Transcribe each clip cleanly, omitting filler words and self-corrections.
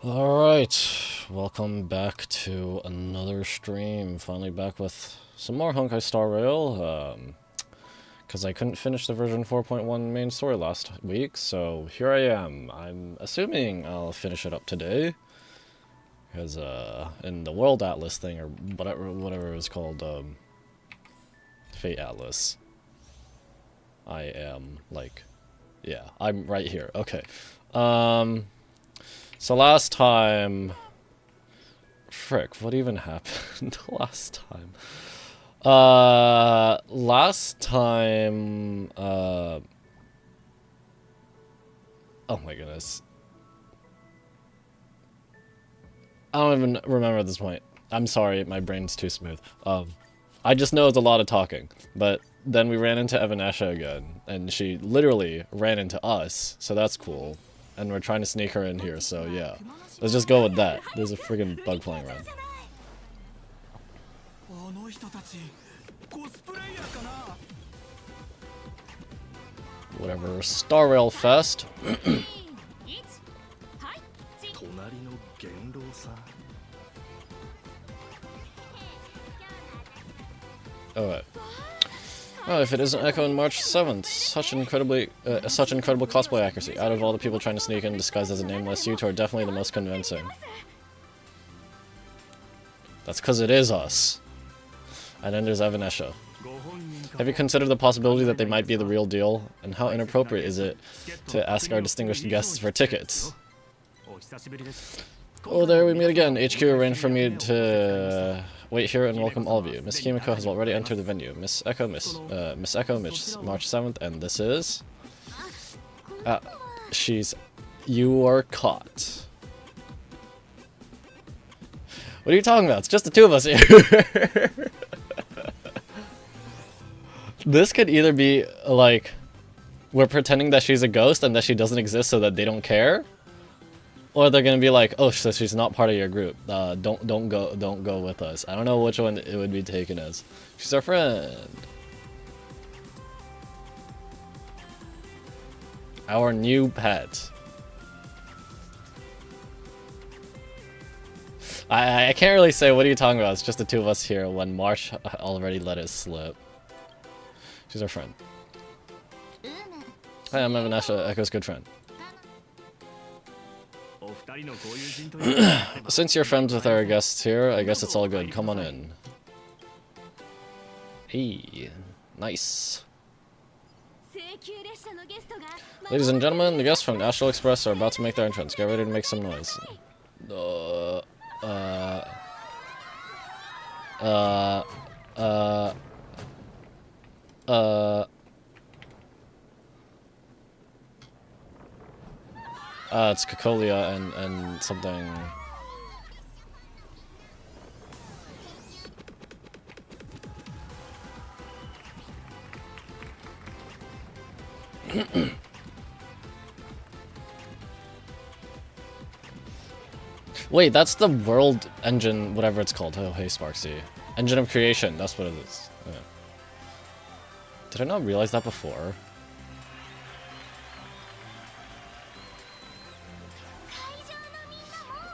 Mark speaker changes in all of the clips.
Speaker 1: Alright, welcome back to another stream. Finally back with some more Honkai Star Rail, because I couldn't finish the version 4.1 main story last week, so here I am. I'm assuming I'll finish it up today, because, in the World Atlas thing, or whatever it was called, Fate Atlas, I am, like, yeah, I'm right here. Okay, so last time... Frick, what even happened last time? Last time... Oh my goodness. I don't even remember at this point. I'm sorry, my brain's too smooth. I just know it's a lot of talking. But then we ran into EVANESCIA again, and she literally ran into us, so that's cool. And we're trying to sneak her in here, so yeah. Let's just go with that. There's a friggin' bug flying around. Whatever. Star Rail Fest. Alright. Oh, if it isn't Echo on March 7th, such incredible cosplay accuracy. Out of all the people trying to sneak in disguised as a nameless, you two are definitely the most convincing. That's because it is us. And then there's EVANESCIA. Have you considered the possibility that they might be the real deal? And how inappropriate is it to ask our distinguished guests for tickets? Oh, there we meet again. HQ arranged for me to wait here and welcome all of you. Miss Kimiko has already entered the venue. Miss Echo, Miss March 7th, and this is... You are caught. What are you talking about? It's just the two of us here. This could either be, like, we're pretending that she's a ghost and that she doesn't exist so that they don't care. Or they're gonna be like, oh, so she's not part of your group. Don't go with us. I don't know which one it would be taken as. She's our friend. Our new pet. I can't really say what are you talking about. It's just the two of us here when March already let it slip. She's our friend. Hi, I'm EVANESCIA, Echo's good friend. Since you're friends with our guests here, I guess it's all good. Come on in. Hey, nice. Ladies and gentlemen, the guests from the Astral Express are about to make their entrance. Get ready to make some noise. It's Cocolia and something. Wait, that's the world engine, whatever it's called. Oh, hey, Sparksy. Engine of creation, that's what it is. Yeah. Did I not realize that before?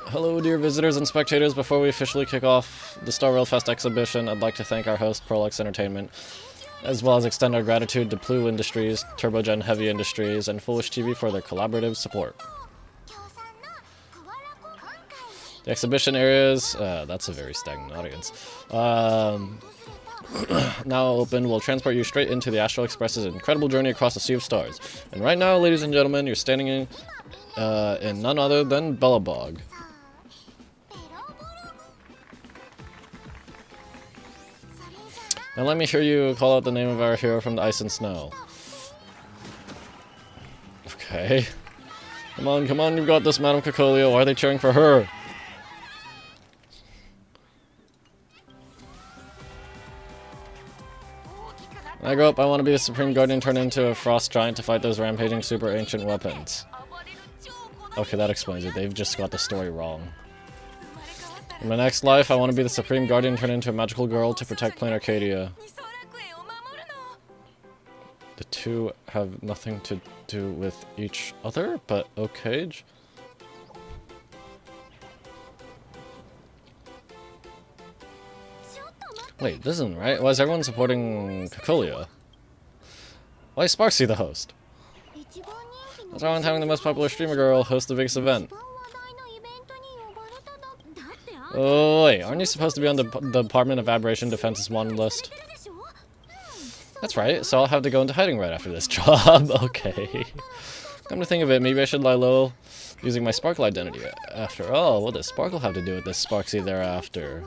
Speaker 1: Hello, dear visitors and spectators. Before we officially kick off the Star Rail Fest exhibition, I'd like to thank our host, Prolix Entertainment, as well as extend our gratitude to Plu Industries, Turbogen Heavy Industries, and Foolish TV for their collaborative support. The exhibition areas, that's a very stagnant audience, now open, will transport you straight into the Astral Express's incredible journey across the Sea of Stars. And right now, ladies and gentlemen, you're standing in none other than Bellabog. Now let me hear you call out the name of our hero from the ice and snow. Okay. Come on, you've got this, Madame Cocolia. Why are they cheering for her? When I grow up, I want to be the Supreme Guardian turned into a frost giant to fight those rampaging super ancient weapons. Okay, that explains it. They've just got the story wrong. In my next life, I want to be the Supreme Guardian turned into a magical girl to protect Plain Arcadia. The two have nothing to do with each other, but okay. Wait, this isn't right. Why is everyone supporting Cocolia? Why is Sparksy the host? What's wrong with having the most popular streamer girl host the biggest event? Oh, wait, aren't you supposed to be on the Department of Aberration Defense's wanted list? That's right, so I'll have to go into hiding right after this job. Okay. Come to think of it, maybe I should lie low using my Sparkle identity. After all, what does Sparkle have to do with this Sparksy thereafter?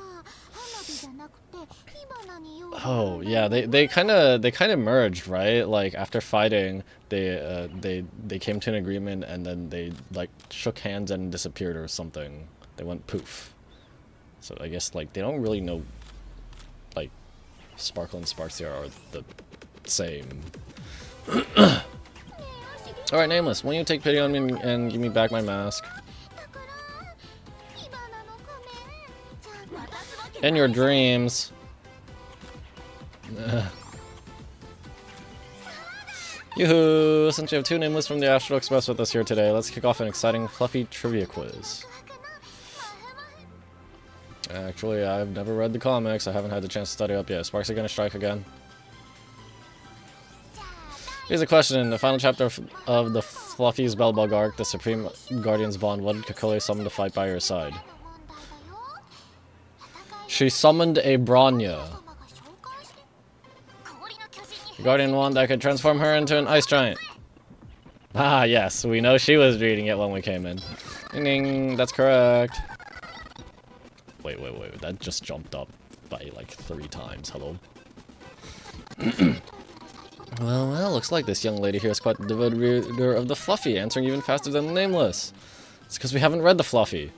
Speaker 1: Oh yeah, they kind of merged, right? Like after fighting, they came to an agreement and then they like shook hands and disappeared or something. They went poof. So I guess like they don't really know, like Sparkle and Sparksy are the same. All right, Nameless, won't you take pity on me and give me back my mask? In your dreams. Yoo-hoo! Since you have two Nameless from the Astral Express with us here today, let's kick off an exciting, fluffy trivia quiz. Actually, I've never read the comics. I haven't had the chance to study up yet. Is Sparksy gonna strike again? Here's a question. In the final chapter of the Fluffy's Bellbug arc, the Supreme Guardians bond, what did Cocolia summon to fight by her side? She summoned a Bronya. The Guardian wand that could transform her into an ice giant. Ah, yes, we know she was reading it when we came in. Ding ding, that's correct. Wait, that just jumped up by like 3 times. Hello? Well, looks like this young lady here is quite the devoted reader of the Fluffy, answering even faster than the Nameless. It's because we haven't read the Fluffy.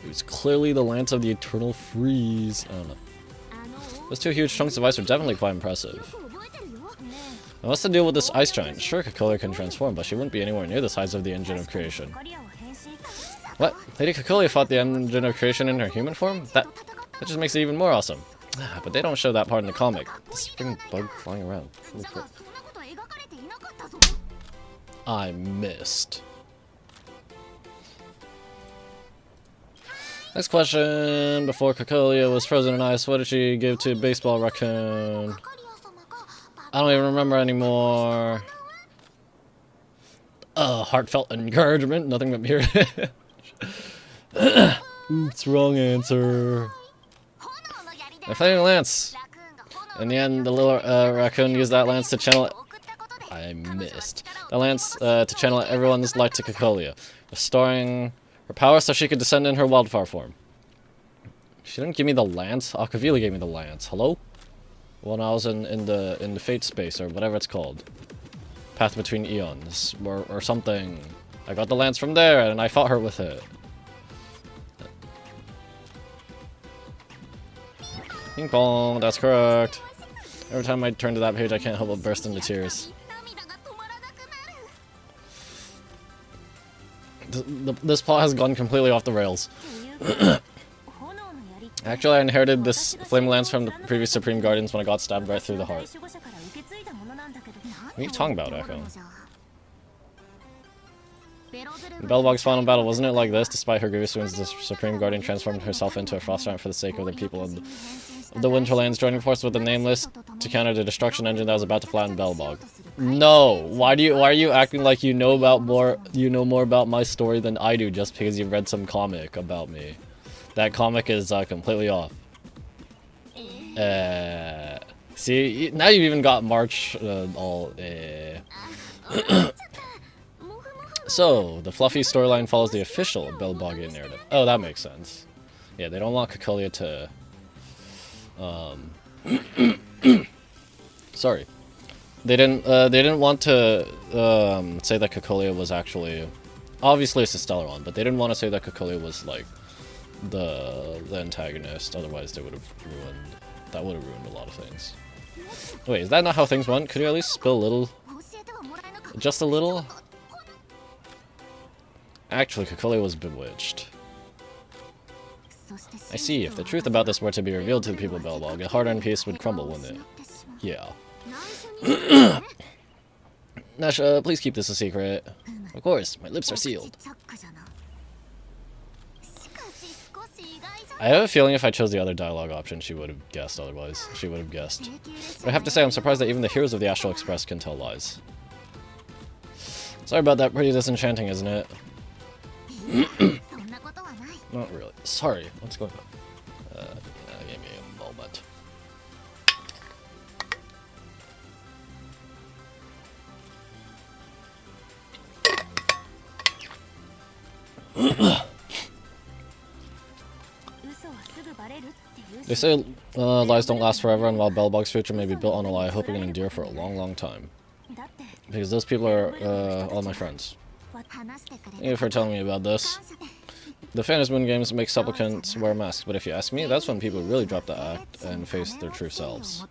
Speaker 1: It's clearly the Lance of the Eternal Freeze. I don't know. Those 2 huge chunks of ice are definitely quite impressive. Now what's the deal with this ice giant? Sure, Cocolia can transform, but she wouldn't be anywhere near the size of the Engine of Creation. What? Lady Cocolia fought the Engine of Creation in her human form? That just makes it even more awesome. But they don't show that part in the comic. The spring bug flying around. I missed. Next question. Before Cocolia was frozen in ice, what did she give to Baseball Raccoon? I don't even remember anymore. Heartfelt encouragement. Nothing but pure. Oops, wrong answer. A flaming lance. In the end, the little raccoon used that lance to channel it. I missed. The lance to channel everyone's light to Cocolia, restoring her power so she could descend in her wildfire form. She didn't give me the lance. Akavili gave me the lance. Hello? When I was in the fate space or whatever it's called, path between eons or something. I got the lance from there and I fought her with it. Ping pong, that's correct. Every time I turn to that page, I can't help but burst into tears. This plot has gone completely off the rails. Actually, I inherited this flame lance from the previous Supreme Guardians when I got stabbed right through the heart. What are you talking about, Echo? In Bellbug's final battle, wasn't it like this? Despite her grievous wounds, the Supreme Guardian transformed herself into a frost giant for the sake of the people of the Winterlands, joining forces with the Nameless to counter the destruction engine that was about to flatten Bellbug. No, why are you acting like you know more about my story than I do just because you've read some comic about me? That comic is completely off. See, now you've even got March all. So, the Fluffy storyline follows the official Bellbugian narrative. Oh, that makes sense. Yeah, they don't want Cocolia to... Sorry. They didn't want to say that Cocolia was actually... Obviously it's a stellar one, but they didn't want to say that Cocolia was, like, the antagonist. Otherwise they would have ruined... That would have ruined a lot of things. Wait, is that not how things went? Could you at least spill a little? Just a little? Actually, Cocolia was bewitched. I see. If the truth about this were to be revealed to the people of Bellbug, a hard-earned peace would crumble, wouldn't it? Yeah. Nash, please keep this a secret. Of course, my lips are sealed. I have a feeling if I chose the other dialogue option, she would have guessed otherwise. She would have guessed. But I have to say, I'm surprised that even the heroes of the Astral Express can tell lies. Sorry about that, pretty disenchanting, isn't it? Not really. Sorry, what's going on? Give me a moment. They say lies don't last forever, and while Belbog's future may be built on a lie, I hope it can endure for a long, long time. Because those people are all my friends. Thank you for telling me about this. The Phantasm Moon games make supplicants wear masks, but if you ask me, that's when people really drop the act and face their true selves.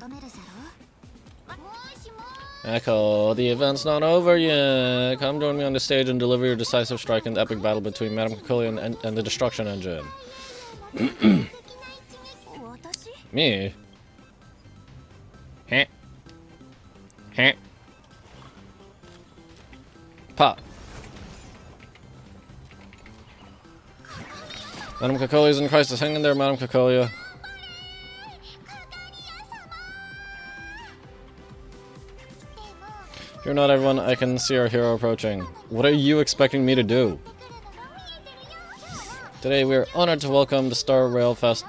Speaker 1: Echo, the event's not over yet. Come join me on the stage and deliver your decisive strike in the epic battle between Madame Cocolia and the Destruction Engine. Me? Heh. Heh. Pop. Madame Cocolia's in crisis. Hang in there, Madame Cocolia. You're not everyone. I can see our hero approaching. What are you expecting me to do? Today we are honored to welcome the Star Rail Fest.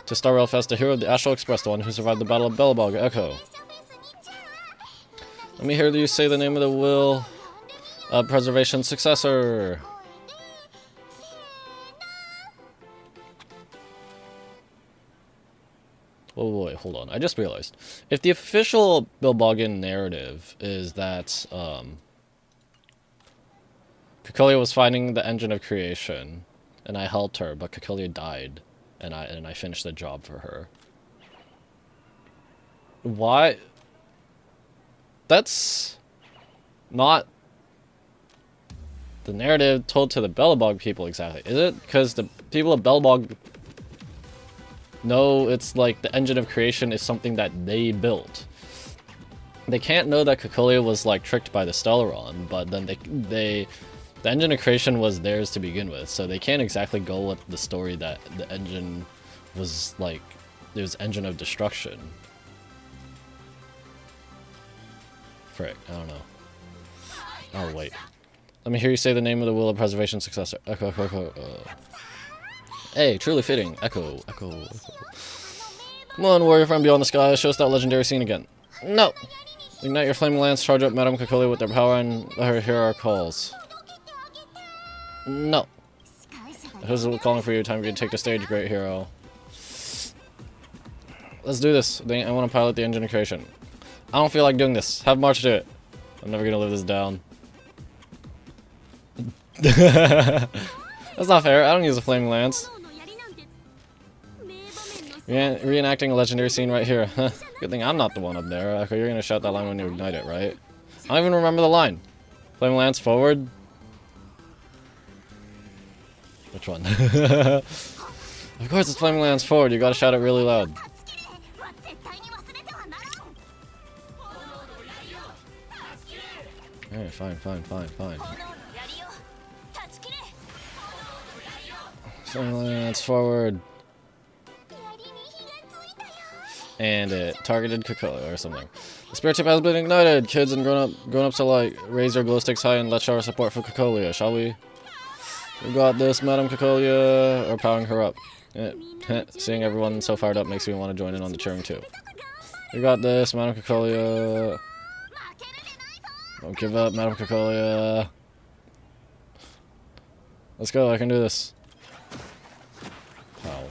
Speaker 1: To Star Rail Fest, the hero of the Astral Express, the one who survived the Battle of Belobog, Echo. Let me hear you say the name of the will of preservation successor. Oh wait, hold on. I just realized. If the official Bilbogian narrative is that Cocolia was finding the engine of creation, and I helped her, but Cocolia died, and I finished the job for her. Why? That's not the narrative told to the Belobog people exactly, is it? Because the people of Belobog know it's like the engine of creation is something that they built. They can't know that Cocolia was like tricked by the Stellaron, but then the engine of creation was theirs to begin with, so they can't exactly go with the story that the engine was like, it was engine of destruction. Frick, I don't know. Oh wait. Let me hear you say the name of the will of preservation successor. Echo, echo, echo. Hey, truly fitting. Echo, echo, echo. Come on, warrior from beyond the sky. Show us that legendary scene again. No! Ignite your flaming lance, charge up Madame Cocolia with their power, and let her hear our calls. No. Who's calling for you? Time for you to take the stage, great hero. Let's do this. I want to pilot the engine of creation. I don't feel like doing this. Have March do it. I'm never gonna live this down. That's not fair. I don't use a flaming lance. Reenacting a legendary scene right here. Good thing I'm not the one up there. Okay, you're gonna shout that line when you ignite it, right? I don't even remember the line. Flaming lance forward. Which one? Of course it's flaming lance forward. You gotta shout it really loud. Alright, fine, fine, fine, fine. Flaming lance forward. And it targeted Cocolia or something. The spirit tip has been ignited. Kids and grown-ups alike, raise your glow sticks high and let's show our support for Cocolia, shall we? We got this, Madame Cocolia. Or powering her up. Seeing everyone so fired up makes me want to join in on the cheering too. We got this, Madame Cocolia. Don't give up, Madame Cocolia. Let's go, I can do this. How?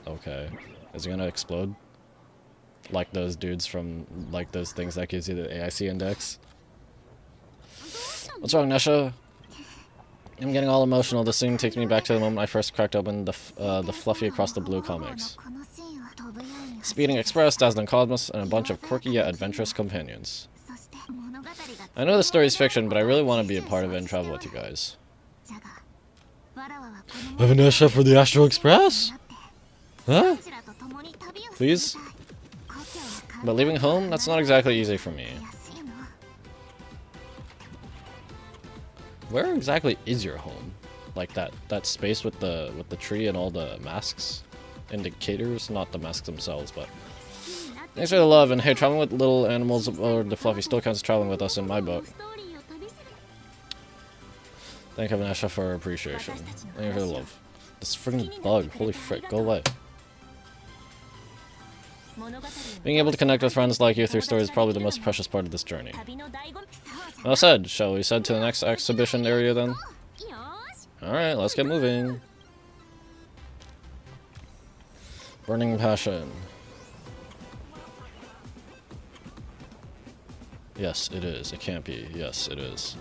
Speaker 1: Okay. Is it gonna explode? Like those dudes from, like those things that gives you the AIC index? What's wrong, Nesha? I'm getting all emotional. This scene takes me back to the moment I first cracked open the Fluffy Across the Blue comics. Speeding Express, Dazzling Cosmos, and a bunch of quirky yet adventurous companions. I know the story's fiction, but I really want to be a part of it and travel with you guys. Evanescia for the Astral Express? Huh? Please? But leaving home? That's not exactly easy for me. Where exactly is your home? Like that space with the tree and all the masks? Indicators? Not the masks themselves, but... Thanks for the love, and hey, traveling with little animals or the fluffy still counts as traveling with us in my book. Thank EVANESCIA for her appreciation. Thank you for the love. This friggin' bug, holy frick, go away. Being able to connect with friends like you through stories is probably the most precious part of this journey. Well said, shall we head to the next exhibition area then? Alright, let's get moving. Burning passion. Yes, it is. It can't be. Yes, it is.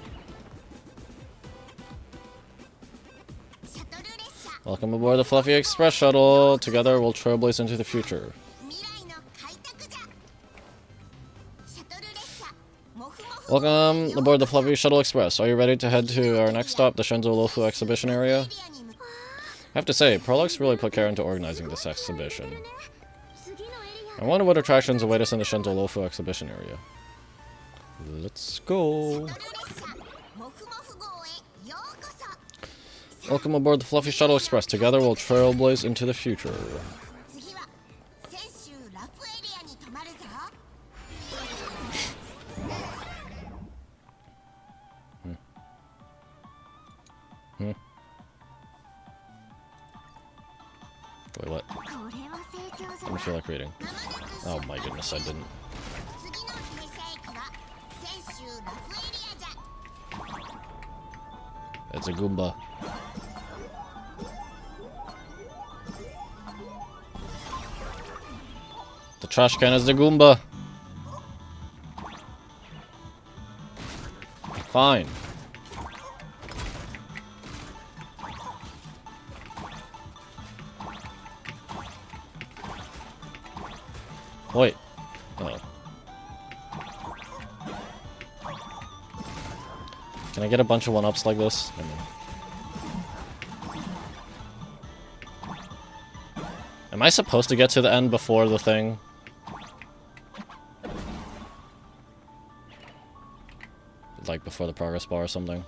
Speaker 1: Welcome aboard the Fluffy Express Shuttle. Together we'll trailblaze into the future. Welcome aboard the Fluffy Shuttle Express. Are you ready to head to our next stop, the Shenzo Lofu exhibition area? I have to say, Prolux really put care into organizing this exhibition. I wonder what attractions await us in the Shenzo Lofu exhibition area. Let's go. Welcome aboard the Fluffy Shuttle Express. Together we'll trailblaze into the future. Wait, what? I don't feel like reading. Oh my goodness, I didn't. It's a Goomba. The trash can is the Goomba. Fine. Wait. Oh. Can I get a bunch of one-ups like this? Am I supposed to get to the end before the thing? Like before the progress bar or something?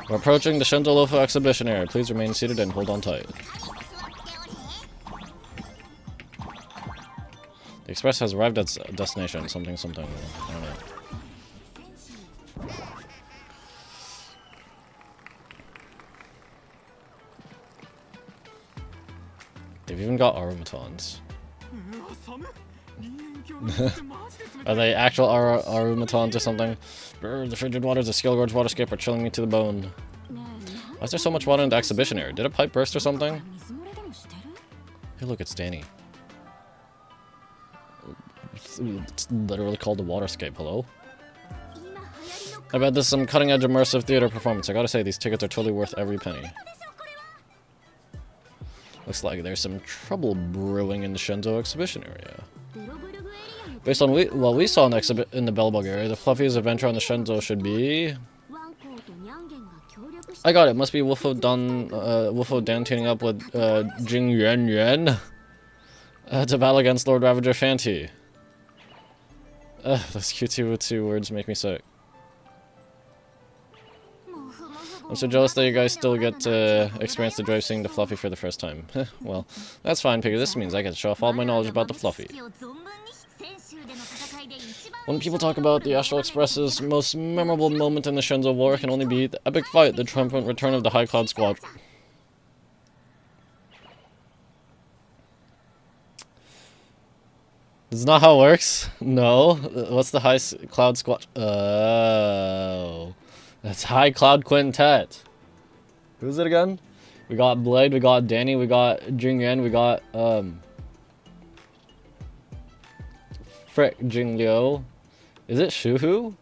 Speaker 1: We're approaching the Shenzo Lofu exhibition area. Please remain seated and hold on tight. The express has arrived at its destination. Something, something. I don't know. They've even got arumatons. Are they actual arumatons or something? Brr, the frigid waters of Skill Gorge Waterscape are chilling me to the bone. Why is there so much water in the exhibition area? Did a pipe burst or something? Hey look, it's Danny. It's literally called the Waterscape, hello? I bet this is some cutting-edge immersive theater performance. I gotta say, these tickets are totally worth every penny. Looks like there's some trouble brewing in the Shenzo exhibition area. Based on what we saw in the Bellbug area, the fluffiest adventure on the Shenzo should be... I got it. Must be Wolfo Dan teaming up with Jing Yuan Yuan to battle against Lord Ravager Fanti. Those Q2 words make me sick. I'm so jealous that you guys still get to experience the joy of seeing the Fluffy for the first time. Well, that's fine, because this means I get to show off all my knowledge about the Fluffy. When people talk about the Astral Express's most memorable moment in the Shenzo War, it can only be the epic fight, the triumphant return of the High Cloud Squadron. That's not how it works. No. What's the High Cloud Squad? Oh. That's High Cloud Quintet. Who's it again? We got Blade, we got Danny, we got Jing Yan, we got, Frick, Jing Liu. Is it Shuhu?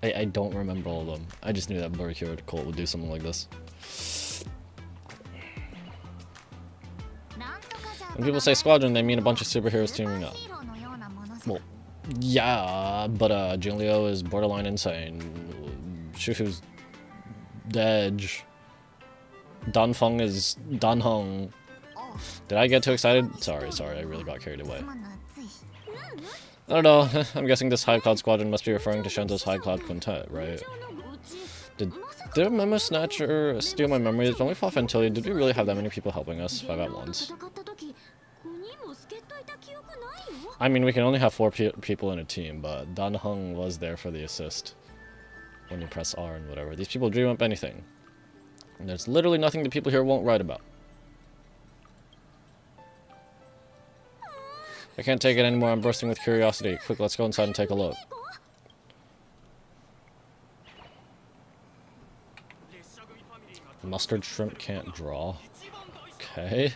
Speaker 1: I don't remember all of them. I just knew that Burkira Colt would do something like this. When people say squadron, they mean a bunch of superheroes teaming up. Well, yeah, but Jinglio is borderline insane. Shuhu's Dedge. Danfeng is Danheng. Did I get too excited? Sorry, I really got carried away. I don't know, I'm guessing this High Cloud Squadron must be referring to Shenzo's High Cloud Quintet, right? Did a Memo Snatcher steal my memories? When we fought Fantilli, did we really have that many people helping us 5 at once? I mean, we can only have 4 people in a team, but Dan Heng was there for the assist. When you press R and whatever. These people dream up anything. And there's literally nothing that people here won't write about. I can't take it anymore, I'm bursting with curiosity. Quick, let's go inside and take a look. Mustard shrimp can't draw. Okay.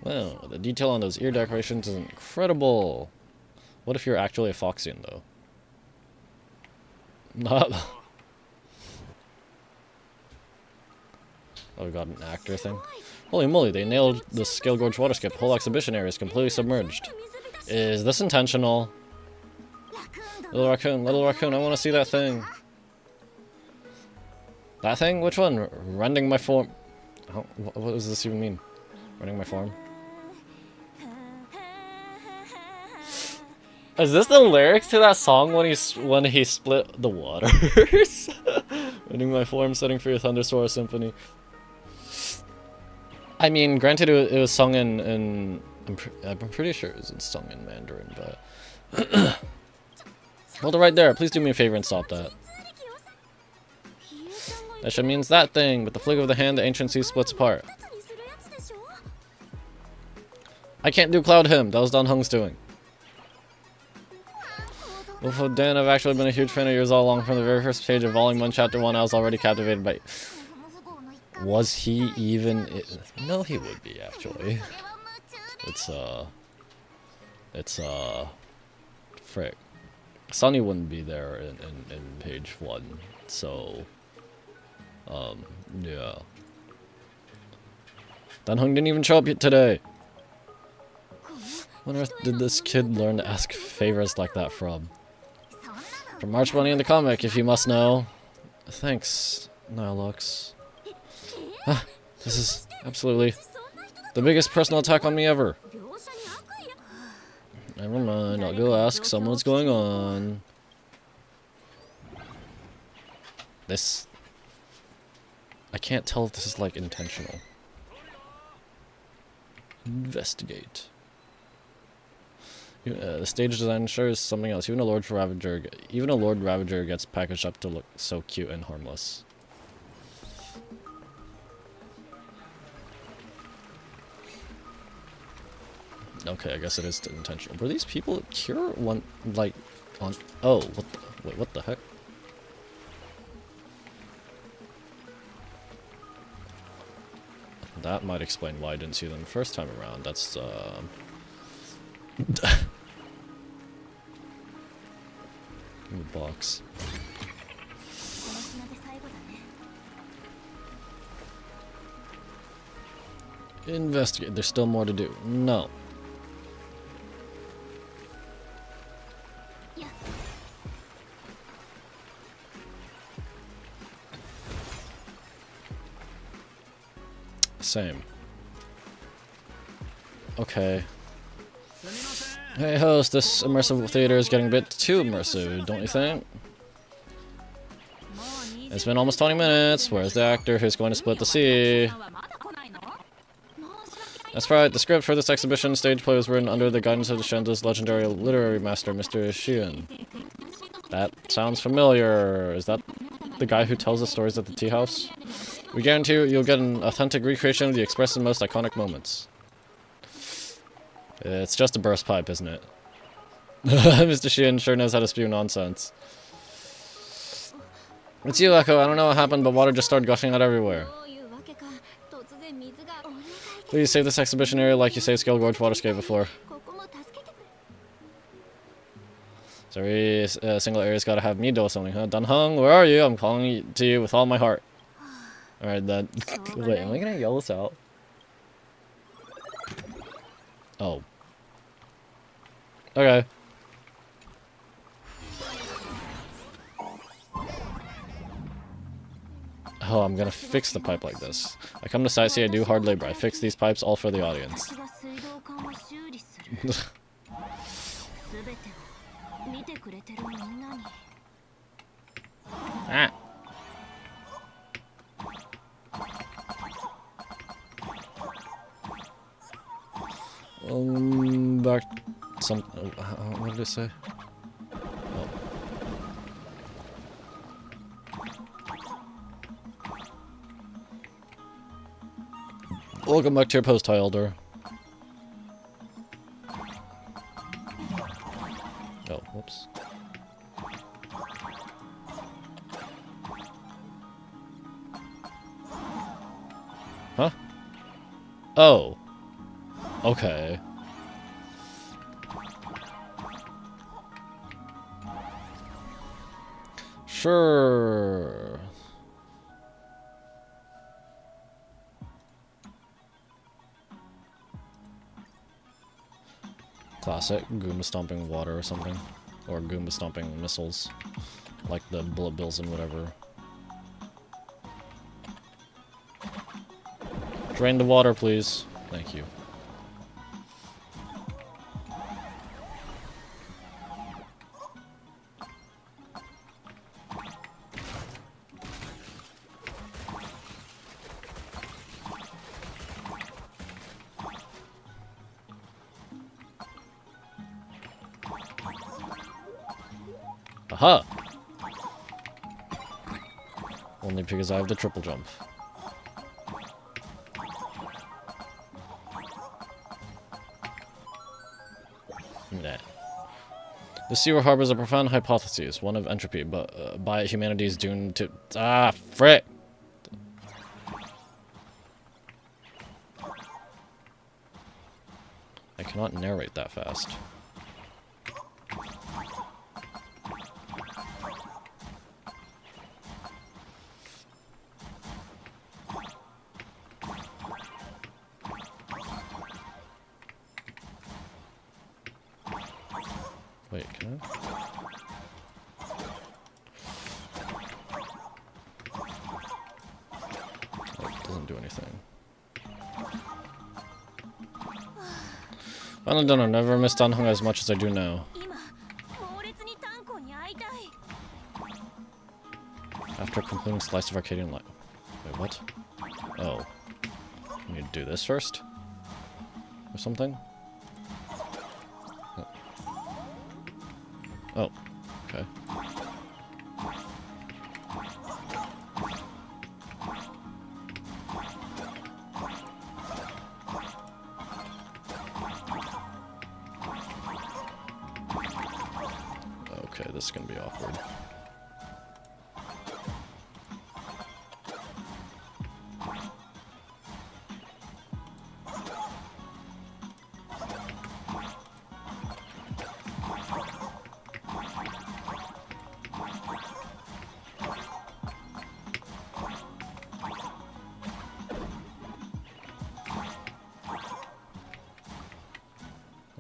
Speaker 1: Wow, the detail on those ear decorations is incredible. What if you're actually a Foxian, though? Not. Oh, we got an actor thing. Holy moly, they nailed the Scale Gorge water skip. The whole exhibition area is completely submerged. Is this intentional? Little raccoon, I want to see that thing. That thing? Which one? Rending my form. Oh, what does this even mean? Rending my form? Is this the lyrics to that song when he split the waters? Rending my form, setting free a thunderstorm symphony. I mean, granted, it was sung in I'm pretty sure it was sung in Mandarin, but hold it right there. Please do me a favor and stop that. That shit means that thing. With the flick of the hand, the ancient sea splits apart. I can't do Cloud Hymn. That was Dan Heng's doing. Well, Dan, I've actually been a huge fan of yours all along. From the very first page of Volume 1, Chapter 1, I was already captivated by... Was he even... No, he would be, actually. Frick. Sunny wouldn't be there in page 1, so... yeah. Dan Heng didn't even show up today! When on earth did this kid learn to ask favors like that from? From March Bunny in the comic, if you must know. Thanks, Nihilux. Ah, this is absolutely the biggest personal attack on me ever. Never mind, I'll go ask someone what's going on. This... I can't tell if this is, like, intentional. Investigate. The stage design sure is something else. Even a Lord Ravager gets packaged up to look so cute and harmless. Okay, I guess it is intentional. Were these people cure one like on? Oh, what the heck? That might explain why I didn't see them first time around. That's in the box. Investigate. There's still more to do. No. Same. Okay. Hey host, this immersive theater is getting a bit too immersive, don't you think? It's been almost 20 minutes. Where's the actor who's going to split the sea? That's right, the script for this exhibition stage play was written under the guidance of the Shenzo's legendary literary master, Mr. Xian. That sounds familiar. Is that the guy who tells the stories at the tea house? We guarantee you'll get an authentic recreation of the expressive most iconic moments. It's just a burst pipe, isn't it? Mr. Xian sure knows how to spew nonsense. It's you, Echo. I don't know what happened, but water just started gushing out everywhere. Please save this exhibition area like you saved Scale Gorge Waterscape before. Sorry, single area's gotta have me do something, huh? Dan Heng, where are you? I'm calling to you with all my heart. Alright, then. Wait, am I gonna yell this out? Oh. Okay. Oh, I'm gonna fix the pipe like this. I come to Sightsee, I do hard labor. I fix these pipes all for the audience. Ah. Back some. What did it say? Oh. Welcome back to your post, High Elder. Oh, whoops. Huh? Oh. Okay. Sure. Classic. Goomba stomping water or something. Or Goomba stomping missiles. Like the bullet bills and whatever. Drain the water, please. Thank you. Aha! Only because I have the triple jump. Nah. The sewer harbors a profound hypothesis, one of entropy, but by it humanity is doomed to... Ah, frick! I cannot narrate that fast. Wait, can I? Oh, it doesn't do anything. Finally done. I've never missed on Honkai as much as I do now. After completing Slice of Arcadian Light. Wait, what? Oh. I need to do this first? Or something? Oh, okay. Okay, this is gonna be awkward.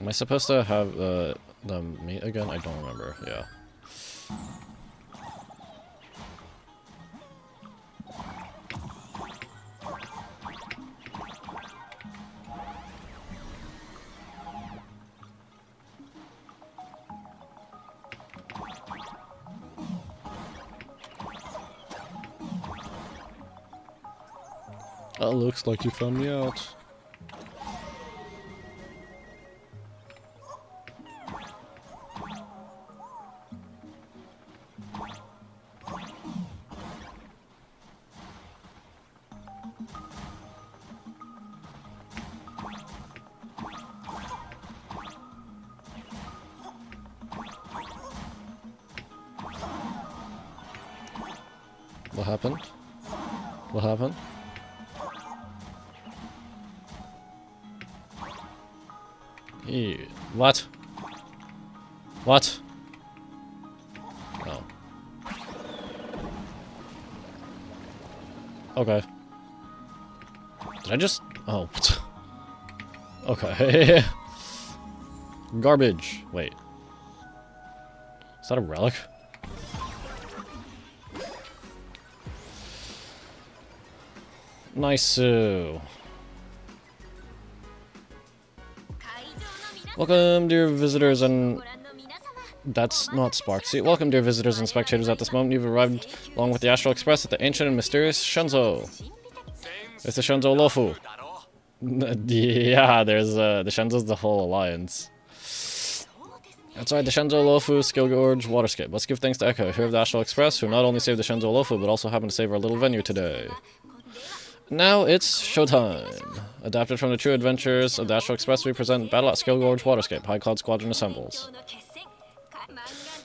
Speaker 1: Am I supposed to have the meat again? I don't remember. Yeah. Looks like you found me out. What happened? What happened? What? What? Oh. Okay. Did I just... Oh. Okay. Garbage. Wait. Is that a relic? Nice. Welcome, dear visitors, and that's not Sparksy. Welcome, dear visitors and spectators. At this moment, you've arrived along with the Astral Express at the ancient and mysterious Shenzhou. It's the Shenzhou Lofu. Yeah, there's the Shenzhou's the whole alliance. That's right, the Shenzhou Lofu Skill Gorge Waterscape. Let's give thanks to Echo, here of the Astral Express, who not only saved the Shenzhou Lofu, but also happened to save our little venue today. Now it's showtime. Adapted from the true adventures of the Astral Express, we present Battle at Skill Gorge Waterscape. High Cloud Squadron assembles.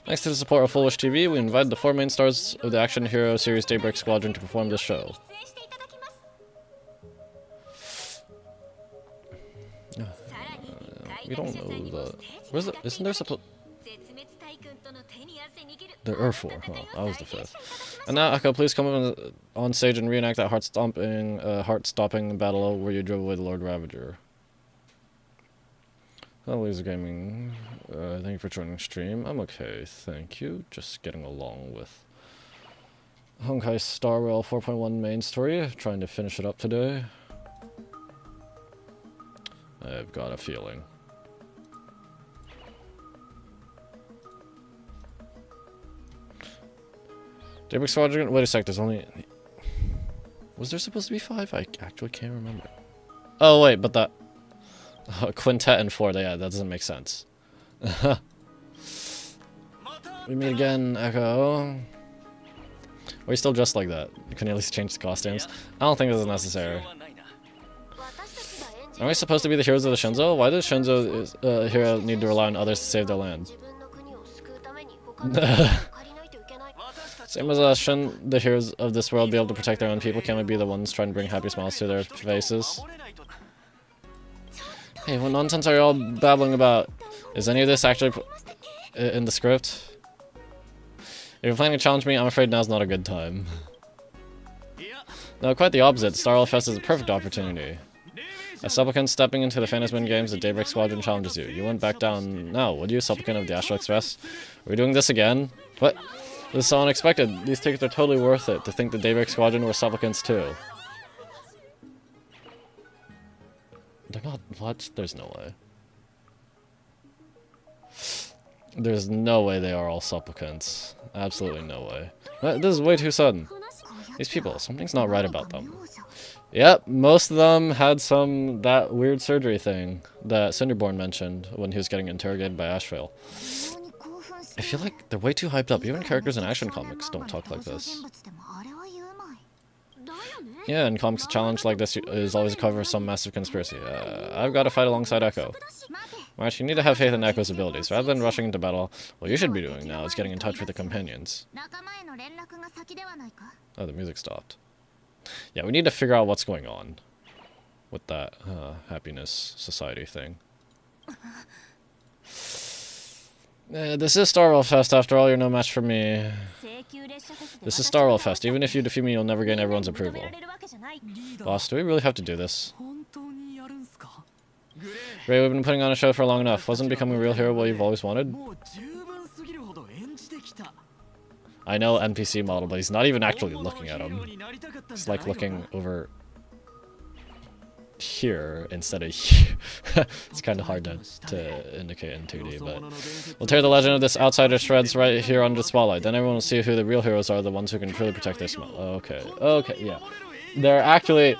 Speaker 1: Thanks to the support of Foolish TV, we invited the 4 main stars of the action hero series Daybreak Squadron to perform this show. We don't know the... Where's the... Isn't there supposed... There are 4. Oh, that was the 5th. And now, Echo, please come on stage and reenact that heart-stopping battle where you drove away the Lord Ravager. Hello, Laser Gaming. Thank you for joining stream. I'm okay, thank you. Just getting along with Honkai Star Rail 4.1 main story. Trying to finish it up today. I've got a feeling. Daybreak Squadron? Wait a sec, there's only... Was there supposed to be 5? I actually can't remember. Oh wait, but that... Quintet and 4, yeah, that doesn't make sense. We meet again, Echo. Are you still dressed like that? You can at least change the costumes. I don't think this is necessary. Are we supposed to be the heroes of the Shenzhou? Why does Shenzhou hero need to rely on others to save their land? Same as the heroes of this world be able to protect their own people, can't we be the ones trying to bring happy smiles to their faces? Hey, what nonsense are you all babbling about? Is any of this actually in the script? If you're planning to challenge me, I'm afraid now's not a good time. No, quite the opposite. Star Rail Fest is a perfect opportunity. As supplicant stepping into the Phantasm games, the Daybreak Squadron challenges you. You wouldn't back down now, would you, supplicant of the Astral Express? Are we doing this again? What? This is so unexpected. These tickets are totally worth it. To think the Daybreak Squadron were supplicants too. They're not. What? There's no way. There's no way they are all supplicants. Absolutely no way. This is way too sudden. These people, something's not right about them. Yep, most of them had that weird surgery thing that Cinderborn mentioned when he was getting interrogated by ASHVEIL. I feel like they're way too hyped up. Even characters in action comics don't talk like this. Yeah, in comics a challenge like this is always a cover of some massive conspiracy. I've got to fight alongside Echo. March, you need to have faith in Echo's abilities. Rather than rushing into battle, what you should be doing now is getting in touch with the companions. Oh, the music stopped. Yeah, we need to figure out what's going on with that happiness society thing. This is Star Rail Fest, after all, you're no match for me. This is Star Rail Fest. Even if you defeat me, you'll never gain everyone's approval. Boss, do we really have to do this? Ray, we've been putting on a show for long enough. Wasn't becoming a real hero what you've always wanted? I know NPC model, but he's not even actually looking at him. He's like looking over here instead of here. It's kind of hard to indicate in 2D, but we'll tear the legend of this outsider shreds right here under the spotlight. Then everyone will see who the real heroes are, the ones who can truly protect their smell. Okay, okay, yeah. They're actually...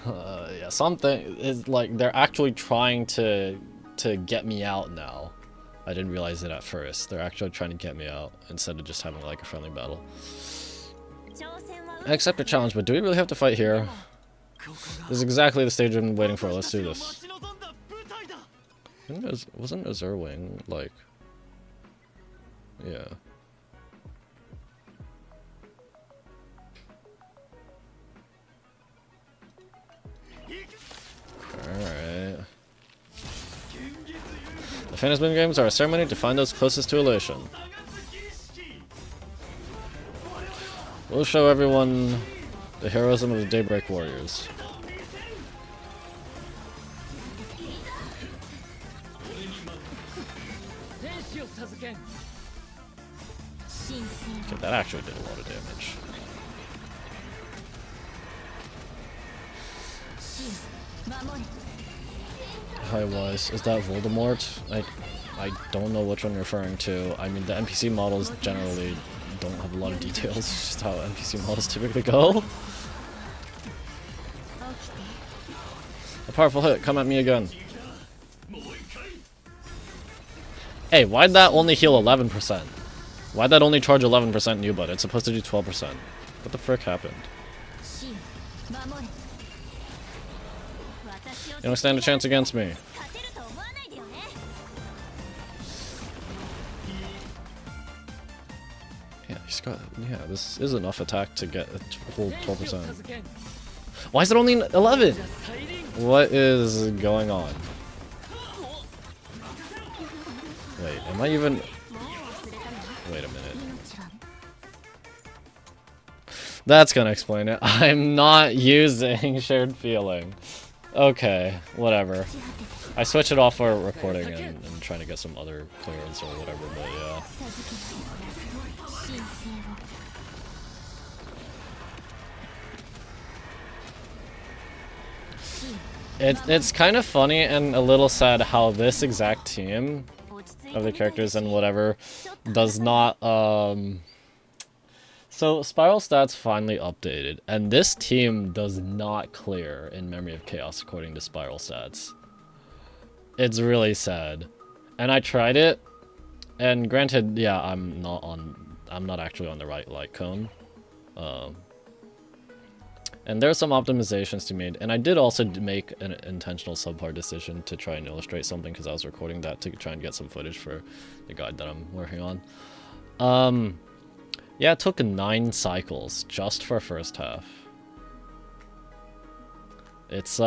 Speaker 1: yeah, something is like they're actually trying to get me out now. I didn't realize it at first. They're actually trying to get me out instead of just having like a friendly battle. I accept the challenge, but do we really have to fight here? This is exactly the stage I've been waiting for. Let's do this. Wasn't Azurwing like... Yeah. Alright. The Phantasm games are a ceremony to find those closest to elation. We'll show everyone the heroism of the Daybreak Warriors. Okay, that actually did a lot of damage. Hi, Wise. Is that Voldemort? I don't know which one you're referring to. I mean, the NPC models generally don't have a lot of details. It's just how NPC models typically go. A powerful hit. Come at me again. Hey, why'd that only heal 11%? Why'd that only charge 11% new butt? It's supposed to do 12%. What the frick happened? You don't stand a chance against me. Yeah, he's got. Yeah, this is enough attack to get a whole 12%. Why is it only 11? What is going on? Wait, am I even? Wait a minute. That's gonna explain it. I'm not using shared feeling. Okay, whatever. I switch it off for recording and trying to get some other clearance or whatever, but yeah. It's kind of funny and a little sad how this exact team of the characters and whatever does not, So, Spiral Stats finally updated, and this team does not clear in Memory of Chaos according to Spiral Stats. It's really sad. And I tried it, and granted, yeah, I'm not actually on the right light cone. And there are some optimizations to be made, and I did also make an intentional subpar decision to try and illustrate something because I was recording that to try and get some footage for the guide that I'm working on. Yeah, it took 9 cycles just for first half. It's,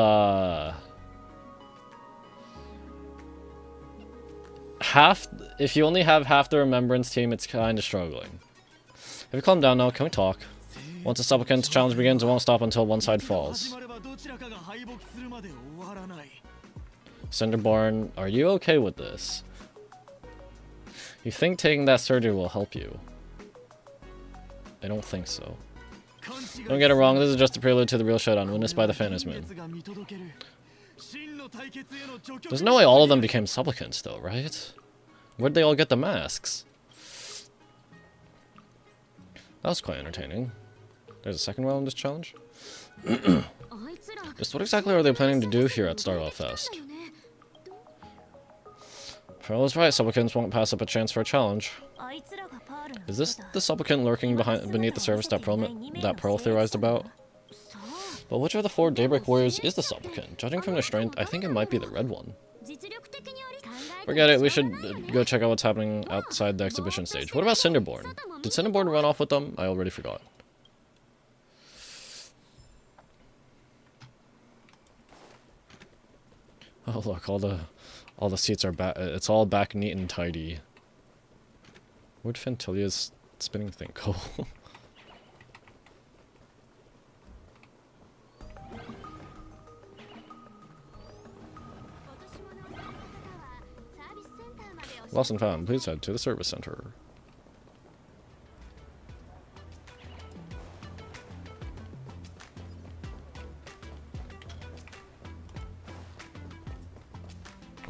Speaker 1: if you only have half the Remembrance team, it's kinda struggling. Have you calmed down now? Can we talk? Once the Supplicant's challenge begins, it won't stop until one side falls. Cinderborn, are you okay with this? You think taking that surgery will help you? I don't think so. Don't get it wrong, this is just a prelude to the real showdown, witnessed by the Phantasmin. There's no way all of them became supplicants though, right? Where'd they all get the masks? That was quite entertaining. There's a second round in this challenge? Just what exactly are they planning to do here at Star Rail Fest? Pearl is right, supplicants won't pass up a chance for a challenge. Is this the supplicant lurking beneath the surface that Pearl theorized about? But which of the 4 Daybreak Warriors is the supplicant? Judging from their strength, I think it might be the red one. Forget it, we should go check out what's happening outside the exhibition stage. What about Cinderborn? Did Cinderborn run off with them? I already forgot. Oh look, all the seats are back. It's all back neat and tidy. Where'd Fantilia's spinning thing go? Lost and found. Please head to the service center.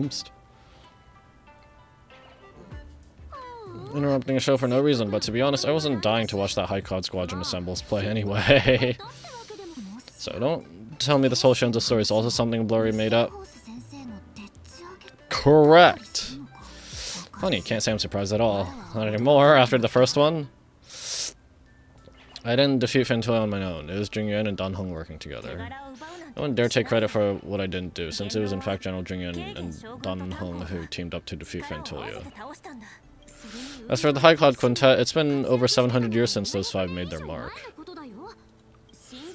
Speaker 1: Oops. Interrupting a show for no reason, but to be honest, I wasn't dying to watch that High Cloud Squadron Assembles play anyway. So don't tell me this whole Shinzo story is also something Blurry made up. Correct! Funny, can't say I'm surprised at all. Not anymore, after the first one. I didn't defeat Fantoy on my own. It was Jingyuan and Dan Heng working together. No one dare take credit for what I didn't do, since it was in fact General Jingyuan and Dan Heng who teamed up to defeat Fantoya. As for the High Cloud Quintet, it's been over 700 years since those 5 made their mark.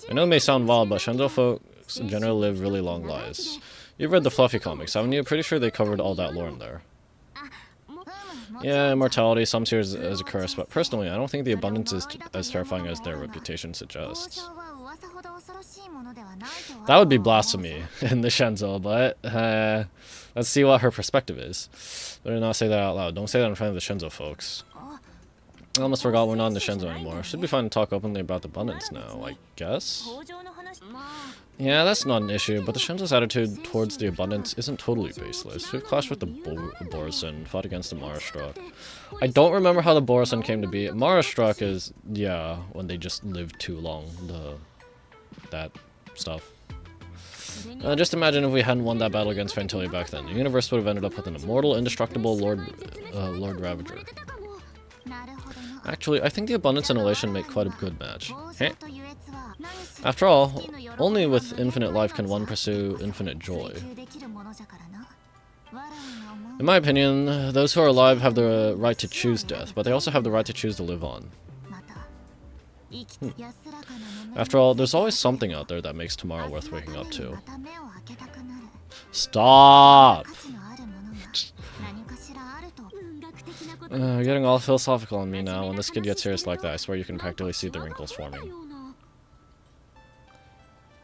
Speaker 1: I know it may sound wild, but Shenzhou folks generally live really long lives. You've read the Fluffy comics, haven't you? Pretty sure they covered all that lore in there. Yeah, immortality, some see it as a curse, but personally, I don't think the abundance is as terrifying as their reputation suggests. That would be blasphemy in the Shenzo, but let's see what her perspective is. Better not say that out loud. Don't say that in front of the Shenzo folks. I almost forgot we're not in the Shenzo anymore. Should be fine to talk openly about the abundance now, I guess? Yeah, that's not an issue, but the Shenzo's attitude towards the abundance isn't totally baseless. We've clashed with the Borisin, fought against the Marastruck. I don't remember how the Borisin came to be. Marastruck is, yeah, when they just lived too long, that stuff. Just imagine if we hadn't won that battle against Fantilia back then. The universe would have ended up with an immortal, indestructible Lord Ravager. Actually, I think the abundance and elation make quite a good match. Heh? After all, only with infinite life can one pursue infinite joy. In my opinion, those who are alive have the right to choose death, but they also have the right to choose to live on. After all, there's always something out there that makes tomorrow worth waking up to. Stop! Getting all philosophical on me now. When this kid gets serious like that, I swear you can practically see the wrinkles forming.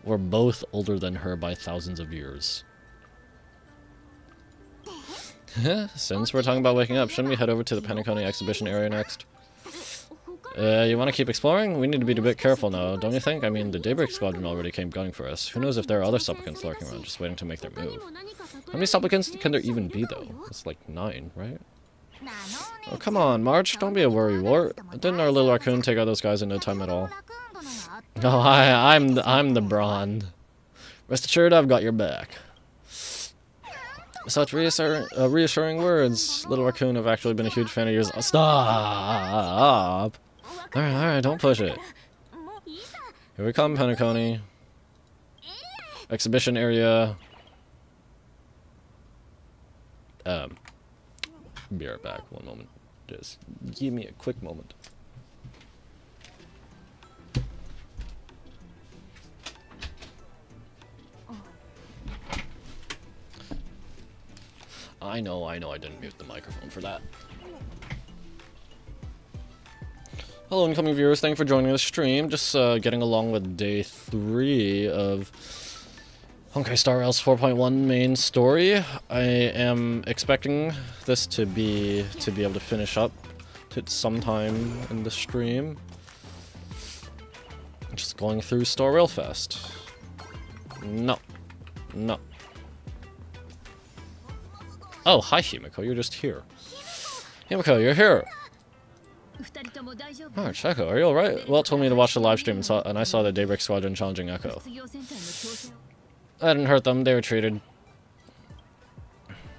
Speaker 1: We're both older than her by thousands of years. Since we're talking about waking up, shouldn't we head over to the Penacony exhibition area next? You want to keep exploring? We need to be a bit careful now, don't you think? I mean, the Daybreak Squadron already came gunning for us. Who knows if there are other supplicants lurking around, just waiting to make their move. How many supplicants can there even be, though? It's like 9, right? Oh, come on, March. Don't be a worrywart. Didn't our little raccoon take out those guys in no time at all? Oh, I'm the Brawn. Rest assured, I've got your back. Such reassuring words. Little Raccoon, have actually been a huge fan of yours. Stop! Alright, don't push it. Here we come, Penacony. Exhibition area. Be right back. One moment. Just give me a quick moment. I know I didn't mute the microphone for that. Hello incoming viewers, thank you for joining the stream. Just getting along with day 3 of Honkai Star Rail's 4.1 main story. I am expecting this to be able to finish up sometime in the stream. Just going through Star Rail Fest. No. Oh, hi Himiko, you're just here. Himiko, you're here! March, Echo, are you alright? Well, told me to watch the live stream and I saw the Daybreak Squadron challenging Echo. I didn't hurt them, they retreated.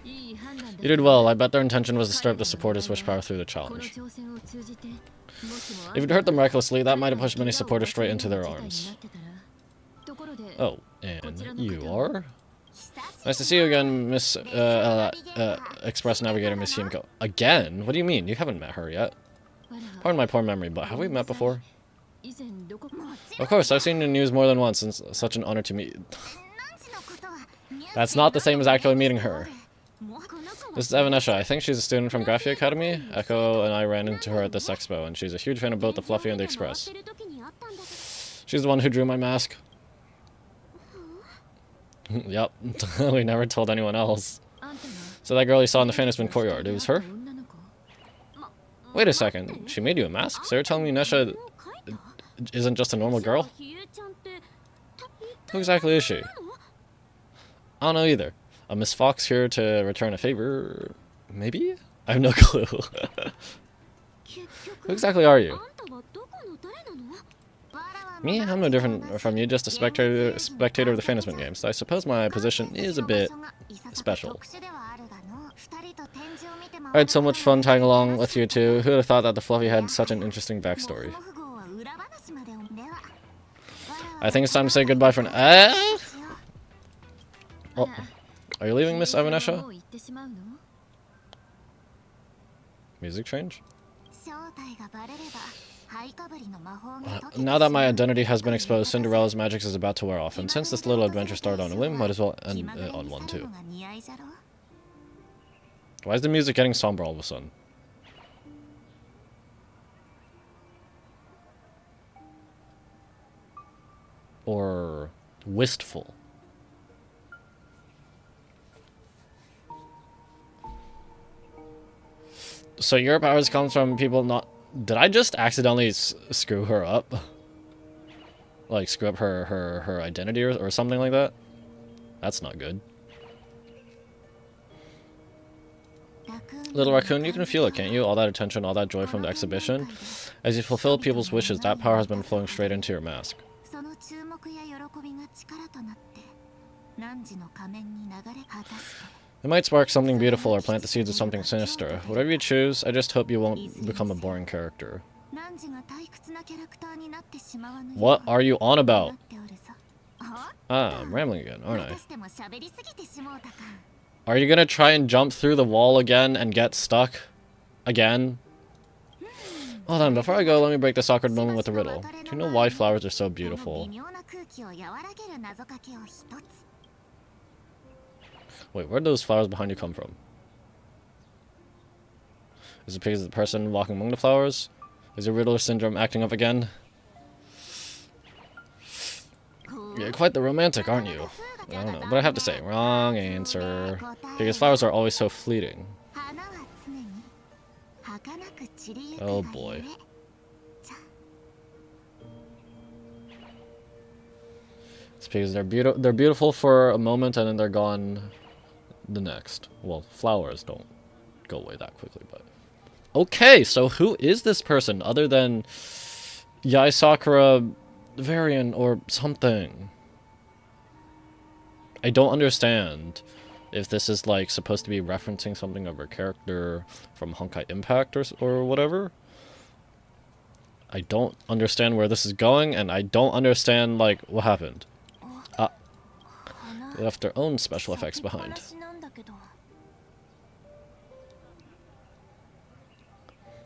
Speaker 1: You did well, I bet their intention was to stir up the supporters' wish power through the challenge. If you'd hurt them recklessly, that might have pushed many supporters straight into their arms. Oh, and you are? Nice to see you again, Miss Express Navigator Miss Himiko. Again? What do you mean? You haven't met her yet. Pardon my poor memory, but have we met before? Of course, I've seen you in the news more than once, and it's such an honor to meet. That's not the same as actually meeting her. This is Evanescia. I think she's a student from Graphia Academy. Echo and I ran into her at this expo, and she's a huge fan of both the Fluffy and the Express. She's the one who drew my mask. Yep, we never told anyone else. So that girl you saw in the Fantasman courtyard, it was her? Wait a second, she made you a mask? So you're telling me Nesha isn't just a normal girl? Who exactly is she? I don't know either. A Miss Fox here to return a favor? Maybe? I have no clue. Who exactly are you? Me? I'm no different from you, just a spectator of the Fantasman games. I suppose my position is a bit special. I had so much fun tagging along with you two. Who would have thought that the Fluffy had such an interesting backstory? I think it's time to say goodbye for now. Oh, are you leaving, Miss Evanescia? Music change? Now that my identity has been exposed, Cinderella's magic is about to wear off, and since this little adventure started on a whim, might as well end on one too. Why is the music getting somber all of a sudden? or wistful. So your powers comes from people not... Did I just accidentally screw her up? Like screw up her identity or something like that? That's not good. Little Raccoon, you can feel it, can't you? All that attention, all that joy from the exhibition. As you fulfill people's wishes, that power has been flowing straight into your mask. It might spark something beautiful or plant the seeds of something sinister. Whatever you choose, I just hope you won't become a boring character. What are you on about? Ah, I'm rambling again, aren't I? Are you gonna try and jump through the wall again and get stuck? Again? Hold on, before I go, let me break this awkward moment with a riddle. Do you know why flowers are so beautiful? Wait, where'd those flowers behind you come from? Is it because of the person walking among the flowers? Is your Riddler syndrome acting up again? You're quite the romantic, aren't you? I don't know, but I have to say, wrong answer. Because flowers are always so fleeting. Oh boy. It's because they're beautiful for a moment and then they're gone the next. Well, flowers don't go away that quickly, but... Okay, so who is this person other than Yae Sakura variant or something? I don't understand if this is like supposed to be referencing something of her character from Honkai Impact or whatever. I don't understand where this is going, and I don't understand like what happened. They left their own special effects behind.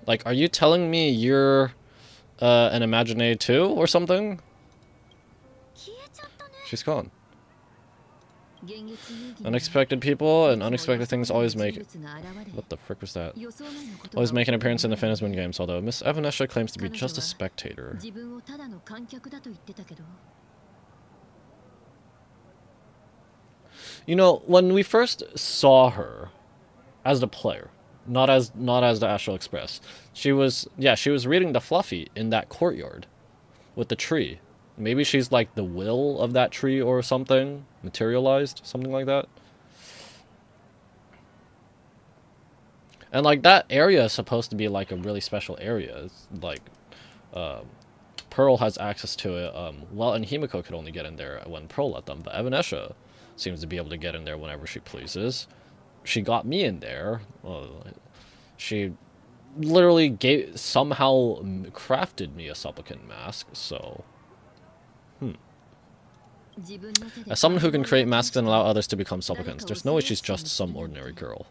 Speaker 1: Like, are you telling me you're an Imaginary too or something? She's gone. Unexpected people and unexpected things always make... What the frick was that? Always make an appearance in the Phantasm games, although Miss Evanescia claims to be just a spectator. You know, when we first saw her as the player, not as the Astral Express, she was reading the Fluffy in that courtyard with the tree. Maybe she's like the will of that tree or something, materialized, something like that. And like that area is supposed to be like a really special area. It's like Pearl has access to it. Well, and Himiko could only get in there when Pearl let them, but Evanescia seems to be able to get in there whenever she pleases. She got me in there. She literally somehow crafted me a supplicant mask, so... As someone who can create masks and allow others to become supplicants, there's no way she's just some ordinary girl.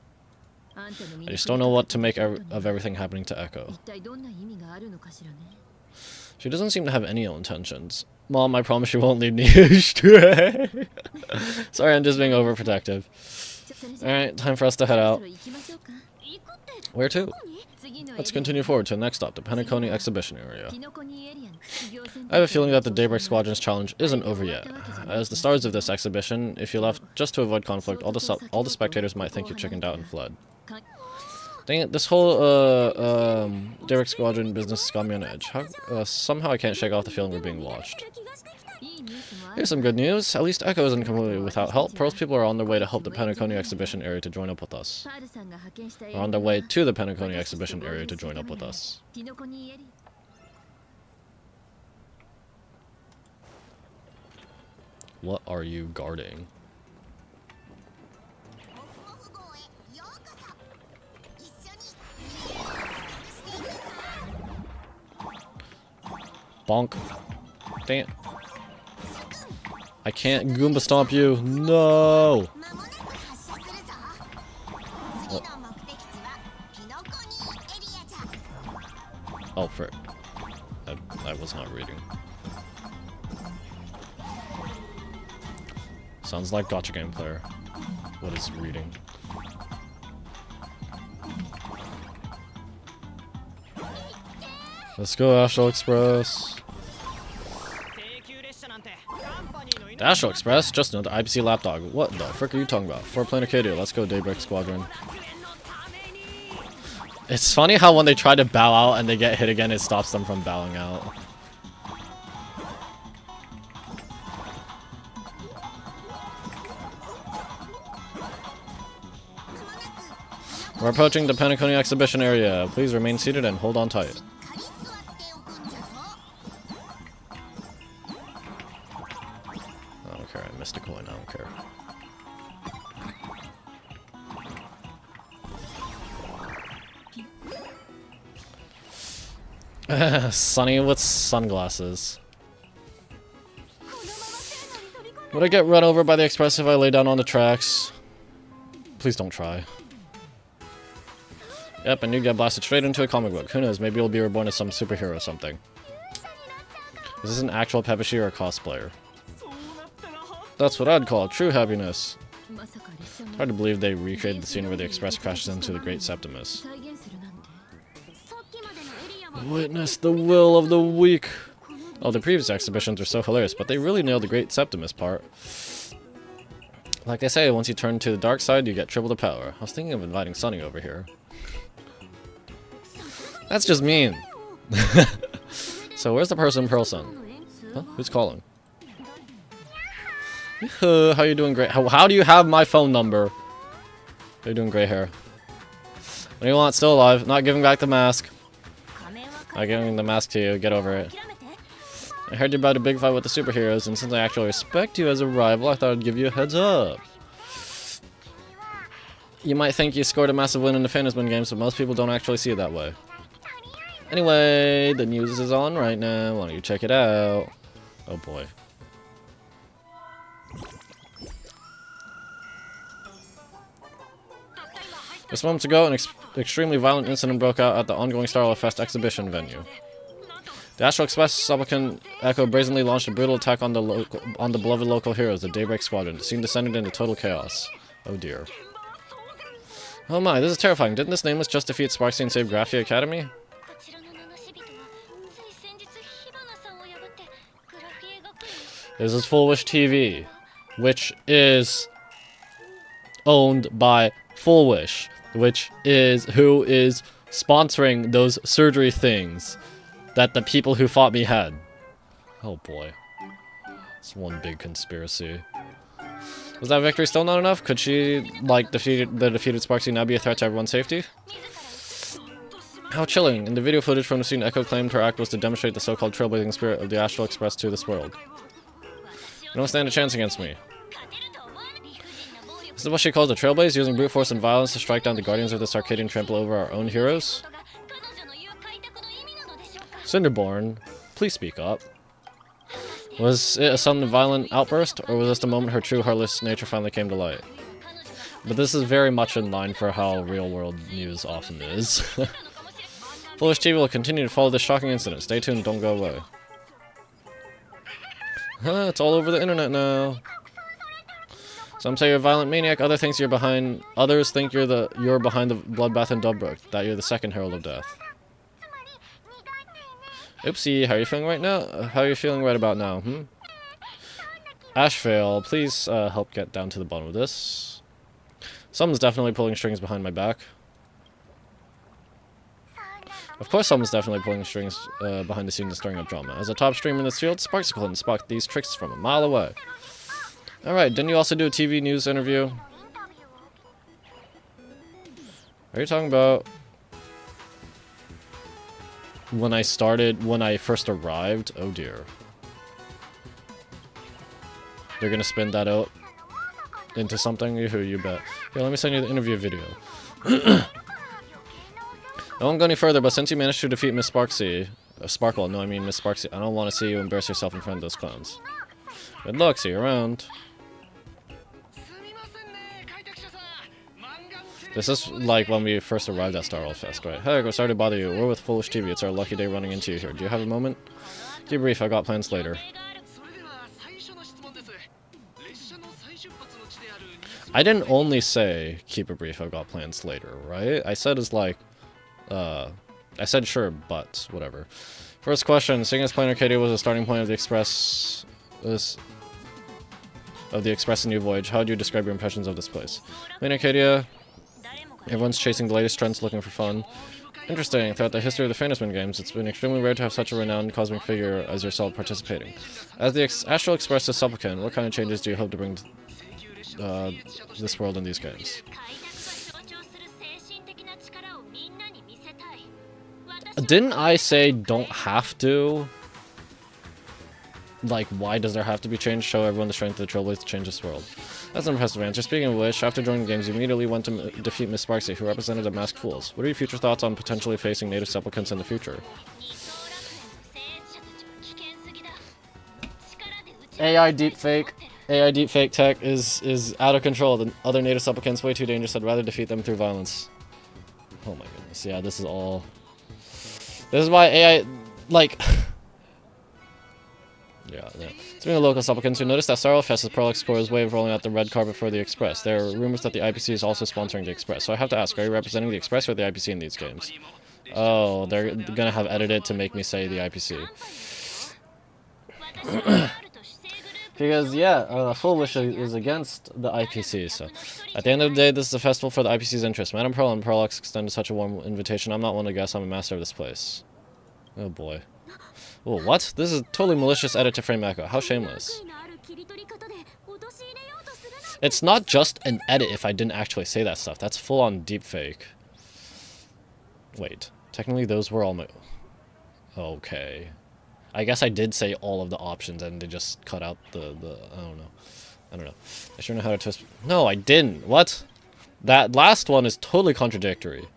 Speaker 1: I just don't know what to make of everything happening to Echo. She doesn't seem to have any ill intentions. Mom, I promise she won't lead me astray. Sorry, I'm just being overprotective. Alright, time for us to head out. Where to? Let's continue forward to the next stop, the Penacony Exhibition area. I have a feeling that the Daybreak Squadron's challenge isn't over yet. As the stars of this exhibition, if you left just to avoid conflict, all the spectators might think you chickened out and fled. Dang it, this whole Daybreak Squadron business has got me on edge. Somehow I can't shake off the feeling we're being watched. Here's some good news. At least Echo isn't completely without help. Pearl's people are on their way to help the Penacony Exhibition area to join up with us. Are on their way to the Penacony Exhibition area to join up with us. What are you guarding? Bonk. Dang it. I can't Goomba Stomp you. No! Oh, frick. I was not reading. Sounds like Gacha game player. What is reading? Let's go, Astral Express. The Astral Express? Just another IPC lapdog. What the frick are you talking about? 4-planar Arcadia, let's go Daybreak Squadron. It's funny how when they try to bow out and they get hit again, it stops them from bowing out. We're approaching the Penacony exhibition area. Please remain seated and hold on tight. I don't care. I missed a coin. I don't care. Sunny with sunglasses. Would I get run over by the express if I lay down on the tracks? Please don't try. Yep, and you get blasted straight into a comic book. Who knows, maybe you'll be reborn as some superhero or something. Is this an actual Pepeshi or a cosplayer? That's what I'd call true happiness. It's hard to believe they recreated the scene where the express crashes into the Great Septimus. Witness the will of the weak. Oh, the previous exhibitions were so hilarious, but they really nailed the Great Septimus part. Like they say, once you turn to the dark side, you get triple the power. I was thinking of inviting Sunny over here. That's just mean. So where's the person Huh? Who's calling? How you doing, Gray? How do you have my phone number? How you doing, gray hair? What do you want? Still alive. Not giving back the mask. Not giving the mask to you. Get over it. I heard you about a big fight with the superheroes, and since I actually respect you as a rival, I thought I'd give you a heads up. You might think you scored a massive win in the Phantasm games, but most people don't actually see it that way. Anyway, the news is on right now. Why don't you check it out? Oh boy. Just moments ago, an extremely violent incident broke out at the ongoing Star Rail Fest exhibition venue. The Astral Express Supplicant Echo brazenly launched a brutal attack on the beloved local heroes, the Daybreak Squadron. The scene descended into total chaos. Oh dear. Oh my, this is terrifying. Didn't this nameless just defeat Sparksy and save Graphia Academy? This is Foolish TV, which is owned by Foolish, which is who is sponsoring those surgery things that the people who fought me had. Oh boy. It's one big conspiracy. Was that victory still not enough? Could she, like, the defeated Sparksy now be a threat to everyone's safety? How chilling. In the video footage from the scene, Echo claimed her act was to demonstrate the so-called trailblazing spirit of the Astral Express to this world. You don't stand a chance against me. Is this what she calls a trailblaze? Using brute force and violence to strike down the guardians of this Arcadian trample over our own heroes? Cinderborn, please speak up. Was it a sudden violent outburst, or was this the moment her true heartless nature finally came to light? But this is very much in line for how real-world news often is. Foolish TV will continue to follow this shocking incident. Stay tuned, don't go away. It's all over the internet now. Some say you're a violent maniac, others think you're behind the bloodbath in Dubbrook, that you're the second herald of death. Oopsie, how are you feeling right now? How are you feeling right about now, ASHVEIL, please help get down to the bottom of this. Someone's definitely pulling strings behind my back. Of course someone's definitely pulling strings behind the scenes and stirring up drama. As a top streamer in this field, Sparksicle can spot these tricks from a mile away. Alright, didn't you also do a TV news interview? Are you talking about when I first arrived? Oh dear. They're gonna spin that out into something? You bet. Here, let me send you the interview video. I won't go any further, but since you managed to defeat Miss Sparksy... Sparkle, no, I mean Miss Sparksy. I don't want to see you embarrass yourself in front of those clowns. Good luck, see you around. This is like when we first arrived at Star Rail Fest, right? Hey, sorry to bother you. We're with Foolish TV. It's our lucky day running into you here. Do you have a moment? Keep brief, I got plans later. I didn't only say, keep it brief, I've got plans later, right? I said it's like, I said sure, but whatever. First question, seeing as Planar Arcadia was the starting point of the Express this of the Express and New Voyage. How would you describe your impressions of this place? In Arcadia, everyone's chasing the latest trends, looking for fun. Interesting. Throughout the history of the Fantasman games, it's been extremely rare to have such a renowned cosmic figure as yourself participating. As the Astral Express supplicant, what kind of changes do you hope to bring to this world in these games? Didn't I say don't have to? Like, why does there have to be change? Show everyone the strength of the Trailblades to change this world. That's an impressive answer. Speaking of which, after joining the games, you immediately went to defeat Miss Sparksy, who represented the Masked Fools. What are your future thoughts on potentially facing native supplicants in the future? AI deepfake tech is out of control. The other native supplicants way too dangerous. I'd rather defeat them through violence. Oh my goodness. Yeah, this is all... This is why AI... Like... Yeah. Speaking of local supplicants, we noticed that Star Rail Fest is Prolix Core's way of rolling out the red carpet for the Express. There are rumors that the IPC is also sponsoring the Express. So I have to ask, are you representing the Express or the IPC in these games? Oh, they're gonna have edited to make me say the IPC. Because, yeah, Full Wish is against the IPC, so... At the end of the day, this is a festival for the IPC's interest. Madame Pearl and Prolix extended such a warm invitation. I'm not one to guess. I'm a master of this place. Oh boy. Oh, what? This is a totally malicious edit to frame echo. How shameless. It's not just an edit if I didn't actually say that stuff. That's full-on deepfake. Wait. Technically, those were all my... Okay. I guess I did say all of the options and they just cut out the... I don't know. I sure know how to twist... No, I didn't. What? That last one is totally contradictory.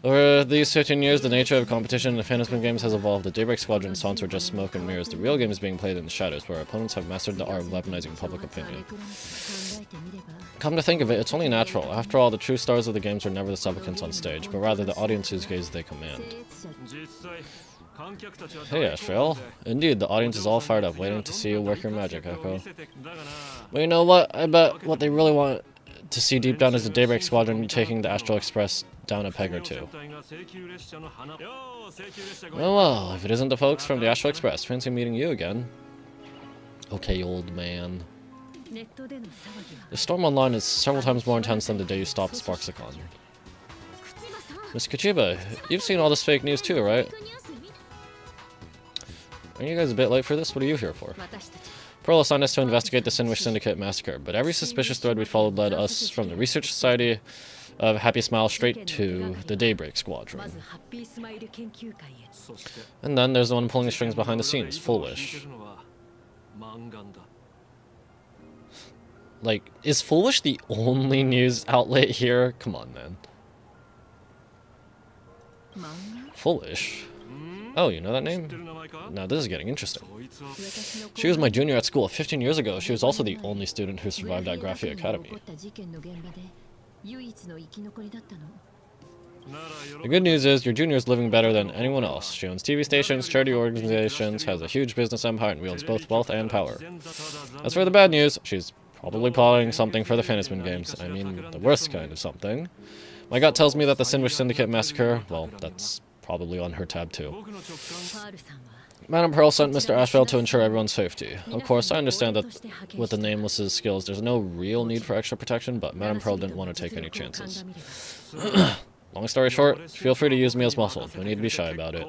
Speaker 1: Over these 15 years, the nature of competition in the Fantasman games has evolved. The Daybreak Squadron's taunts were just smoke and mirrors. The real game is being played in the shadows, where opponents have mastered the art of weaponizing public opinion. Come to think of it, it's only natural. After all, the true stars of the games are never the supplicants on stage, but rather the audience whose gaze they command. Hey, ASHVEIL. Indeed, the audience is all fired up, waiting to see you work your magic, Echo. But you know what? I bet what they really want to see deep down is the Daybreak Squadron taking the Astral Express down a peg or two. Well, if it isn't the folks from the Astral Express, fancy meeting you again. Okay, old man. The storm online is several times more intense than the day you stopped Sparksicon. Miss Kachiba, you've seen all this fake news too, right? Aren't you guys a bit late for this? What are you here for? Pearl assigned us to investigate the Sinwish Syndicate massacre, but every suspicious thread we followed led us from the Research Society of Happy Smile straight to the Daybreak Squadron. And then there's the one pulling the strings behind the scenes, Full Wish. Like, is Full Wish the only news outlet here? Come on, man. Full Wish? Oh, you know that name? Now this is getting interesting. She was my junior at school 15 years ago. She was also the only student who survived at Graphia Academy. The good news is, your junior is living better than anyone else. She owns TV stations, charity organizations, has a huge business empire, and wields both wealth and power. As for the bad news, she's probably plotting something for the Fantasman games. I mean, the worst kind of something. My gut tells me that the Sinwish Syndicate massacre, well, that's probably on her tab too. Madame Pearl sent Mr. ASHVEIL to ensure everyone's safety. Of course, I understand that with the Nameless's skills, there's no real need for extra protection, but Madame Pearl didn't want to take any chances. Long story short, feel free to use me as muscle. No need to be shy about it.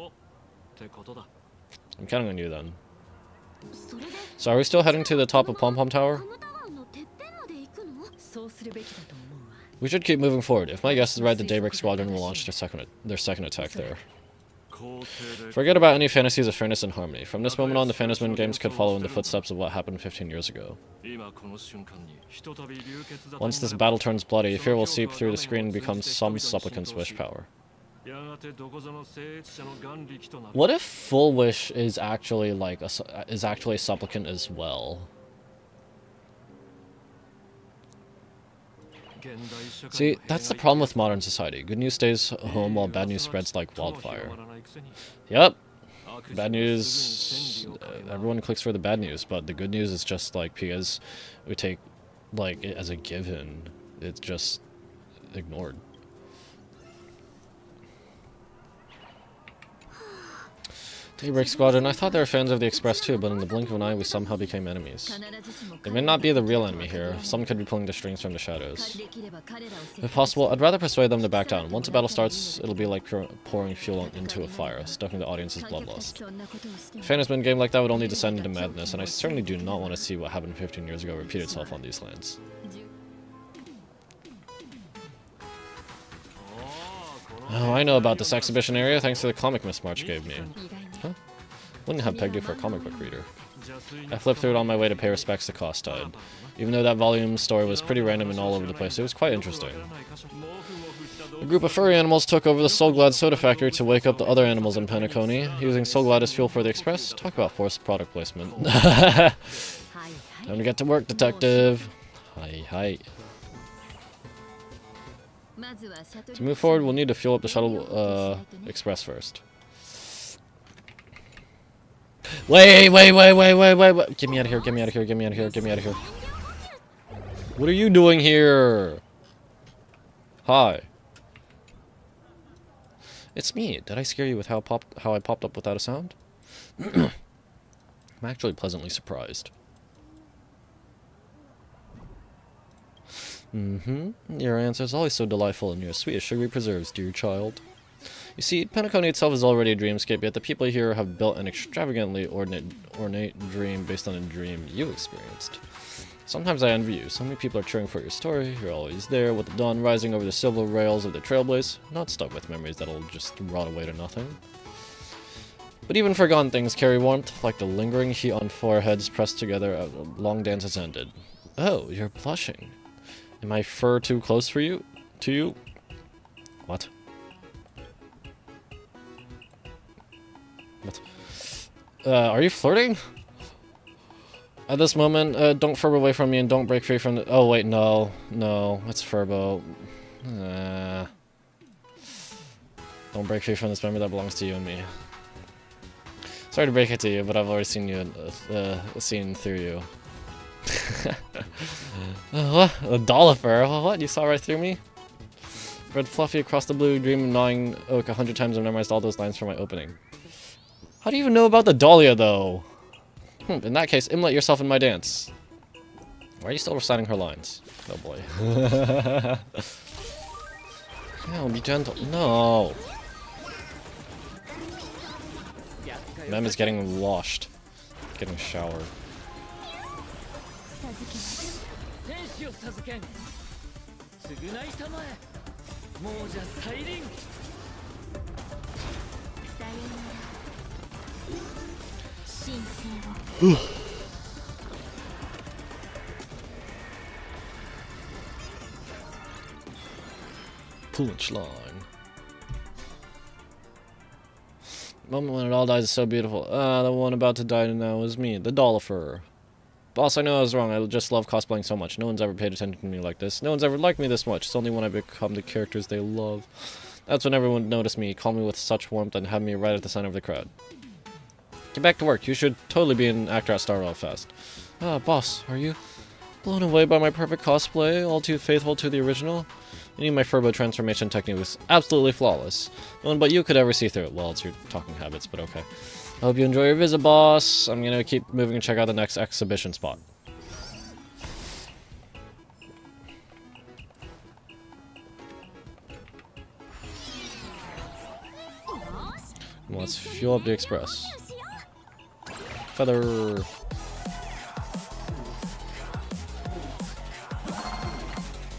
Speaker 1: I'm counting on you then. So are we still heading to the top of Pom Pom Tower? We should keep moving forward. If my guess is right, the Daybreak Squadron will launch their second attack there. Forget about any fantasies of fairness and harmony. From this moment on, the Fantasman games could follow in the footsteps of what happened 15 years ago. Once this battle turns bloody, fear will seep through the screen and become some supplicant's wish power. What if Full Wish is actually like a supplicant as well? See, that's the problem with modern society. Good news stays home while bad news spreads like wildfire. Yep. Bad news, everyone clicks for the bad news, but the good news is just like, because we take like it as a given, it's just ignored. Daybreak Squadron, I thought they were fans of the Express too, but in the blink of an eye we somehow became enemies. They may not be the real enemy here, some could be pulling the strings from the shadows. If possible, I'd rather persuade them to back down. Once a battle starts, it'll be like pouring fuel into a fire, stoking the audience's bloodlust. A fantasy game like that would only descend into madness, and I certainly do not want to see what happened 15 years ago repeat itself on these lands. Oh, I know about this exhibition area thanks to the comic Miss March gave me. Huh? Wouldn't have pegged you for a comic book reader. I flipped through it on my way to pay respects to Costide. Even though that volume story was pretty random and all over the place, it was quite interesting. A group of furry animals took over the Soulglad soda factory to wake up the other animals in Penacony, using Soulglad as fuel for the Express. Talk about forced product placement. Time to get to work, detective. Hi. To move forward, we'll need to fuel up the shuttle express first. Wait. Get me out of here, get me out of here. What are you doing here? Hi. It's me. Did I scare you with how I popped up without a sound? I'm actually pleasantly surprised. Your answer is always so delightful and you're as sweet as sugary preserves, dear child. You see, Penacony itself is already a dreamscape, yet the people here have built an extravagantly ornate dream based on a dream you experienced. Sometimes I envy you. So many people are cheering for your story. You're always there with the dawn rising over the silver rails of the trailblaze, not stuck with memories that'll just rot away to nothing. But even forgotten things carry warmth, like the lingering heat on foreheads pressed together as a long dance has ended. Oh, you're blushing. Am I fur too close for you? To you? What? Are you flirting? At this moment, don't furb away from me and don't break free from the— oh wait, no, it's Furbo. Don't break free from this memory that belongs to you and me. Sorry to break it to you, but I've already seen you, seen through you. What? A Dollifer? What? You saw right through me? Read fluffy across the blue, dream of gnawing oak 100 times and memorized all those lines from my opening. How do you even know about the Dahlia, though? In that case, immolate yourself in my dance. Why are you still reciting her lines? Oh boy. No, be gentle. No. Mem is getting washed. Getting showered. Punch line. Moment when it all dies is so beautiful. The one about to die now is me, the Dollifer. Boss, I know I was wrong. I just love cosplaying so much. No one's ever paid attention to me like this. No one's ever liked me this much. It's only when I become the characters they love. That's when everyone would notice me, call me with such warmth, and have me right at the center of the crowd. Get back to work. You should totally be an actor at Star Rail Fest. Boss, are you blown away by my perfect cosplay? All too faithful to the original? I knew my Furbo transformation technique was absolutely flawless. No one but you could ever see through it. Well, it's your talking habits, but okay. I hope you enjoy your visit, boss. I'm gonna keep moving and check out the next exhibition spot. Let's fuel up the express. Feather.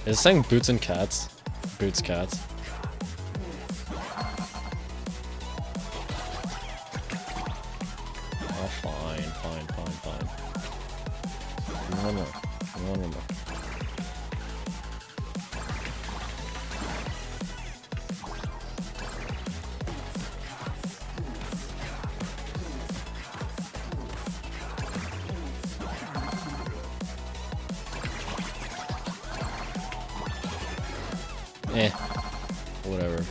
Speaker 1: Is it saying boots and cats? Boots, cats. Oh, fine. One more. Whatever.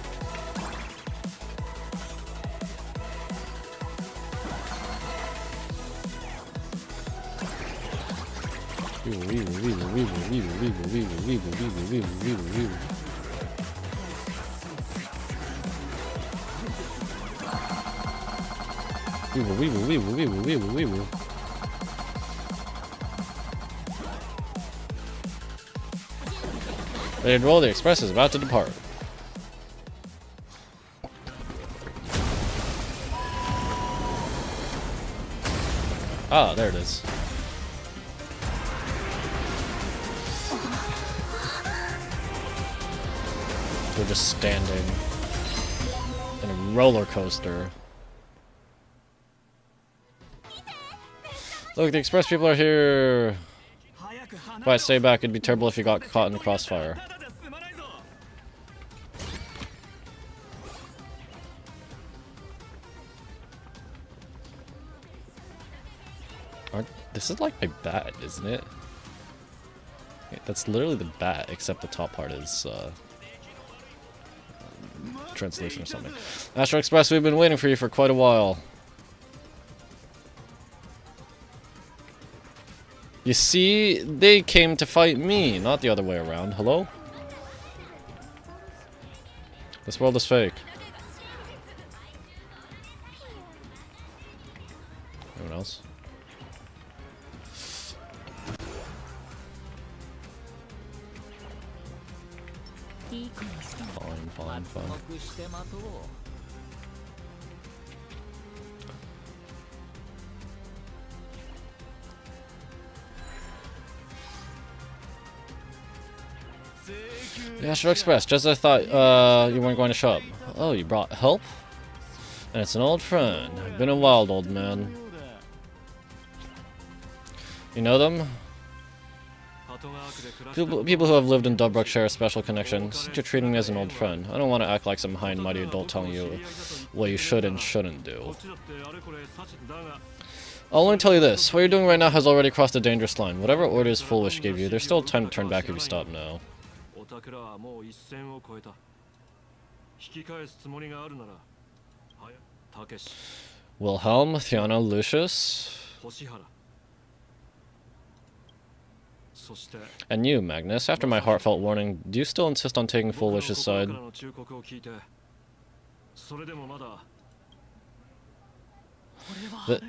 Speaker 1: Weevil, weevil, weevil, weevil, weevil, weevil. Ready to roll, the express is about to depart. Ah, there it is. We're just standing in a roller coaster. Look, the express people are here. If I stay back, it'd be terrible if you got caught in the crossfire. This is like my bat, isn't it? That's literally the bat, except the top part is translation or something. Astro Express, we've been waiting for you for quite a while. You see, they came to fight me, not the other way around. Hello? This world is fake. Anyone else? Fine. Yeah, Astro Express, just as I thought you weren't going to show up. Oh, you brought help? And it's an old friend. Been a while, old man. You know them? People who have lived in Dubruk share a special connection. Since you're treating me as an old friend, I don't want to act like some high and mighty adult telling you what you should and shouldn't do. I'll only tell you this. What you're doing right now has already crossed a dangerous line. Whatever orders Foolish gave you, there's still time to turn back if you stop now. Wilhelm, Thiana, Lucius... And you, Magnus, after my heartfelt warning, do you still insist on taking Foolish's side?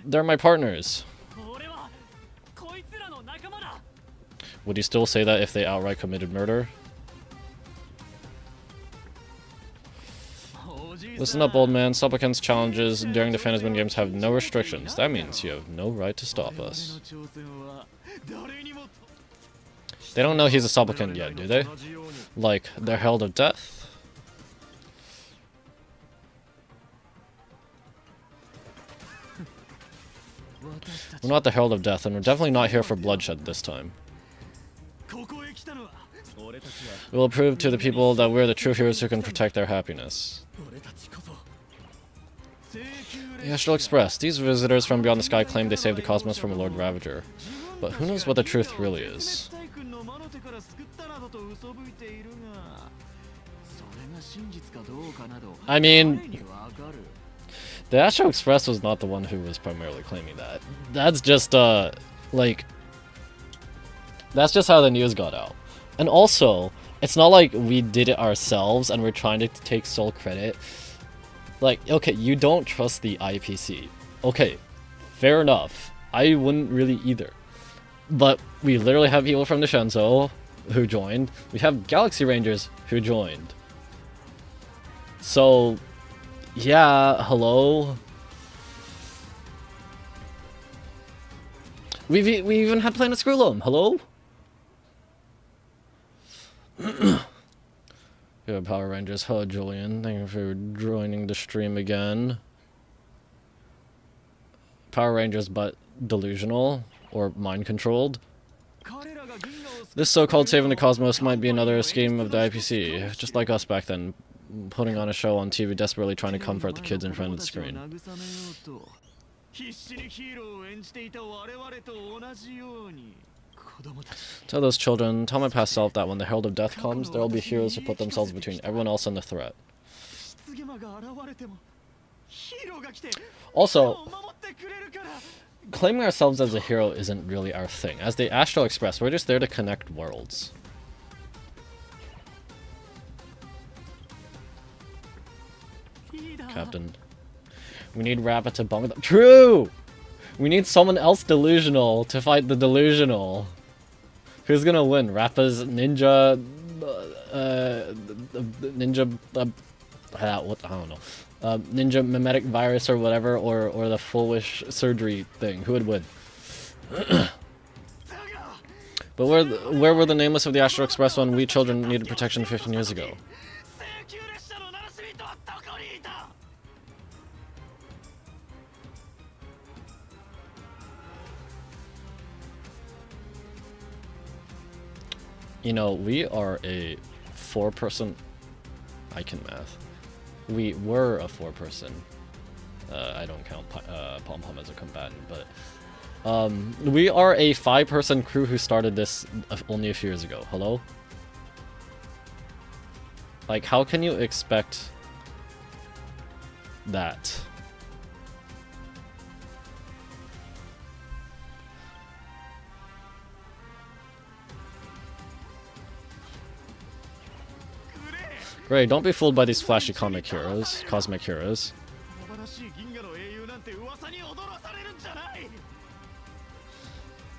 Speaker 1: They're my partners. Would you still say that if they outright committed murder? Listen up, old man. Supplicants' challenges during the Phantasm games have no restrictions. That means you have no right to stop us. They don't know he's a supplicant yet, do they? Like, they're Herald of Death? We're not the Herald of Death, and we're definitely not here for bloodshed this time. We will prove to the people that we're the true heroes who can protect their happiness. The Astral Express. These visitors from beyond the sky claim they saved the cosmos from a Lord Ravager. But who knows what the truth really is? I mean, the Astro Express was not the one who was primarily claiming that. That's just, like... That's just how the news got out. And also, it's not like we did it ourselves and we're trying to take sole credit. Like, okay, you don't trust the IPC. Okay, fair enough. I wouldn't really either. But we literally have people from the Shenzhou who joined. We have Galaxy Rangers who joined. So, yeah, hello? We even had Planet Screwloam, hello? Good Power Rangers, hello Julian, thank you for joining the stream again. Power Rangers but delusional, or mind-controlled. This so-called saving the cosmos might be another scheme of the IPC, just like us back then, putting on a show on TV desperately trying to comfort the kids in front of the screen. Tell those children, tell my past self that when the Herald of Death comes, there will be heroes who put themselves between everyone else and the threat. Also, claiming ourselves as a hero isn't really our thing. As the Astral Express, we're just there to connect worlds. Captain. We need Rappa to bunk them. True! We need someone else delusional to fight the delusional. Who's gonna win? Rappa's ninja... what? I don't know. Ninja mimetic virus or whatever, or the foolish surgery thing. Who would win? But where were the nameless of the Astral Express when we children needed protection 15 years ago? You know, we are a 4-person... I can math. We were a 4-person. I don't count Pom Pom as a combatant, but... we are a 5-person crew who started this only a few years ago. Hello? Like, how can you expect that? Great, don't be fooled by these flashy cosmic heroes.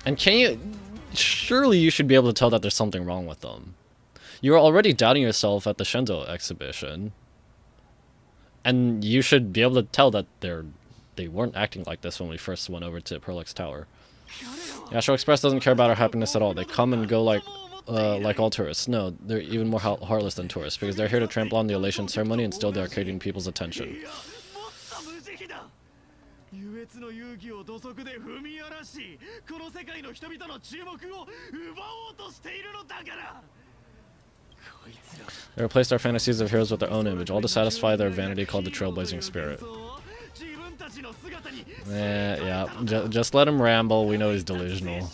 Speaker 1: And can you... Surely you should be able to tell that there's something wrong with them. You were already doubting yourself at the Shenzhou exhibition. And you should be able to tell that they weren't acting like this when we first went over to Perlex Tower. The Astral Express doesn't care about our happiness at all. They come and go like all tourists. No, they're even more heartless than tourists, because they're here to trample on the elation ceremony and steal the Arcadian people's attention. They replaced our fantasies of heroes with their own image, all to satisfy their vanity called the trailblazing spirit. Yeah, just let him ramble, we know he's delusional.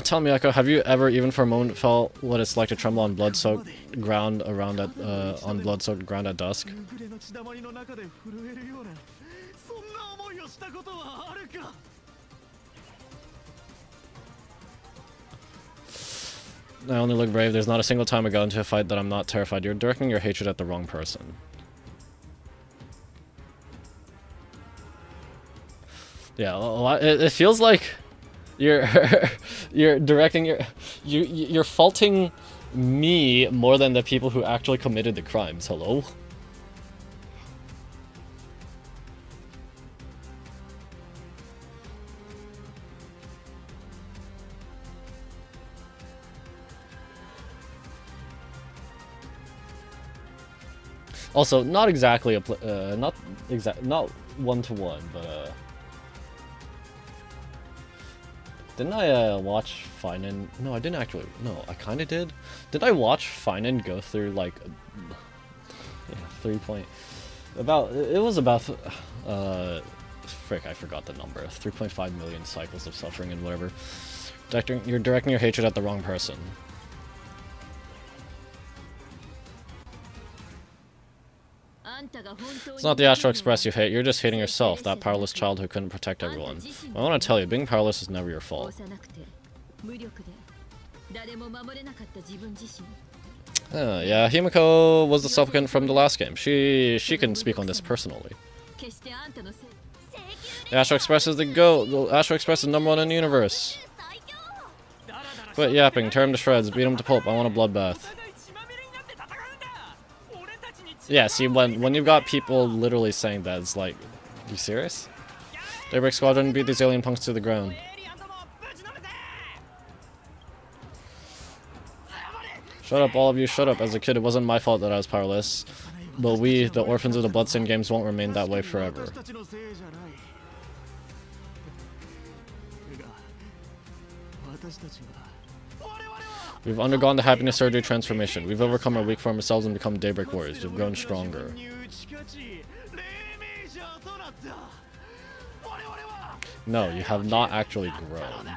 Speaker 1: Tell me, Echo, have you ever even for a moment felt what it's like to tremble on blood-soaked ground at dusk? I only look brave. There's not a single time I got into a fight that I'm not terrified. You're directing your hatred at the wrong person. Yeah, it feels like you're you're directing you're faulting me more than the people who actually committed the crimes. Hello? Also, not exactly not one-to-one, but didn't I watch Finan? No, I didn't actually. No, I kind of did. Did I watch Finan go through like 3 point? It was about frick, I forgot the number. 3.5 million cycles of suffering and whatever. You're directing your hatred at the wrong person. It's not the Astral Express you hate, you're just hating yourself, that powerless child who couldn't protect everyone. I want to tell you, being powerless is never your fault. Yeah, Himiko was the supplicant from the last game. She can speak on this personally. The Astral Express is the GOAT. The Astral Express is #1 in the universe. Quit yapping, tear him to shreds, beat him to pulp, I want a bloodbath. Yeah, see, when you've got people literally saying that, it's like, you serious? Daybreak Squadron, beat these alien punks to the ground. Shut up, all of you, shut up. As a kid, it wasn't my fault that I was powerless. But we, the orphans of the Bloodstained games, won't remain that way forever. We've undergone the happiness surgery transformation. We've overcome our weak form of selves and become Daybreak Warriors. We've grown stronger. No, you have not actually grown.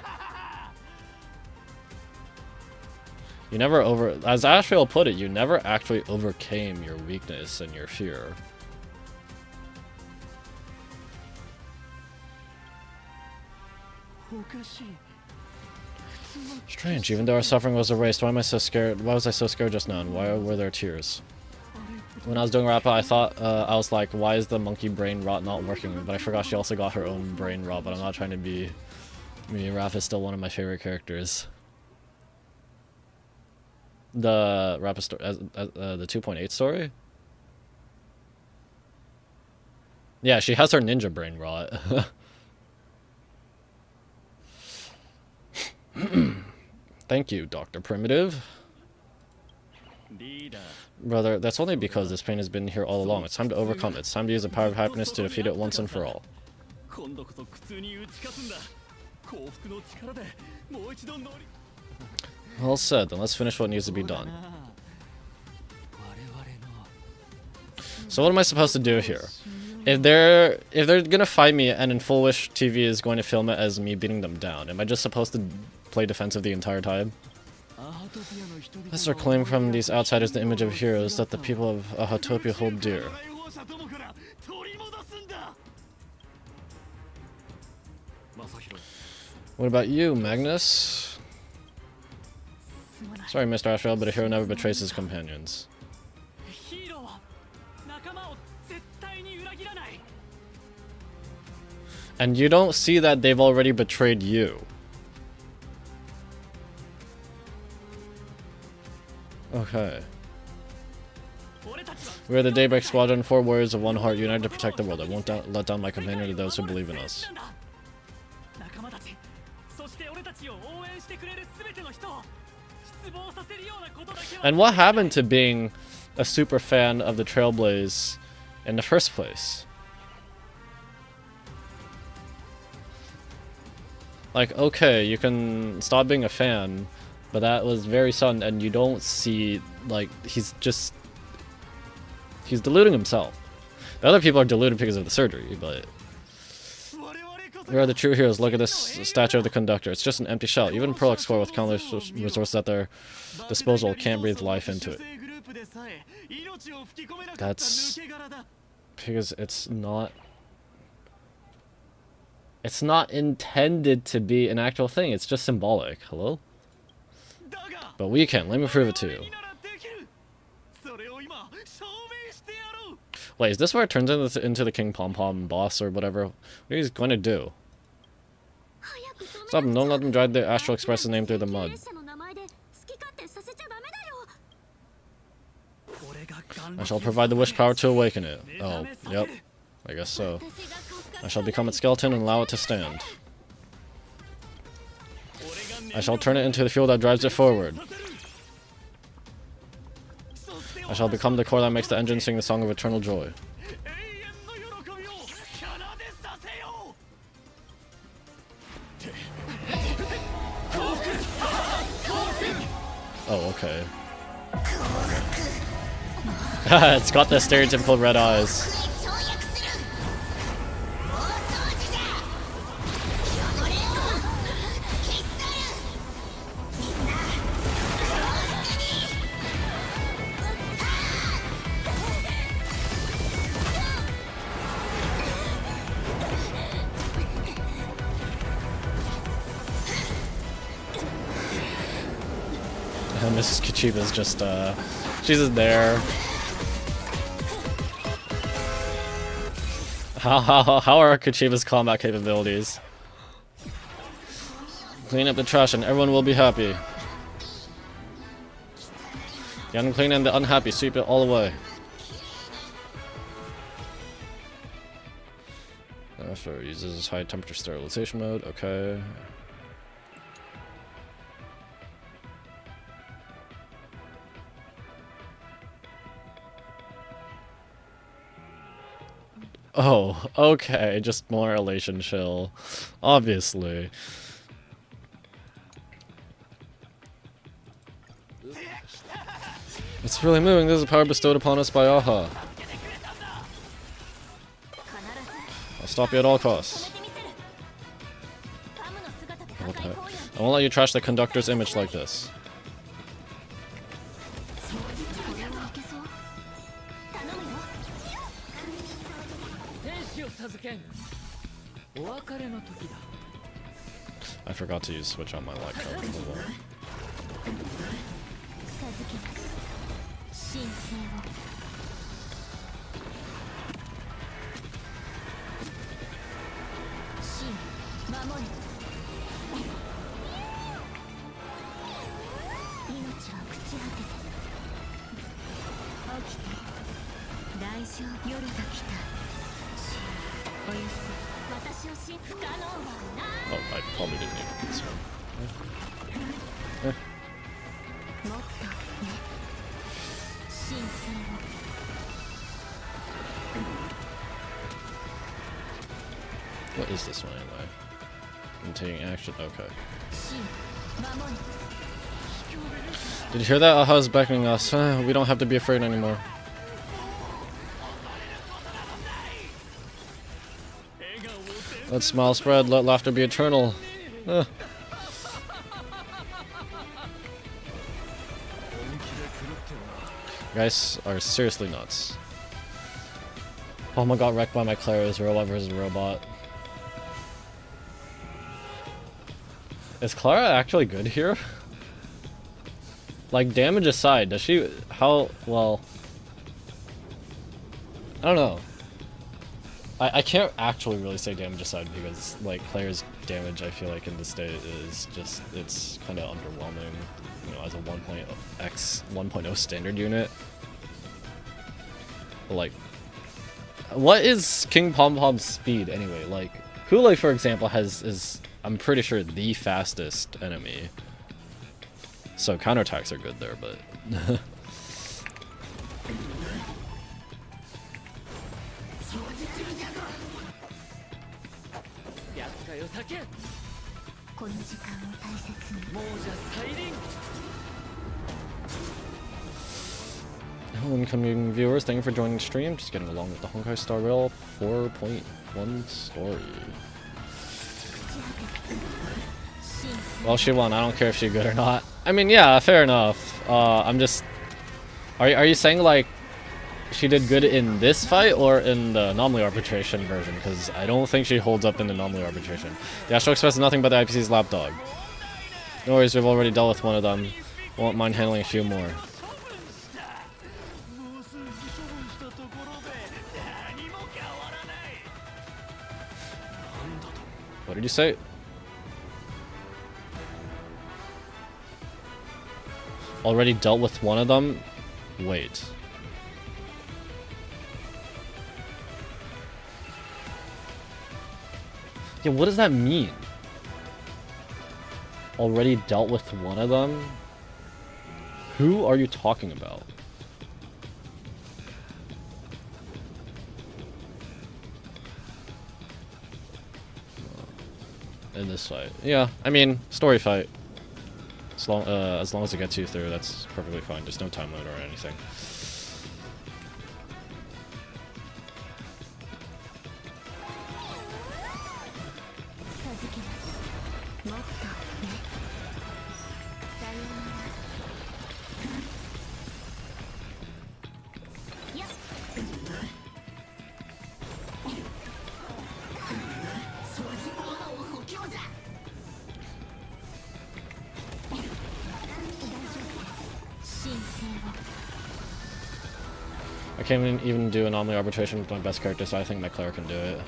Speaker 1: You never as ASHVEIL put it, you never actually overcame your weakness and your fear. Strange, even though our suffering was erased, why am I so scared? Why was I so scared just now, and why were there tears? When I was doing Rappa, I thought, I was like, why is the monkey brain rot not working? But I forgot she also got her own brain rot, but I'm not trying to be... I mean, Raph is still one of my favorite characters. The Rappa story, the 2.8 story? Yeah, she has her ninja brain rot. Thank you, Dr. Primitive. Brother, that's only because this pain has been here all along. It's time to overcome it. It's time to use the power of happiness to defeat it once and for all. All said, then let's finish what needs to be done. So what am I supposed to do here? If they're gonna fight me and in Full Wish TV is going to film it as me beating them down, am I just supposed to play defensive the entire time? Let's reclaim from these outsiders the image of heroes that the people of Ahatopia hold dear. What about you, Magnus? Sorry, Mr. ASHVEIL, but a hero never betrays his companions. And you don't see that they've already betrayed you. Okay. We are the Daybreak Squadron, 4 warriors of one heart, united to protect the world. I won't let down my companion to those who believe in us. And what happened to being a super fan of the Trailblaze in the first place? Like, okay, you can stop being a fan, but that was very sudden, and you don't see, like, he's deluding himself. The other people are deluded because of the surgery, but... We are the true heroes. Look at this statue of the conductor. It's just an empty shell. Even Pearl Explorer with countless resources at their disposal can't breathe life into it. That's... because it's not... It's not intended to be an actual thing. It's just symbolic. Hello? But we can. Let me prove it to you. Wait, is this where it turns into the King Pom Pom boss or whatever? What are you going to do? Stop him. Don't let them drive the Astral Express's name through the mud. I shall provide the wish power to awaken it. Oh, yep. I guess so. I shall become its skeleton and allow it to stand. I shall turn it into the fuel that drives it forward. I shall become the core that makes the engine sing the song of eternal joy. Oh, okay. It's got the stereotypical red eyes. Mrs. Kachiba's just, she's just there. How are Kachiba's combat capabilities? Clean up the trash and everyone will be happy. The unclean and the unhappy, sweep it all away. Sure, uses high temperature sterilization mode, okay. Oh, okay, just more elation chill. Obviously. It's really moving. This is a power bestowed upon us by Aha. I'll stop you at all costs. What the heck? I won't let you trash the conductor's image like this. I forgot to switch on my light card. Hold on. Oh, I probably didn't need this one. What is this one anyway? I'm taking action. Okay. Did you hear that? Aha's beckoning us. We don't have to be afraid anymore. Let smile spread, let laughter be eternal. You guys are seriously nuts. Palma got wrecked by my Clara's robot versus robot. Is Clara actually good here? Like, damage aside, does she... How... Well... I don't know. I can't actually really say damage aside because, like, Claire's damage, I feel like, in this state is just... It's kind of underwhelming, you know, as a 1.0 standard unit. But, like... What is King Pom Pom's speed, anyway? Like, Hule, for example, is... I'm pretty sure the fastest enemy. So counterattacks are good there, but... Hello, incoming viewers. Thank you for joining the stream. Just getting along with the Honkai Star Rail 4.1 story. Well, she won. I don't care if she's good or not. I mean, yeah, fair enough. I'm just... Are you saying, like, she did good in this fight or in the anomaly arbitration version? Because I don't think she holds up in the anomaly arbitration. The Astro Express is nothing but the IPC's lapdog. No worries, we've already dealt with one of them. Won't mind handling a few more. What did you say? Already dealt with one of them? Wait. Yeah, what does that mean? Already dealt with one of them? Who are you talking about? In this fight. Yeah, I mean, story fight. As long as it gets you through, that's perfectly fine. There's no time limit or anything. I can't even do anomaly arbitration with my best character, so I think my Claire can do it.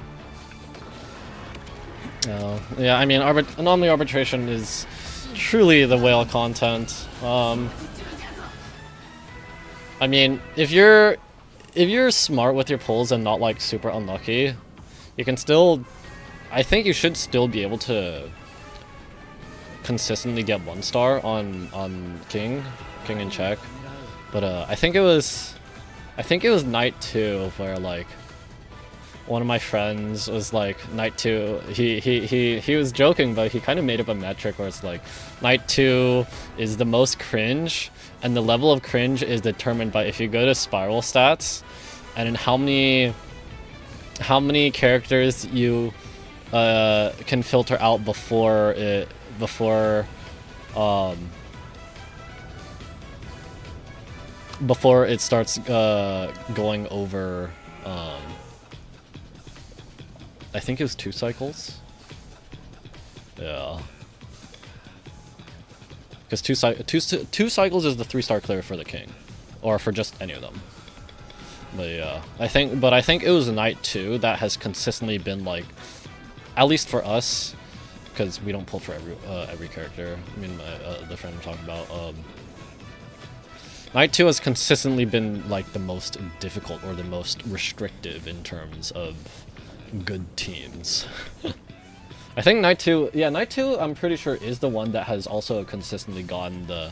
Speaker 1: Yeah, I mean, anomaly arbitration is truly the whale content. I mean, if you're smart with your pulls and not like super unlucky, you can still... I think you should still be able to consistently get 1-star on King in check. But I think it was night 2 where like one of my friends was like night 2. He was joking, but he kind of made up a metric where it's like night 2 is the most cringe, and the level of cringe is determined by if you go to spiral stats and in how many characters you can filter out before it starts going over, I think it was 2 cycles. Yeah. Because two cycles is the 3-star clear for the King, or for just any of them. But yeah, I think it was night 2 that has consistently been like, at least for us, because we don't pull for every character. I mean, the friend I'm talking about. Night 2 has consistently been like the most difficult or the most restrictive in terms of good teams. I think Night 2, yeah, Night 2 I'm pretty sure is the one that has also consistently gotten the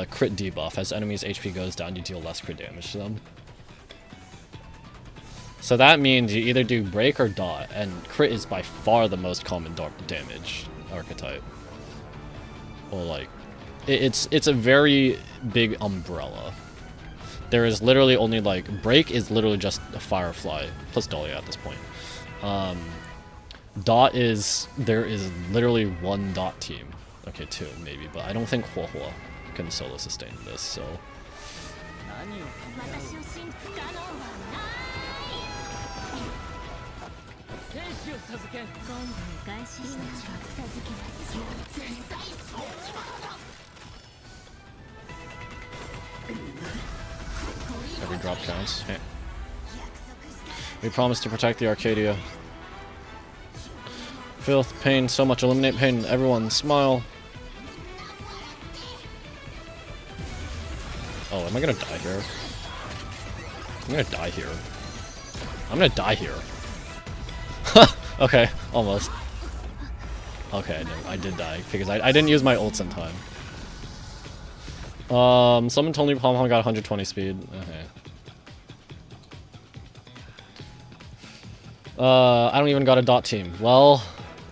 Speaker 1: crit debuff. As enemies' HP goes down, you deal less crit damage to them. So that means you either do break or dot, and crit is by far the most common damage archetype. Or like, it's a very big umbrella. There is literally only like, break is literally just a Firefly plus Dahlia at this point. Dot is, there is literally one dot team. Okay, two maybe, but I don't think Hua Hua can solo sustain this, so. Every drop counts. Hey. We promise to protect the Arcadia. Filth, pain, so much. Eliminate pain. Everyone, smile. Oh, am I gonna die here? I'm gonna die here. I'm gonna die here. Okay, almost. Okay, I did die because I didn't use my ults in time. Someone told me Palmhon got 120 speed. Okay. I don't even got a dot team. Well,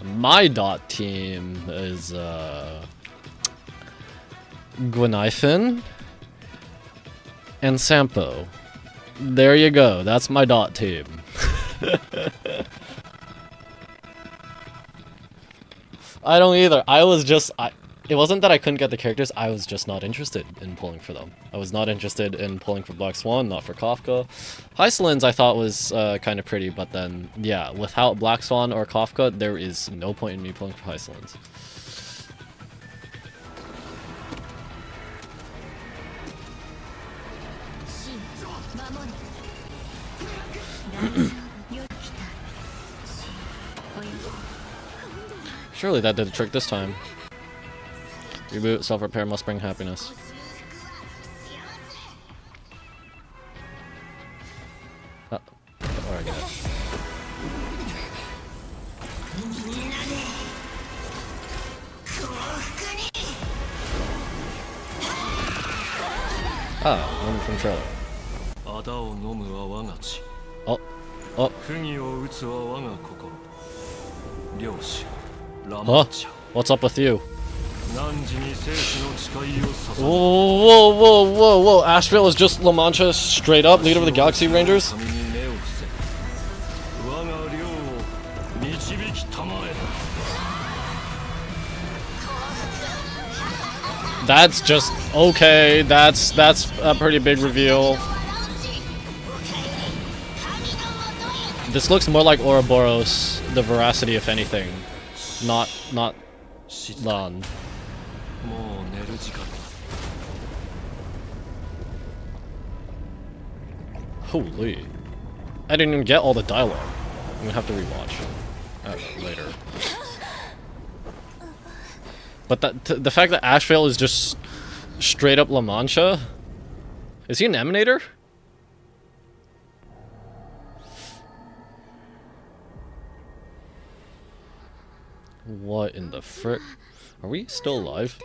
Speaker 1: my dot team is Gwynaifen and Sampo. There you go. That's my dot team. I don't either. It wasn't that I couldn't get the characters, I was just not interested in pulling for them. I was not interested in pulling for Black Swan, not for Kafka. Hycelins I thought was kind of pretty, but then, yeah, without Black Swan or Kafka, there is no point in me pulling for Hycelins. Surely that did the trick this time. Reboot, self-repair must bring happiness. Oh, or I get it. Ah, one from trailer. Oh, oh. Huh? What's up with you? Whoa, whoa, whoa, whoa, whoa. ASHVEIL is just La Mancha straight up, leader of the Galaxy Rangers? That's just okay. That's a pretty big reveal. This looks more like Ouroboros, the veracity if anything. Not Lan. Holy. I didn't even get all the dialogue. I'm gonna have to rewatch later. But the fact that ASHVEIL is just straight up La Mancha? Is he an Emanator? What in the frick? Are we still alive?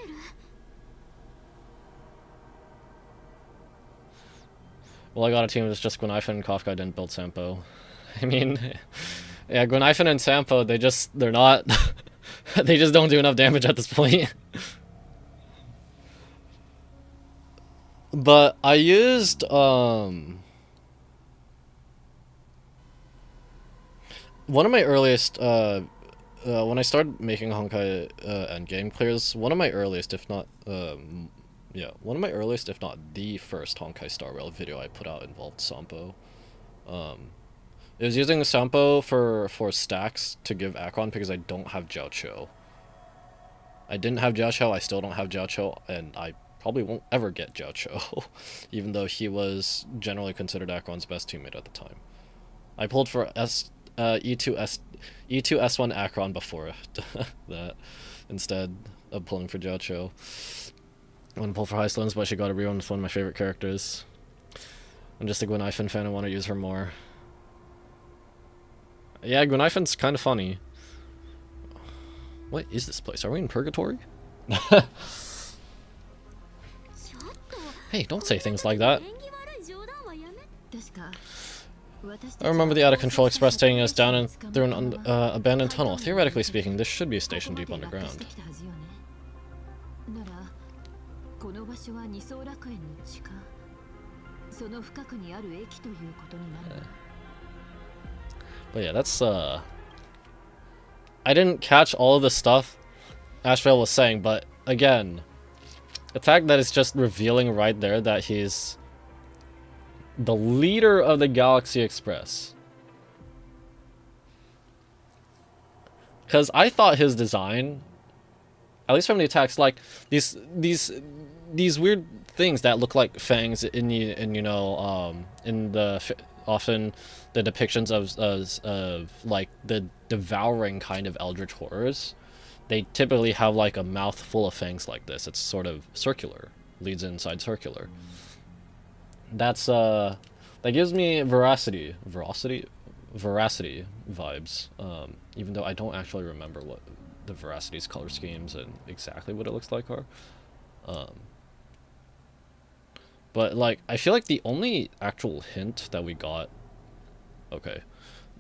Speaker 1: Well, I got a team that's just Gwynaifen and Kafka. Didn't build Sampo. I mean, yeah, Gwynaifen and Sampo, they're not, they just don't do enough damage at this point. But I used, one of my earliest, when I started making Honkai endgame clears, one of my earliest, if not, yeah, one of my earliest, if not the first Honkai Star Rail video I put out involved Sampo. It was using Sampo for stacks to give Akon because I don't have Jiaoqiu. I didn't have Jiaoqiu, I still don't have Jiaoqiu, and I probably won't ever get Jiaoqiu, even though he was generally considered Akon's best teammate at the time. I pulled for E2S1 Akron before that, instead of pulling for Jocho. I want to pull for Highlands, but she got a rerun with one of my favorite characters. I'm just a Gwenifin fan. I want to use her more. Yeah, Gwenifin's kind of funny. What is this place? Are we in purgatory? Hey, don't say things like that. I remember the out-of-control express taking us down and through an abandoned tunnel. Theoretically speaking, this should be a station deep underground. But yeah, that's I didn't catch all of the stuff ASHVEIL was saying, but again, the fact that it's just revealing right there that he's the leader of the Galaxy Express. Because I thought his design, at least from the attacks, like these weird things that look like fangs in the often the depictions of like the devouring kind of eldritch horrors. They typically have like a mouth full of fangs like this. It's sort of circular, leads inside circular. That's that gives me veracity vibes. Even though I don't actually remember what the Veracity's color schemes and exactly what it looks like are. But like I feel like the only actual hint that we got, okay,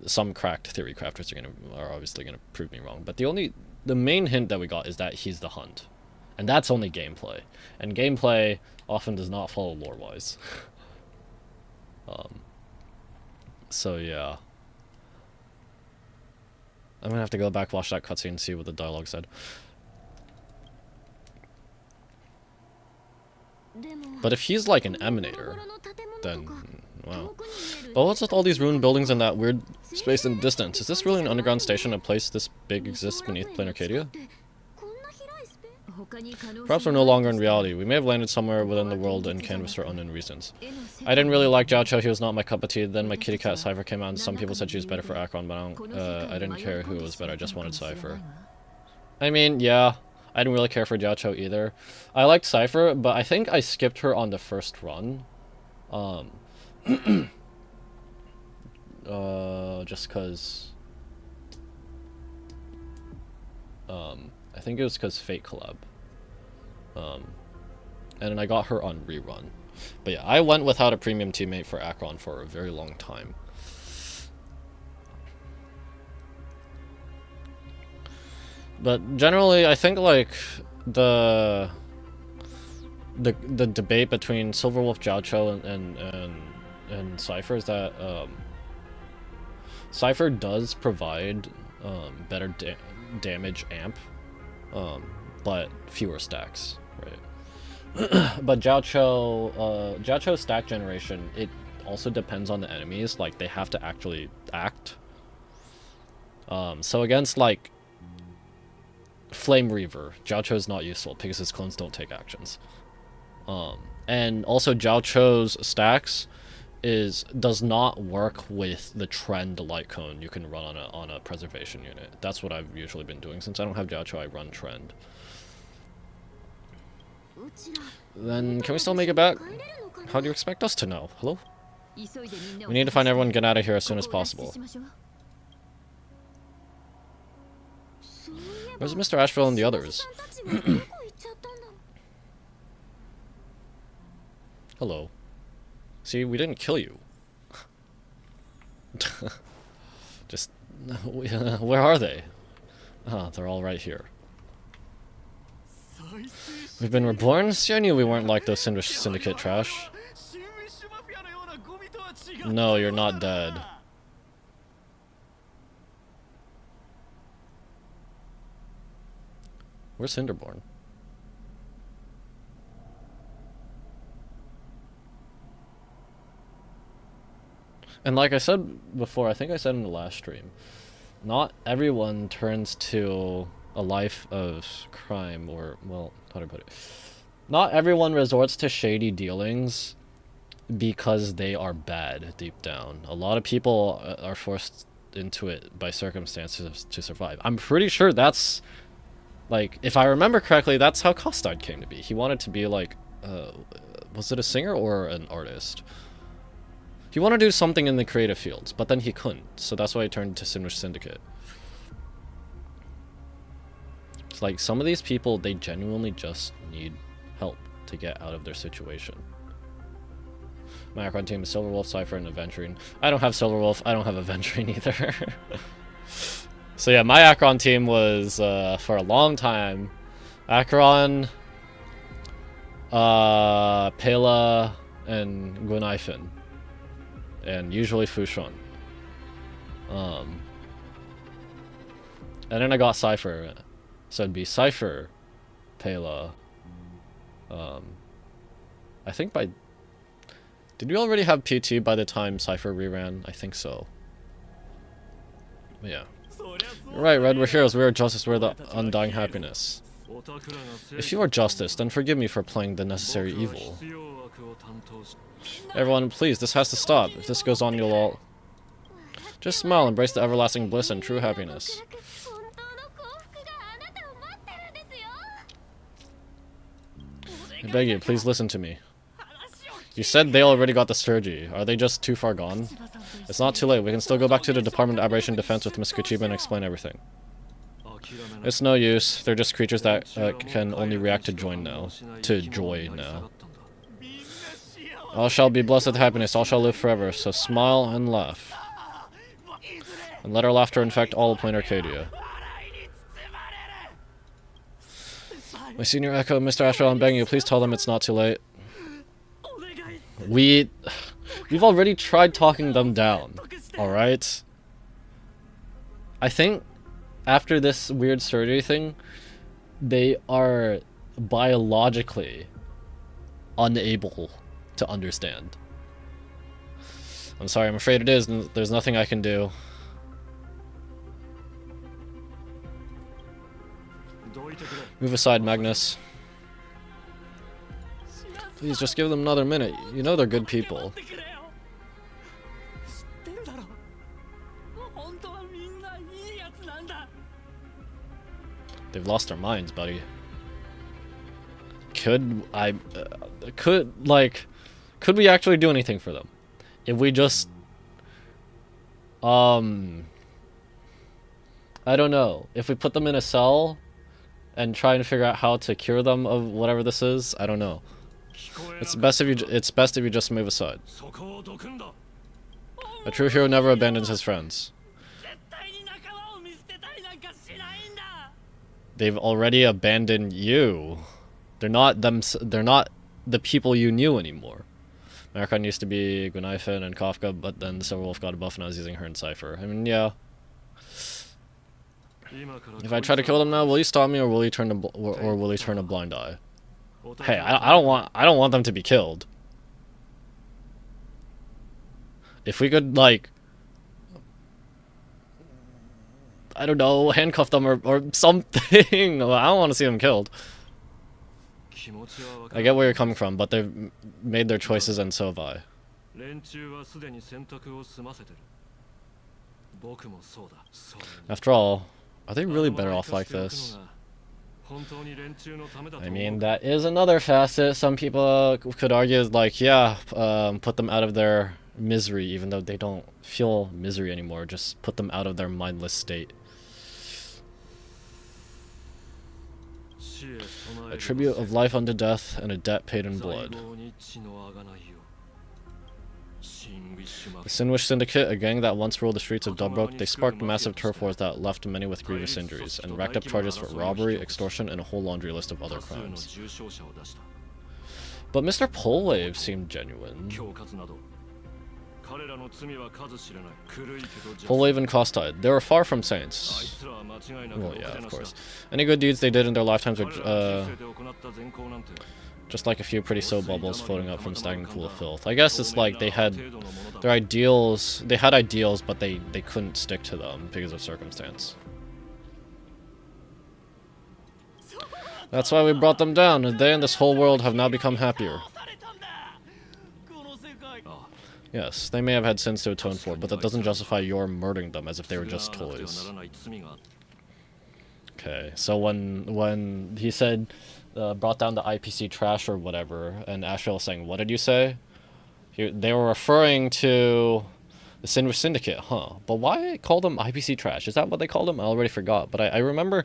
Speaker 1: some cracked theory crafters are obviously gonna prove me wrong, but the main hint that we got is that he's the Hunt, and that's only gameplay, and gameplay often does not follow lore wise. So yeah, I'm gonna have to go back, watch that cutscene, and see what the dialogue said. But if he's like an emanator, then wow. But what's with all these ruined buildings and that weird space in the distance? Is this really an underground station? A place this big exists beneath plain Arcadia? Perhaps we're no longer in reality. We may have landed somewhere within the world and canvassed for unknown reasons. I didn't really like Jocho. He was not my cup of tea. Then my kitty cat Cypher came out, and some people said she was better for Akron, but I didn't care who was better. I just wanted Cypher. I mean, yeah, I didn't really care for Jocho either. I liked Cypher, but I think I skipped her on the first run. Just cause I think it was cause Fate collab. And then I got her on rerun. But yeah, I went without a premium teammate for Akron for a very long time. But generally, I think like the debate between Silverwolf Jiaoqiu and Cypher is that Cypher does provide better damage amp, but fewer stacks, right? But Jiaoqiu stack generation, it also depends on the enemies. Like they have to actually act. So against like Flame Reaver, Jiaoqiu is not useful because his clones don't take actions. And also Jiaoqiu's stacks does not work with the trend light cone you can run on a preservation unit. That's what I've usually been doing. Since I don't have Jiaoqiu, I run trend. Then can we still make it back? How do you expect us to know? Hello? We need to find everyone and get out of here as soon as possible. Where's Mr. ASHVEIL and the others? Hello. See, we didn't kill you. Just... where are they? Ah, they're all right here. We've been reborn? See, I knew we weren't like those Syndicate trash. No, you're not dead. Where's Cinderborn? And like I said before, I think I said in the last stream, not everyone turns to a life of crime, or, well, how do I put it? Not everyone resorts to shady dealings because they are bad deep down. A lot of people are forced into it by circumstances to survive. I'm pretty sure that's, like, if I remember correctly, that's how Costard came to be. He wanted to be like, was it a singer or an artist? He wanted to do something in the creative fields, but then he couldn't, so that's why he turned to Sinwish Syndicate. It's like, some of these people, they genuinely just need help to get out of their situation. My Akron team is Silverwolf, Cypher, and Aventurine. I don't have Silverwolf, I don't have Aventurine either. So yeah, my Akron team was, for a long time, Akron, Pela, and Gunaifin. And usually Fushun. And then I got Cypher. So it'd be Cypher, Pela. I think by... Did we already have PT by the time Cypher reran? I think so. But yeah. You're right, Red, we're heroes, we are justice, we're the undying happiness. If you are justice, then forgive me for playing the necessary evil. Everyone, please, this has to stop. If this goes on, you'll all... Just smile, embrace the everlasting bliss and true happiness. I beg you, please listen to me. You said they already got the Sturgy. Are they just too far gone? It's not too late. We can still go back to the Department of Aberration Defense with Miss Kuchiba and explain everything. It's no use. They're just creatures that can only react to joy now. All shall be blessed with happiness. All shall live forever. So smile and laugh. And let our laughter infect all of Plain Arcadia. My senior Echo, Mr. ASHVEIL, I'm begging you, please tell them it's not too late. We've already tried talking them down, alright? I think after this weird surgery thing, they are biologically unable to understand. I'm sorry, I'm afraid it is, and there's nothing I can do. Move aside, Magnus. Please, just give them another minute. You know they're good people. They've lost their minds, buddy. Could we actually do anything for them? If we just... I don't know. If we put them in a cell and try and figure out how to cure them of whatever this is, I don't know. It's best if you just move aside. A true hero never abandons his friends. They've already abandoned you. They're not the people you knew anymore. Marikon used to be Gunaifin and Kafka, but then the Silverwolf got a buff and I was using her in Cypher. I mean, yeah. If I try to kill them now, will you stop me, or will you turn a blind eye? Hey, I don't want them to be killed. If we could, like, I don't know, handcuff them or something. I don't want to see them killed. I get where you're coming from, but they've made their choices and so have I. After all, are they really better off like this? I mean, that is another facet. Some people could argue, like, yeah, put them out of their misery, even though they don't feel misery anymore. Just put them out of their mindless state. A tribute of life unto death and a debt paid in blood. The Sinwish Syndicate, a gang that once ruled the streets of Dubrok, they sparked massive turf wars that left many with grievous injuries, and racked up charges for robbery, extortion, and a whole laundry list of other crimes. But Mr. Polewave seemed genuine. Polewave and Kostide, they were far from saints. Well, yeah, of course. Any good deeds they did in their lifetimes were, just like a few pretty soap bubbles floating up from a stagnant pool of filth. I guess it's like they had their ideals, but they couldn't stick to them because of circumstance. That's why we brought them down, and they and this whole world have now become happier. Yes, they may have had sins to atone for, but that doesn't justify your murdering them as if they were just toys. Okay, so when he said, brought down the IPC trash or whatever, and ASHVEIL was saying, what did you say? They were referring to the Sindwich Syndicate, huh? But why call them IPC trash? Is that what they called them? I already forgot, but I remember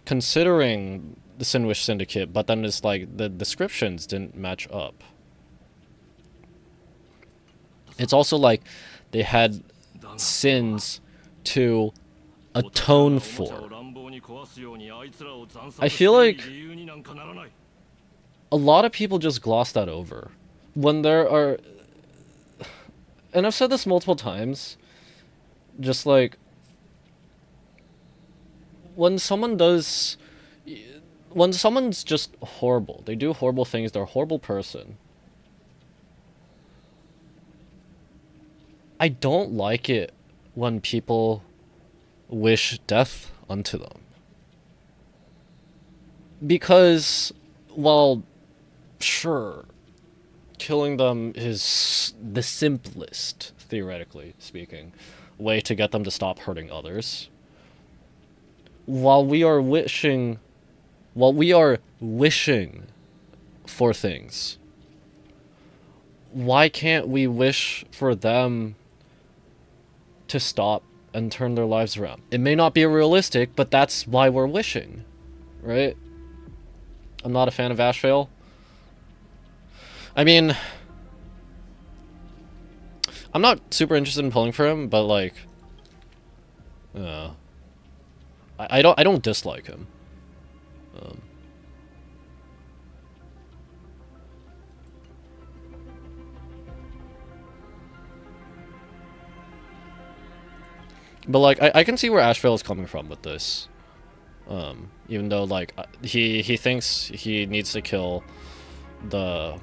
Speaker 1: considering the Sindwich Syndicate, but then it's like the descriptions didn't match up. It's also like they had sins to atone for. I feel like a lot of people just gloss that over. When there are... And I've said this multiple times, just like... When someone's just horrible, they do horrible things, they're a horrible person, I don't like it when people wish death unto them. Because, well, sure, killing them is the simplest, theoretically speaking, way to get them to stop hurting others. While we are wishing for things, why can't we wish for them to stop and turn their lives around? It may not be realistic, but that's why we're wishing, right? I'm not a fan of ASHVEIL. I mean, I'm not super interested in pulling for him, but like, I don't dislike him. But like, I can see where ASHVEIL is coming from with this. Even though like he thinks he needs to kill the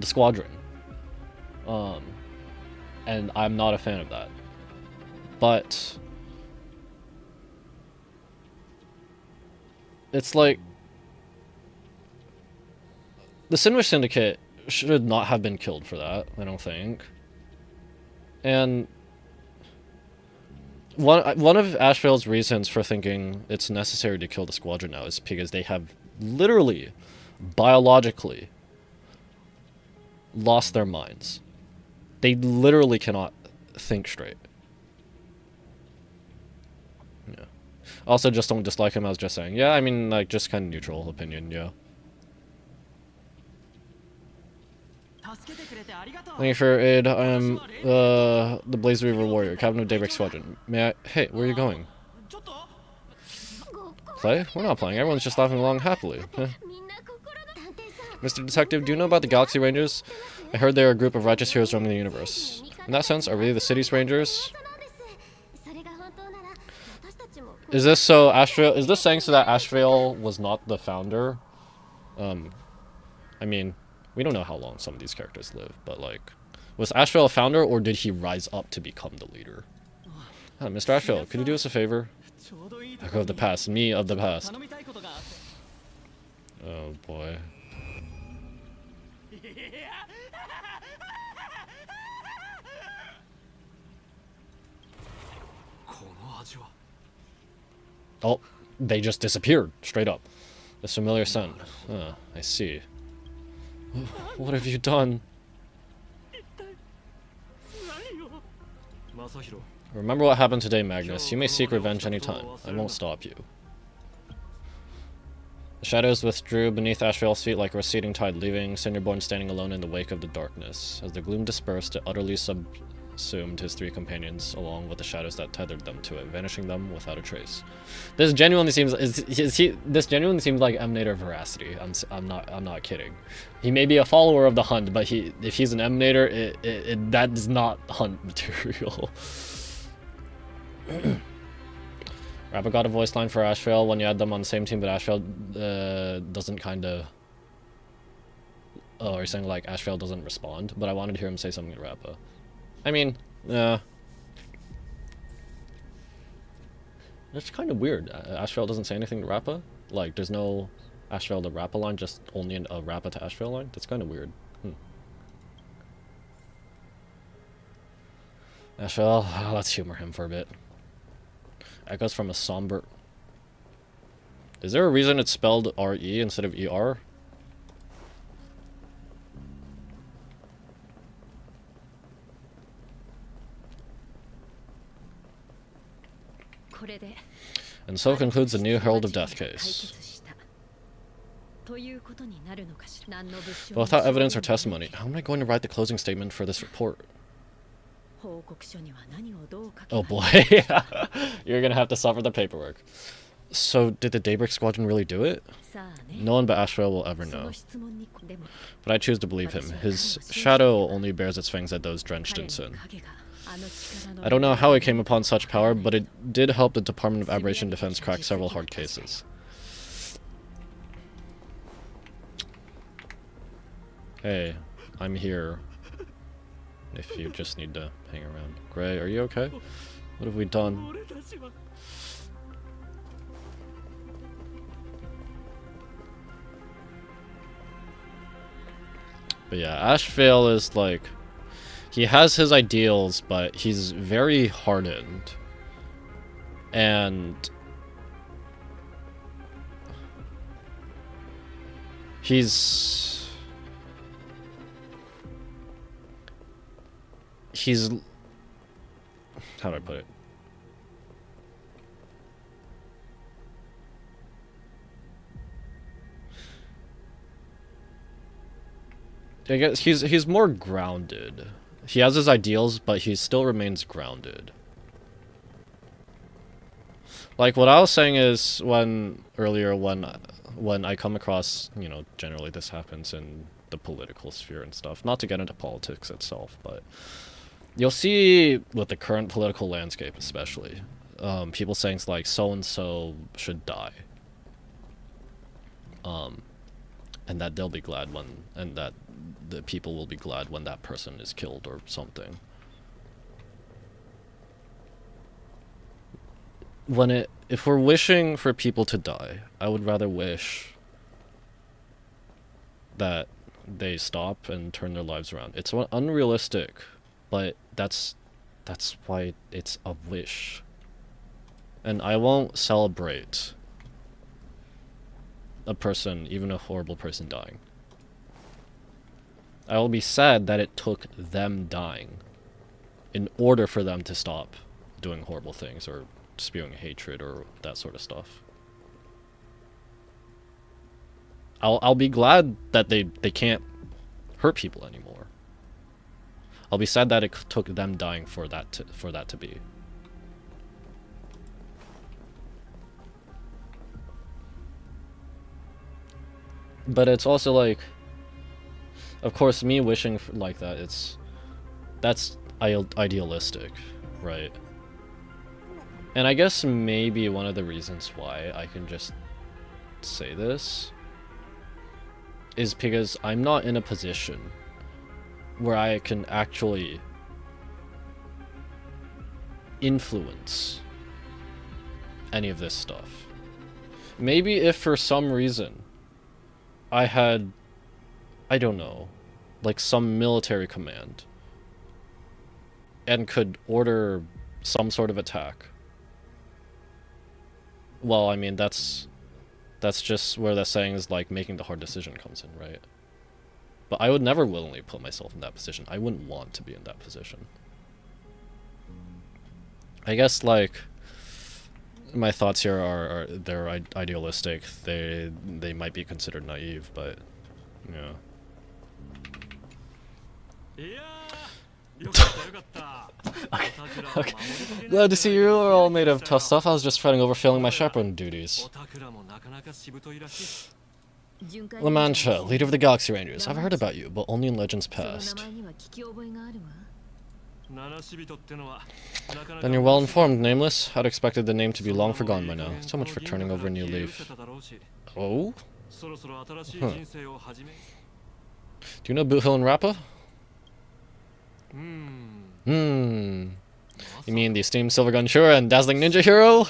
Speaker 1: squadron. And I'm not a fan of that. But it's like the Sindwich Syndicate should not have been killed for that, I don't think. And one of ASHVEIL's reasons for thinking it's necessary to kill the squadron now is because they have literally, biologically, lost their minds. They literally cannot think straight. Yeah. Also, just don't dislike him. I was just saying. Yeah, I mean, like, just kind of neutral opinion. Yeah. Thank you for your aid. I am the Blaze Weaver Warrior, Captain of Daybreak Squadron. May I... Hey, where are you going? Play? We're not playing. Everyone's just laughing along happily. Mr. Detective, do you know about the Galaxy Rangers? I heard they are a group of righteous heroes roaming the universe. In that sense, are we the city's rangers? Is this so ASHVEIL... Is this saying so that ASHVEIL was not the founder? I mean... We don't know how long some of these characters live, but like, was ASHVEIL a founder, or did he rise up to become the leader? Mr. ASHVEIL, could you do us a favor? Echo of the past, me of the past. Oh boy. Oh, they just disappeared, straight up. This familiar scent. I see. What have you done? Remember what happened today, Magnus. You may seek revenge anytime. I won't stop you. The shadows withdrew beneath ASHVEIL's feet like a receding tide, leaving Cinderborn standing alone in the wake of the darkness. As the gloom dispersed, it utterly subsumed his three companions, along with the shadows that tethered them to it, vanishing them without a trace. This genuinely seems this genuinely seems like emanator veracity. I'm not kidding. He may be a follower of the hunt, but if he's an emanator, that is not hunt material. Rappa got a voice line for ASHVEIL when you had them on the same team, but ASHVEIL doesn't kinda... Oh, are you saying like ASHVEIL doesn't respond? But I wanted to hear him say something to Rappa. I mean, it's kind of weird. ASHVEIL doesn't say anything to Rappa. Like, there's no ASHVEIL to Rappa line, just only a Rappa to ASHVEIL line. That's kind of weird. Ashvale, let's humor him for a bit. Echoes from a somber... Is there a reason it's spelled R-E instead of E-R? And so concludes the new Herald of Death case. But without evidence or testimony, how am I going to write the closing statement for this report? Oh boy, you're gonna have to suffer the paperwork. So, did the Daybreak Squadron really do it? No one but ASHVEIL will ever know. But I choose to believe him. His shadow only bears its fangs at those drenched in sin. I don't know how he came upon such power, but it did help the Department of Aberration Defense crack several hard cases. Hey, I'm here. If you just need to hang around. Gray, are you okay? What have we done? But yeah, ASHVEIL is like... He has his ideals, but he's very hardened. And... He's... How do I put it? I guess he's more grounded. He has his ideals, but he still remains grounded. Like what I was saying is earlier when I come across, you know, generally this happens in the political sphere and stuff. Not to get into politics itself, but you'll see with the current political landscape especially, people saying like so-and-so should die. And that they'll be glad and that the people will be glad when that person is killed or something. If we're wishing for people to die, I would rather wish that they stop and turn their lives around. It's unrealistic, but that's why it's a wish. And I won't celebrate a person, even a horrible person, dying. I will be sad that it took them dying in order for them to stop doing horrible things or spewing hatred or that sort of stuff. I'll be glad that they can't hurt people anymore. I'll be sad that it took them dying for that to be. But it's also like, of course, me wishing for, like that, that's idealistic, right? And I guess maybe one of the reasons why I can just say this is because I'm not in a position where I can actually influence any of this stuff. Maybe if for some reason I had, I don't know, like some military command and could order some sort of attack. Well, I mean, that's just where the saying is like making the hard decision comes in, right? But I would never willingly put myself in that position. I wouldn't want to be in that position. I guess, like, my thoughts here are they're idealistic. They might be considered naive, but yeah. Okay. Glad to see you are all made of tough stuff. I was just fretting over failing my chaperone duties. La Mancha, leader of the Galaxy Rangers. I've heard about you, but only in legends past. Then you're well informed, Nameless. I'd expected the name to be long forgotten by now. So much for turning over a new leaf. Oh? Huh. Do you know Boot Hill and Rappa? You mean the esteemed Silvergun Shura and dazzling ninja hero?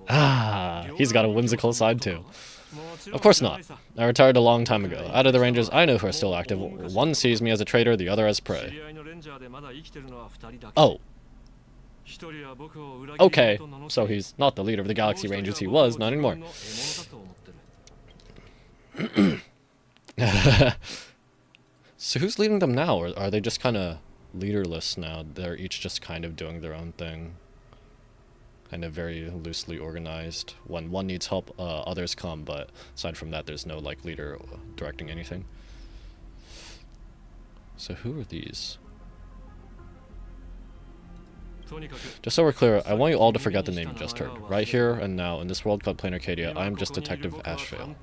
Speaker 1: Ah, he's got a whimsical side too. Of course not. I retired a long time ago. Out of the Rangers I know who are still active, one sees me as a traitor, the other as prey. Oh. Okay, so he's not the leader of the Galaxy Rangers he was, not anymore. So who's leading them now? Or are they just kind of leaderless now? They're each just kind of doing their own thing. Kind of very loosely organized. When one needs help, others come, but aside from that, there's no, like, leader directing anything. So who are these? Just so we're clear, I want you all to forget the name you just heard. Right here and now, in this world called Plain Arcadia, I am just Detective ASHVEIL.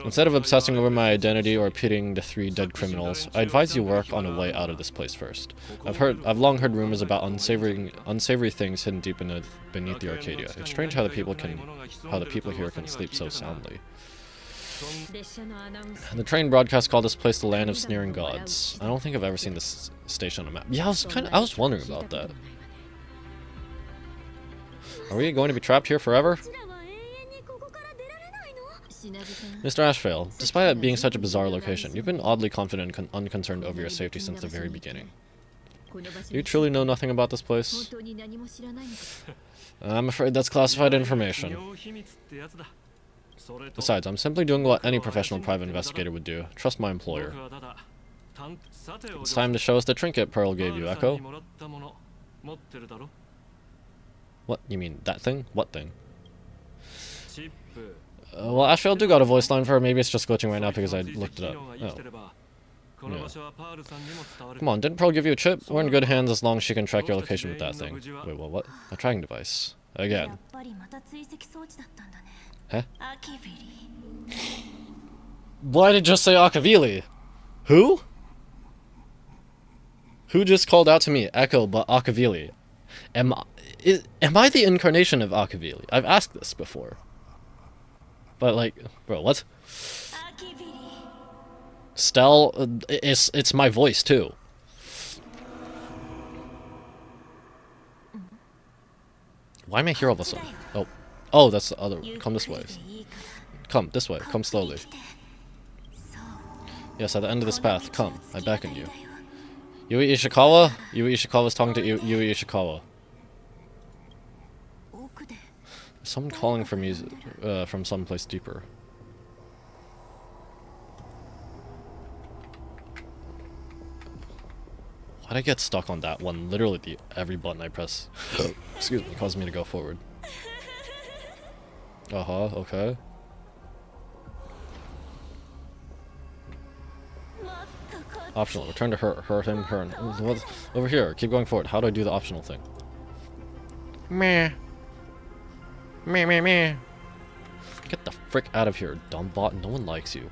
Speaker 1: Instead of obsessing over my identity or pitying the 3 dead criminals, I advise you work on a way out of this place first. I've long heard rumors about unsavory things hidden deep beneath the Arcadia. It's strange how the people here can sleep so soundly. The train broadcast called this place the land of sneering gods. I don't think I've ever seen this station on a map. Yeah, I was wondering about that. Are we going to be trapped here forever? Mr. ASHVEIL, despite it being such a bizarre location, you've been oddly confident and unconcerned over your safety since the very beginning. You truly know nothing about this place? I'm afraid that's classified information. Besides, I'm simply doing what any professional private investigator would do. Trust my employer. It's time to show us the trinket Pearl gave you, Echo. What? You mean that thing? What thing? Well, ASHVEIL do got a voice line for her. Maybe it's just glitching right now because I looked it up. Oh. Yeah. Come on, didn't Pearl give you a chip? We're in good hands as long as she can track your location with that thing. Wait, what? A tracking device. Again. Huh? Why did you just say ASHVEIL? Who? Who just called out to me? Echo, but ASHVEIL. Am I the incarnation of ASHVEIL? I've asked this before. But, like, bro, what? Stell, it's my voice, too. Why am I here all of a sudden? Oh, that's the other. Come this way. Come, this way. Come slowly. Yes, at the end of this path. Come, I beckon you. Yui Ishikawa? Yui Ishikawa's talking to Yui Ishikawa. Someone calling from from someplace deeper. Why'd I get stuck on that one? Literally, every button I press, excuse me, caused me to go forward. Okay. Optional. Return to her, him, her. Over here. Keep going forward. How do I do the optional thing? Meh. Meh. Get the frick out of here, dumb bot. No one likes you.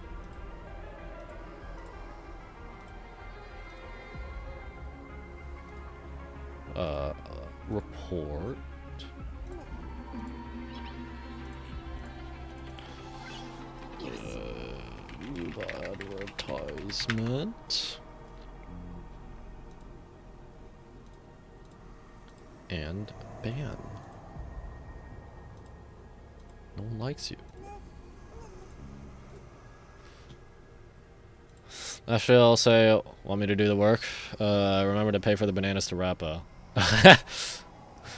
Speaker 1: Report. New advertisement. And ban. No one likes you. Actually, I'll say, want me to do the work? Remember to pay for the bananas to Rappa.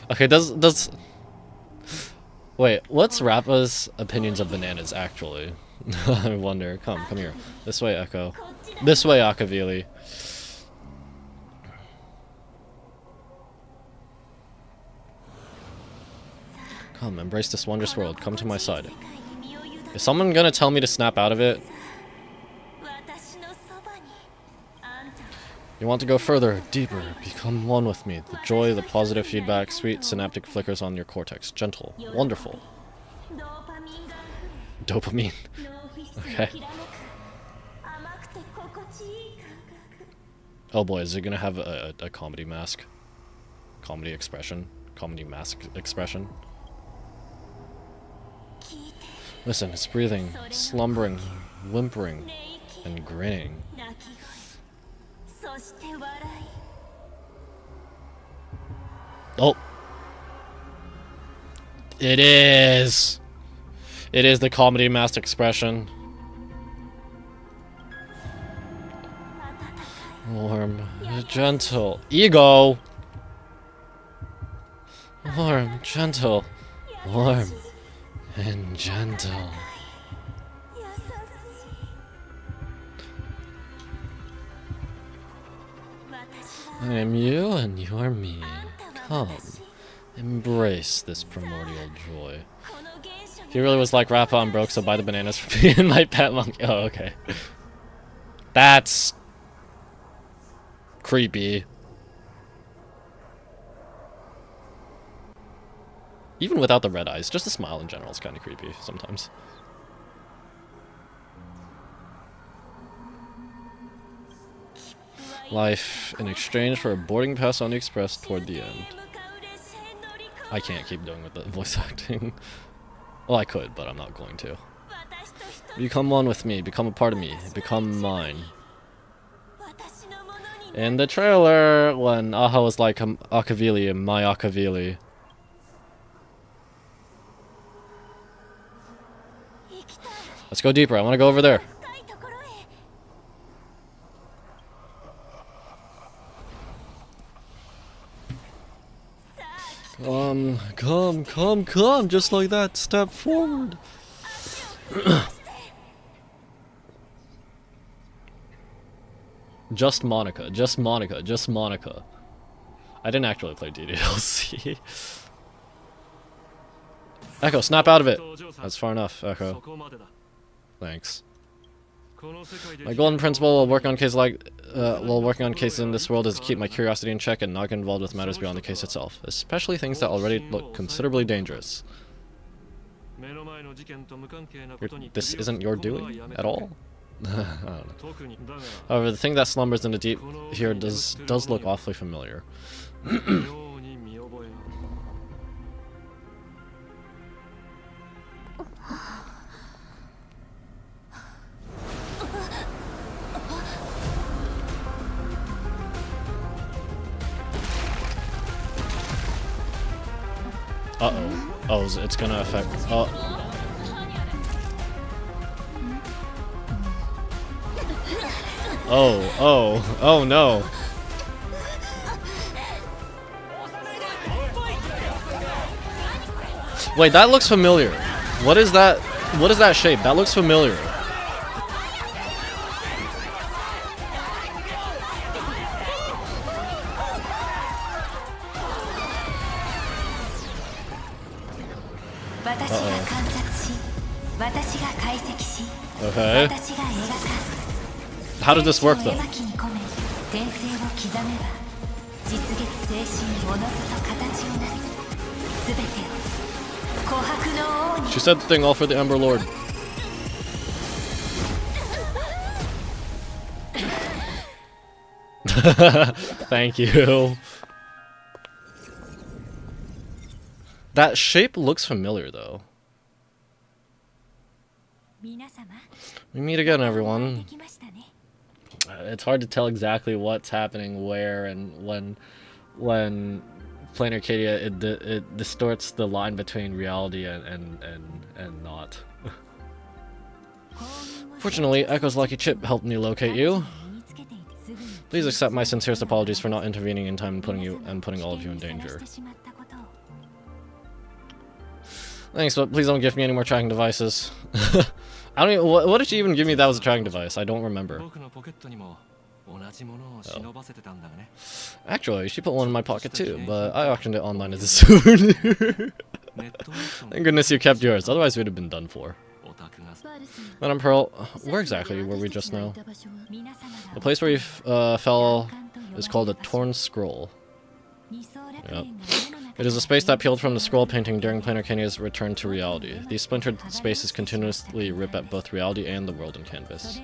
Speaker 1: Okay, wait, what's Rappa's opinions of bananas, actually? I wonder. Come here. This way, Echo. This way, ASHVEIL. Come, embrace this wondrous world. Come to my side. Is someone gonna tell me to snap out of it? You want to go further, deeper, become one with me. The joy, the positive feedback, sweet synaptic flickers on your cortex. Gentle, wonderful. Dopamine. Okay. Oh boy, is it gonna have a comedy mask? Comedy expression? Comedy mask expression? Listen, it's breathing, slumbering, whimpering, and grinning. Oh! It is! It is the comedy mask expression. Warm, gentle. Ego! Warm, gentle. Warm and gentle. I am you and you are me. Come, embrace this primordial joy. He really was like, Rappa, I'm broke, so buy the bananas for me and my pet monkey. Oh, okay. That's creepy. Even without the red eyes, just a smile in general is kind of creepy sometimes. Life in exchange for a boarding pass on the express toward the end. I can't keep doing with the voice acting. Well, I could, but I'm not going to. Become one with me, become a part of me, become mine. In the trailer, when Aha was like, Akavili and my Akavili. Let's go deeper, I want to go over there. Come, just like that, step forward. Just Monica, just Monica, just Monica. I didn't actually play DDLC. Echo, snap out of it. That's far enough, Echo. Thanks. My golden principle while working on cases in this world is to keep my curiosity in check and not get involved with matters beyond the case itself, especially things that already look considerably dangerous. This isn't your doing at all? I don't know. However, the thing that slumbers in the deep here does look awfully familiar. Uh-oh. Oh, it's gonna affect... Oh no. Wait, that looks familiar. What is that? What is that shape? That looks familiar. Okay. How does this work though? She said the thing all for the Ember Lord. Thank you. That shape looks familiar though. We meet again, everyone. It's hard to tell exactly what's happening where and when Planar Arcadia it distorts the line between reality and not. Fortunately, Echo's lucky chip helped me locate you. Please accept my sincerest apologies for not intervening in time and putting all of you in danger. Thanks, but please don't give me any more tracking devices. I don't even, what did she even give me that was a tracking device? I don't remember. Oh. Actually, she put one in my pocket too, but I auctioned it online as a souvenir. Thank goodness you kept yours, otherwise we'd have been done for. Madam Pearl, where exactly were we just now? The place where you fell is called a Torn Scroll. Yep. It is a space that peeled from the scroll painting during Planar Arcadia's return to reality. These splintered spaces continuously rip at both reality and the world in canvas.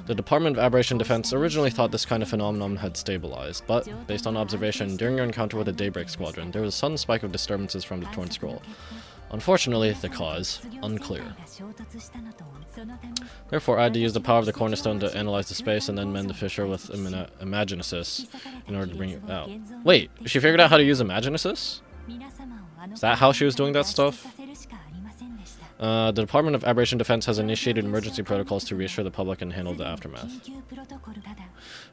Speaker 1: The Department of Aberration Defense originally thought this kind of phenomenon had stabilized, but, based on observation, during your encounter with the Daybreak Squadron, there was a sudden spike of disturbances from the Torn Scroll. Unfortunately, the cause, unclear. Therefore, I had to use the power of the Cornerstone to analyze the space and then mend the fissure with Imagenesis in order to bring it out. Wait, she figured out how to use Imagenesis? Is that how she was doing that stuff? The Department of Aberration Defense has initiated emergency protocols to reassure the public and handle the aftermath.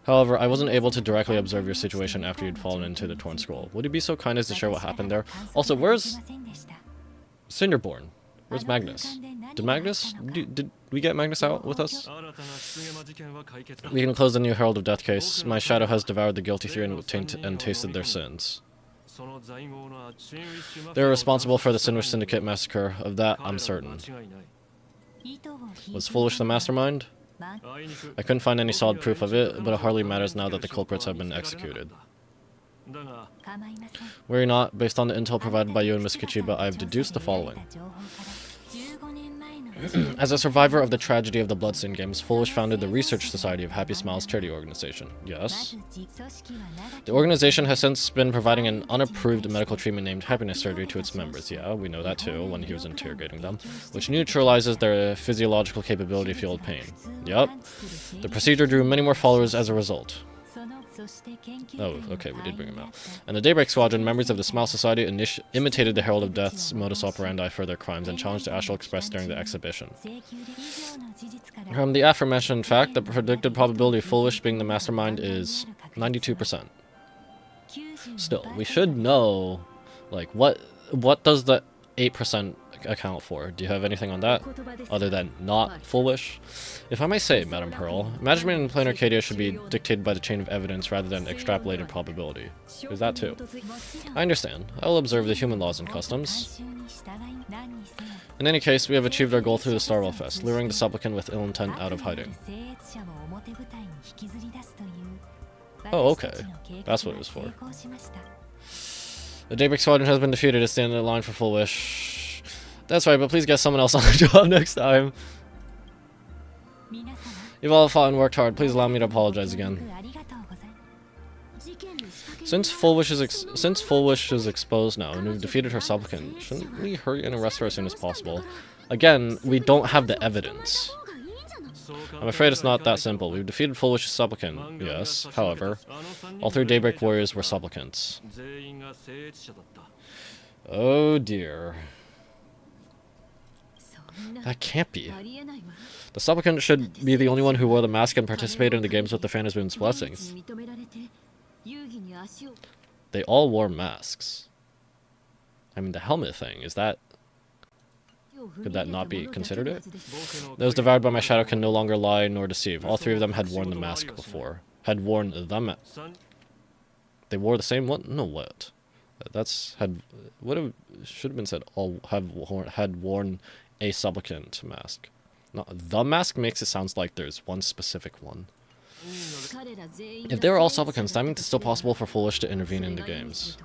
Speaker 1: However, I wasn't able to directly observe your situation after you'd fallen into the torn scroll. Would you be so kind as to share what happened there? Also, where's Cinderborn? Where's Magnus? Did Magnus? Did we get Magnus out with us? We can close the new Herald of Death case. My shadow has devoured the guilty three and tasted their sins. They were responsible for the Sinwish Syndicate massacre. Of that, I'm certain. Was Foolish the mastermind? I couldn't find any solid proof of it, but it hardly matters now that the culprits have been executed. Worry not, based on the intel provided by you and Miss Kichiba, I have deduced the following. As a survivor of the tragedy of the Bloodstained Games, Foolish founded the Research Society of Happy Smiles charity organization. Yes. The organization has since been providing an unapproved medical treatment named happiness surgery to its members. Yeah, we know that too, when he was interrogating them, which neutralizes their physiological capability to feel pain. Yup. The procedure drew many more followers as a result. Oh, okay, we did bring him out. And the Daybreak Squadron, members of the Smile Society, imitated the Herald of Death's modus operandi for their crimes and challenged the Astral Express during the exhibition. From the aforementioned fact, the predicted probability of Foolish being the mastermind is 92%. Still, we should know, like, what does the 8% account for? Do you have anything on that, other than not Foolish? If I may say, Madame Pearl, management in Planar Arcadia should be dictated by the chain of evidence rather than extrapolated probability. Is that too? I understand. I will observe the human laws and customs. In any case, we have achieved our goal through the Star Rail Fest, luring the supplicant with ill intent out of hiding. Oh, okay. That's what it was for. The Daybreak Squadron has been defeated. It's the end of the line for Foolish. That's right, but please get someone else on the job next time. You've all fought and worked hard. Please allow me to apologize again. Since Foolish is exposed now and we've defeated her supplicant, shouldn't we hurry and arrest her as soon as possible? Again, we don't have the evidence. I'm afraid it's not that simple. We've defeated Foolish's supplicant, yes. However, all three Daybreak warriors were supplicants. Oh dear. That can't be. The supplicant should be the only one who wore the mask and participated in the games with the Phantom Moon's blessings. They all wore masks. I mean, the helmet thing, is that... Could that not be considered it? Those devoured by my shadow can no longer lie nor deceive. All three of them had worn the mask before. Had worn the mask. They wore the same one? No, what? That's... should have been said, all had worn a supplicant mask. No, the mask makes it sound like there's one specific one. If they were all supplicants, that means it's still possible for Foolish to intervene in the games.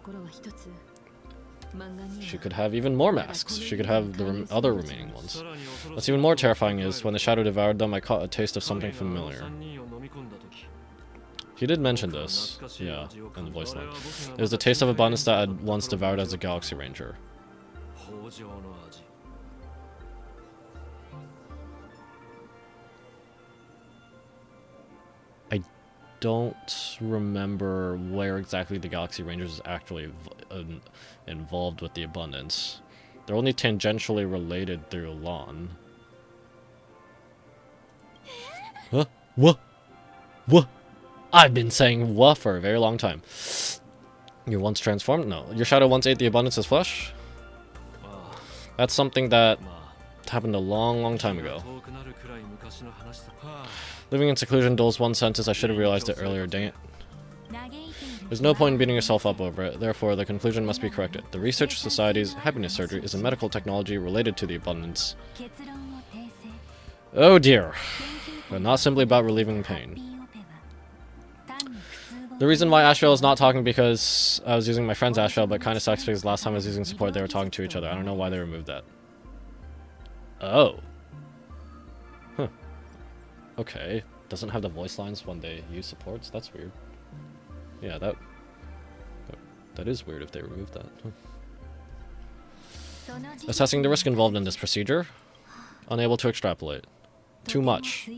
Speaker 1: She could have even more masks. She could have the other remaining ones. What's even more terrifying is, when the shadow devoured them, I caught a taste of something familiar. He did mention this, yeah, in the voice line. It was the taste of abundance that I'd once devoured as a Galaxy Ranger. I don't remember where exactly the Galaxy Rangers is actually involved with the abundance. They're only tangentially related through Lon. Huh? What? What? I've been saying "wha" for a very long time. You once transformed? No. Your shadow once ate the abundance as flesh? That's something that happened a long, long time ago. Living in seclusion dulls one's senses. I should have realized it earlier, dang it. There's no point in beating yourself up over it, therefore the conclusion must be corrected. The Research Society's happiness surgery is a medical technology related to the abundance. Oh dear. But not simply about relieving pain. The reason why ASHVEIL is not talking because I was using my friend's ASHVEIL, but kind of sucks because last time I was using support they were talking to each other. I don't know why they removed that. Oh. Huh. Okay. Doesn't have the voice lines when they use supports? That's weird. Yeah, that is weird if they removed that. Huh. Assessing the risk involved in this procedure. Unable to extrapolate. Too much.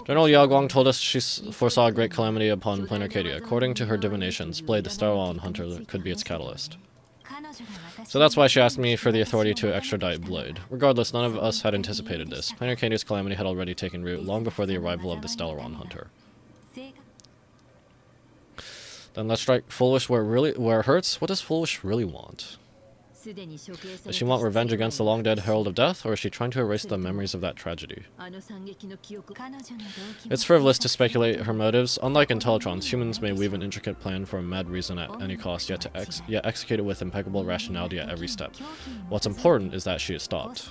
Speaker 1: General Yaguang told us she foresaw a great calamity upon Planar Arcadia. According to her divinations, Blade, the Star Rail Hunter, could be its catalyst. So that's why she asked me for the authority to extradite Blade. Regardless, none of us had anticipated this. Planar Arcadia's calamity had already taken root long before the arrival of the Stellaron Hunter. Then let's strike Foolish where it hurts. What does Foolish really want? Does she want revenge against the long-dead Herald of Death, or is she trying to erase the memories of that tragedy? It's frivolous to speculate her motives. Unlike Intellitrons, humans may weave an intricate plan for a mad reason at any cost, yet execute it with impeccable rationality at every step. What's important is that she is stopped.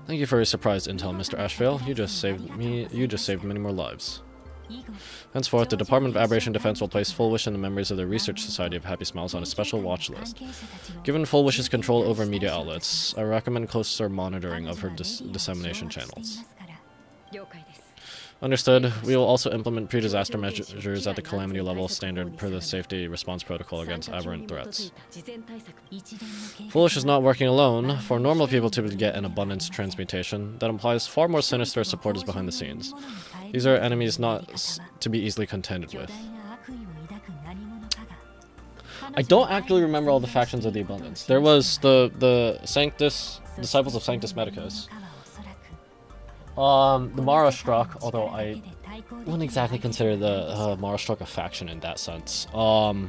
Speaker 1: Thank you for your surprise intel, Mr. ASHVEIL. You just saved many more lives. Henceforth, the Department of Aberration Defense will place Full Wish and the members of the Research Society of Happy Smiles on a special watch list. Given Full Wish's control over media outlets, I recommend closer monitoring of her dissemination channels. Understood. We will also implement pre-disaster measures at the calamity level standard per the safety response protocol against aberrant threats. Foolish is not working alone. For normal people to get an abundance transmutation, that implies far more sinister supporters behind the scenes. These are enemies not to be easily contended with. I don't actually remember all the factions of the abundance. There was the Sanctus, Disciples of Sanctus Medicus. The Mara Struck, although I wouldn't exactly consider the Mara Struck a faction in that sense. But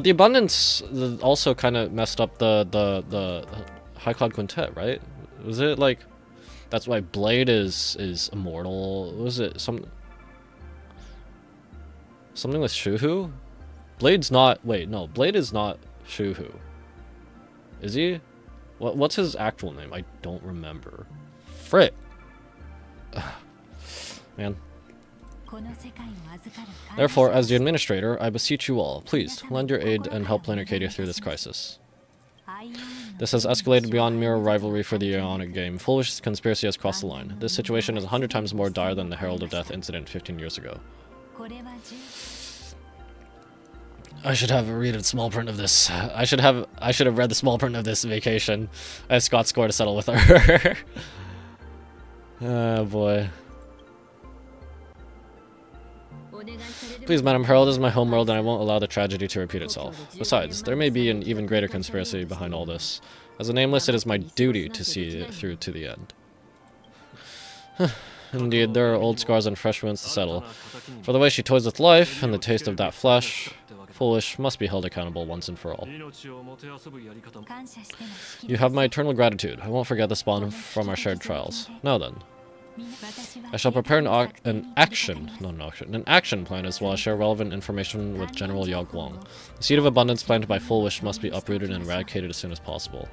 Speaker 1: the Abundance also kind of messed up the High Cloud Quintet, right? Was it like that's why Blade is immortal? Was it something with Shuhu? Blade's not. Wait, no, Blade is not Shuhu. Is he? What's his actual name? I don't remember. Frick. Man. Therefore, as the administrator, I beseech you all, please, lend your aid and help Planar Arcadia through this crisis. This has escalated beyond mere rivalry for the Ionic game. Foolish conspiracy has crossed the line. This situation is 100 times more dire than the Herald of Death incident 15 years ago. I should have read small print of this. I should have read the small print of this vacation. I have Scott's score to settle with her. Oh boy. Please, Madam Herald, this is my homeworld and I won't allow the tragedy to repeat itself. Besides, there may be an even greater conspiracy behind all this. As a nameless, it is my duty to see it through to the end. Indeed, there are old scars and fresh wounds to settle. For the way she toys with life and the taste of that flesh, Foolish must be held accountable once and for all. You have my eternal gratitude. I won't forget the spawn from our shared trials. Now then. I shall prepare an action plan as well as share relevant information with General Yao Guang. The seed of abundance planted by Full Wish must be uprooted and eradicated as soon as possible.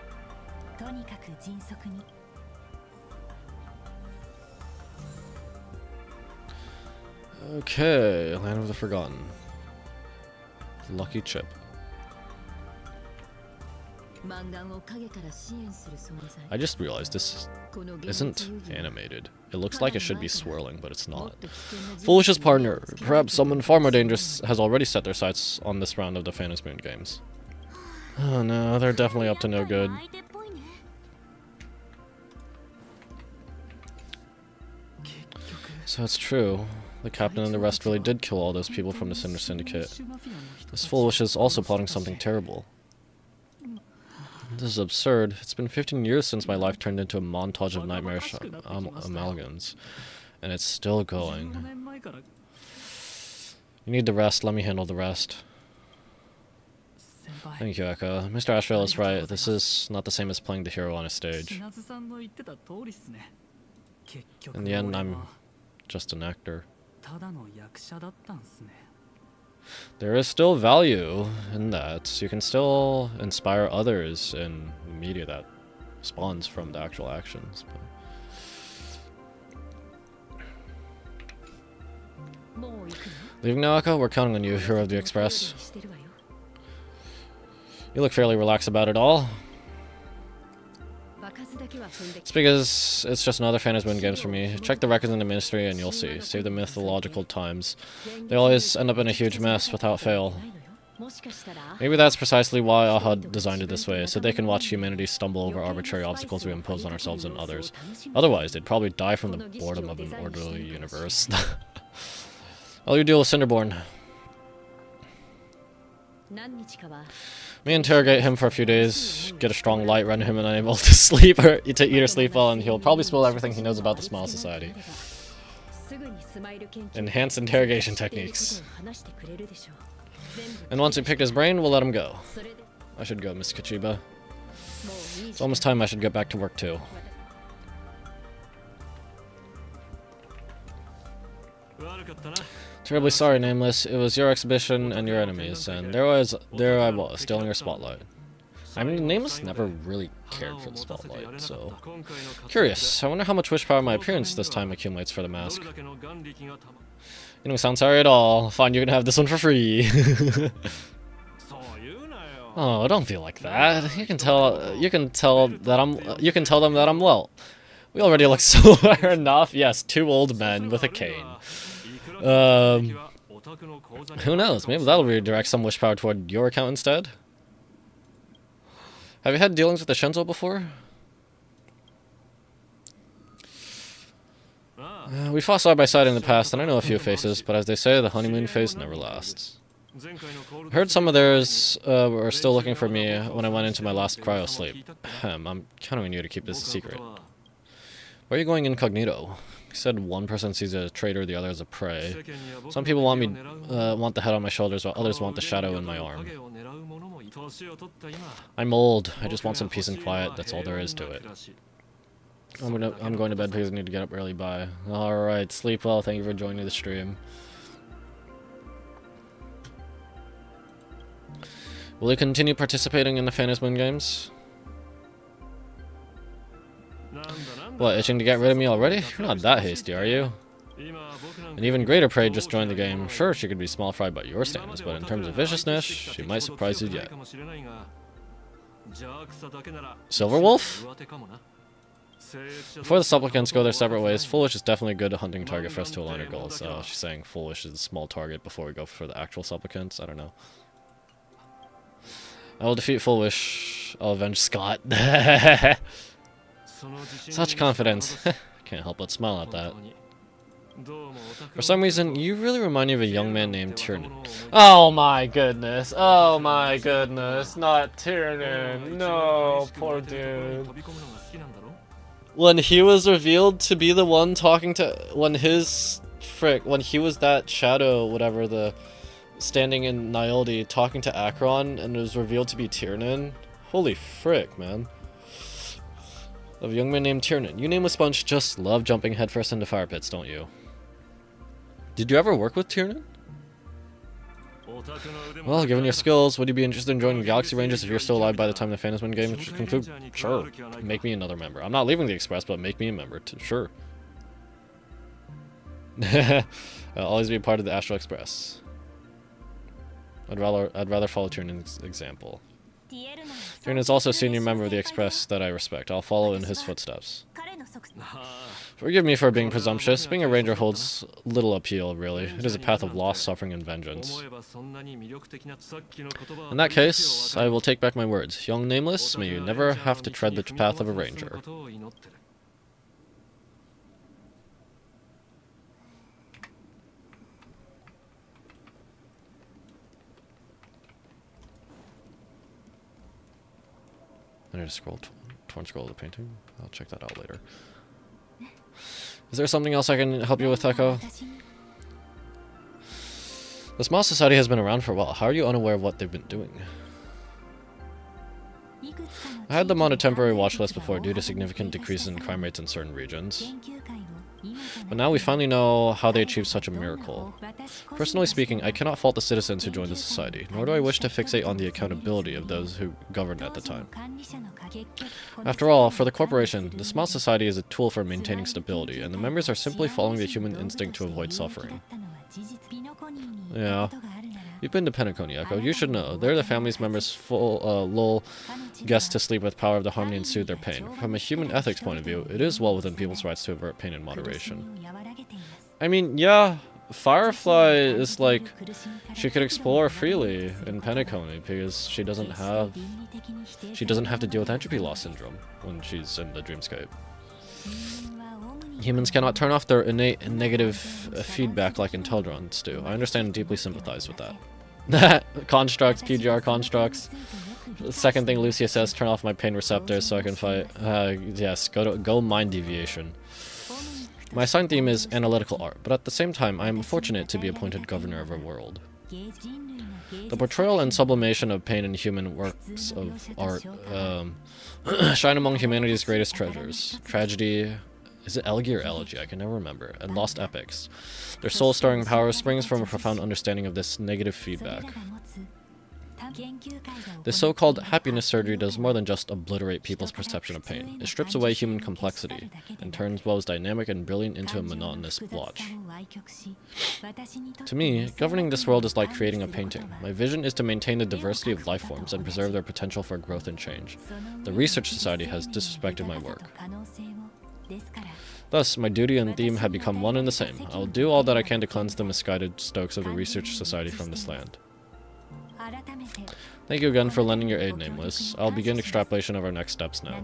Speaker 1: Okay, Land of the Forgotten. Lucky Chip. I just realized this isn't animated. It looks like it should be swirling, but it's not. Foolish's partner, perhaps someone far more dangerous, has already set their sights on this round of the Phantom's Moon games. Oh no, they're definitely up to no good. So it's true. The captain and the rest really did kill all those people from the Cinder Syndicate. This Foolish is also plotting something terrible. This is absurd. It's been 15 years since my life turned into a montage of nightmarish amalgams. And it's still going. You need the rest, let me handle the rest. Thank you, Eka. Mr. ASHVEIL is right. This is not the same as playing the hero on a stage. In the end, I'm just an actor. There is still value in that. You can still inspire others in media that spawns from the actual actions. Leaving now, Eka? We're counting on you, hero of the Express. You look fairly relaxed about it all. It's because it's just another Phantom's Moon games for me. Check the records in the Ministry and you'll see. Save the mythological times. They always end up in a huge mess without fail. Maybe that's precisely why AHA designed it this way, so they can watch humanity stumble over arbitrary obstacles we impose on ourselves and others. Otherwise, they'd probably die from the boredom of an orderly universe. All you deal with Cinderborn. Me interrogate him for a few days, get a strong light, render him unable to sleep or to eat or sleep well, and he'll probably spill everything he knows about the Smile Society. Enhanced interrogation techniques. And once we picked his brain, we'll let him go. I should go, Miss Kachiba. It's almost time I should get back to work too. Terribly sorry, Nameless. It was your exhibition and your enemies, and there I was, stealing your spotlight. I mean, Nameless never really cared for the spotlight, so... Curious, I wonder how much wish power my appearance this time accumulates for the mask. You don't sound sorry at all. Fine, you can have this one for free. Oh, don't feel like that. You can tell them that I'm well. We already look similar enough. Yes, two old men with a cane. Who knows? Maybe that'll redirect some wish power toward your account instead. Have you had dealings with the Shenzo before? We fought side by side in the past, and I know a few faces, but as they say, the honeymoon phase never lasts. I heard some of theirs were still looking for me when I went into my last cryo sleep. I'm counting on you to keep this a secret. Where are you going incognito? You said one person sees a traitor, the other as a prey. Some people want the head on my shoulders, while others want the shadow in my arm. I'm old. I just want some peace and quiet. That's all there is to it. I'm going to bed because I need to get up early. Bye. Alright, sleep well. Thank you for joining the stream. Will you continue participating in the Phantasm games? What, itching to get rid of me already? You're not that hasty, are you? An even greater prey just joined the game. Sure, she could be small fry by your standards, but in terms of viciousness, she might surprise you yet. Silverwolf? Before the supplicants go their separate ways, Foolish is definitely a good hunting target for us to align our goals. So she's saying Foolish is a small target before we go for the actual supplicants. I don't know. I will defeat Foolish. I'll avenge Scott. Such confidence. Can't help but smile at that. For some reason, you really remind me of a young man named Tiernan. Oh my goodness. Oh my goodness. Not Tiernan. No, poor dude. When he was revealed to be the one talking to... When he was that shadow, whatever, the... Standing in Niobe talking to Akron, and it was revealed to be Tiernan. Holy frick, man. Of a young man named Tiernan. You name a sponge, just love jumping headfirst into fire pits, don't you? Did you ever work with Tiernan? Well, given your skills, would you be interested in joining Galaxy Rangers if you're still alive by the time the Phantasm game concludes? Sure. Make me another member. I'm not leaving the Express, but make me a member. Sure. I'll always be a part of the Astral Express. I'd rather follow Tiernan's example. Tiernan is also a senior member of the Express that I respect. I'll follow in his footsteps. Forgive me for being presumptuous. Being a ranger holds little appeal, really. It is a path of loss, suffering, and vengeance. In that case, I will take back my words. Young Nameless, may you never have to tread the path of a ranger. I need to torn scroll of the painting. I'll check that out later. Is there something else I can help you with, Echo? The Smile Society has been around for a while. How are you unaware of what they've been doing? I had them on a temporary watch list before due to significant decreases in crime rates in certain regions. But now we finally know how they achieved such a miracle. Personally speaking, I cannot fault the citizens who joined the society, nor do I wish to fixate on the accountability of those who governed at the time. After all, for the corporation, the Smile Society is a tool for maintaining stability, and the members are simply following the human instinct to avoid suffering. Yeah. You've been to Penacony, Echo. You should know. They're the family's members' lull guests to sleep with power of the harmony and soothe their pain. From a human ethics point of view, it is well within people's rights to avert pain in moderation. I mean, yeah, Firefly is like, she could explore freely in Penacony because she doesn't have to deal with entropy loss syndrome when she's in the dreamscape. Humans cannot turn off their innate negative feedback like intelligence do. I understand and deeply sympathize with that. Constructs, PGR constructs. The second thing Lucia says, turn off my pain receptors so I can fight. Yes, go mind deviation. My assigned theme is analytical art, but at the same time, I am fortunate to be appointed governor of a world. The portrayal and sublimation of pain in human works of art shine among humanity's greatest treasures. Tragedy, is it elegy or elegy? I can never remember. And lost epics. Their soul-stirring power springs from a profound understanding of this negative feedback. This so-called happiness surgery does more than just obliterate people's perception of pain. It strips away human complexity and turns what was dynamic and brilliant into a monotonous blotch. To me, governing this world is like creating a painting. My vision is to maintain the diversity of life forms and preserve their potential for growth and change. The Research Society has disrespected my work. Thus, my duty and theme have become one and the same. I will do all that I can to cleanse the misguided stokes of the Research Society from this land. Thank you again for lending your aid, Nameless. I'll begin extrapolation of our next steps now. I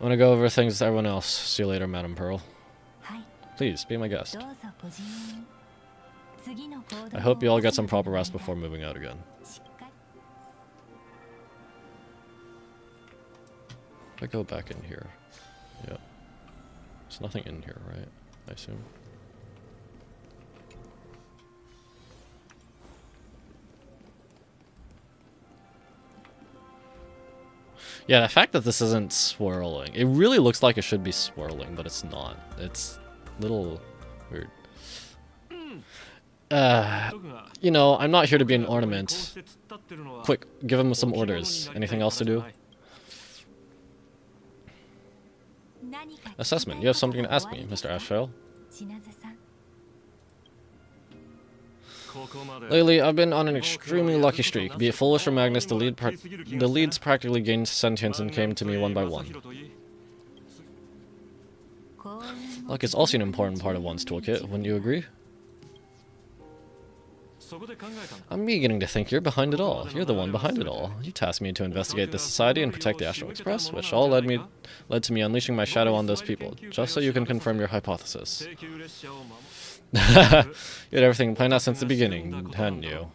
Speaker 1: want to go over things with everyone else. See you later, Madam Pearl. Please, be my guest. I hope you all get some proper rest before moving out again. If I go back in here. Yeah. There's nothing in here, right? I assume. Yeah, the fact that this isn't swirling. It really looks like it should be swirling, but it's not. It's a little weird. You know, I'm not here to be an ornament. Quick, give him some orders. Anything else to do? Assessment. You have something to ask me, Mr. ASHVEIL. Lately, I've been on an extremely lucky streak. Be it foolish or Magnus, the leads practically gained sentience and came to me one by one. Luck is also an important part of one's toolkit, wouldn't you agree? I'm beginning to think you're behind it all. You're the one behind it all. You tasked me to investigate the society and protect the Astral Express, which all led to me unleashing my shadow on those people, just so you can confirm your hypothesis. You had everything planned out since the beginning, hadn't you?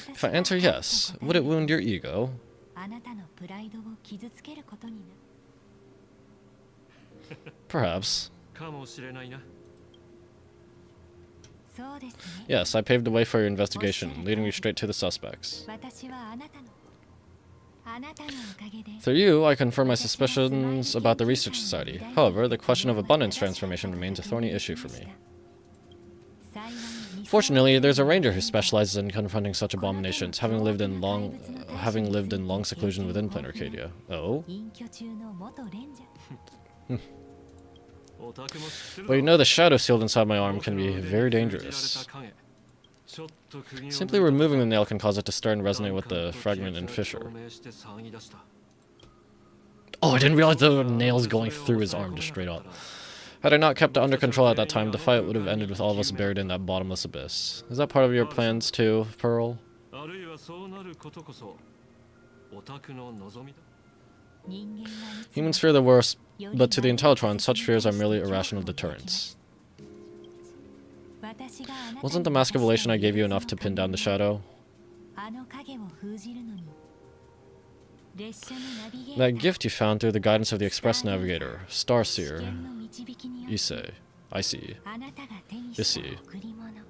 Speaker 1: If I answer yes, would it wound your ego? Perhaps. Yes, I paved the way for your investigation, leading you straight to the suspects. Through you, I confirm my suspicions about the Research Society. However, the question of abundance transformation remains a thorny issue for me. Fortunately, there's a ranger who specializes in confronting such abominations, having lived in long seclusion within Plain Arcadia. Oh? But you know the shadow sealed inside my arm can be very dangerous. Simply removing the nail can cause it to stir and resonate with the fragment and fissure. Oh, I didn't realize the nail's going through his arm just straight up. Had I not kept it under control at that time, the fight would have ended with all of us buried in that bottomless abyss. Is that part of your plans too, Pearl? Humans fear the worst, but to the Intellitrons, such fears are merely irrational deterrents. Wasn't the Mask of Elation I gave you enough to pin down the shadow? That gift you found through the guidance of the Express Navigator, Starseer. Issei. I see. Issei.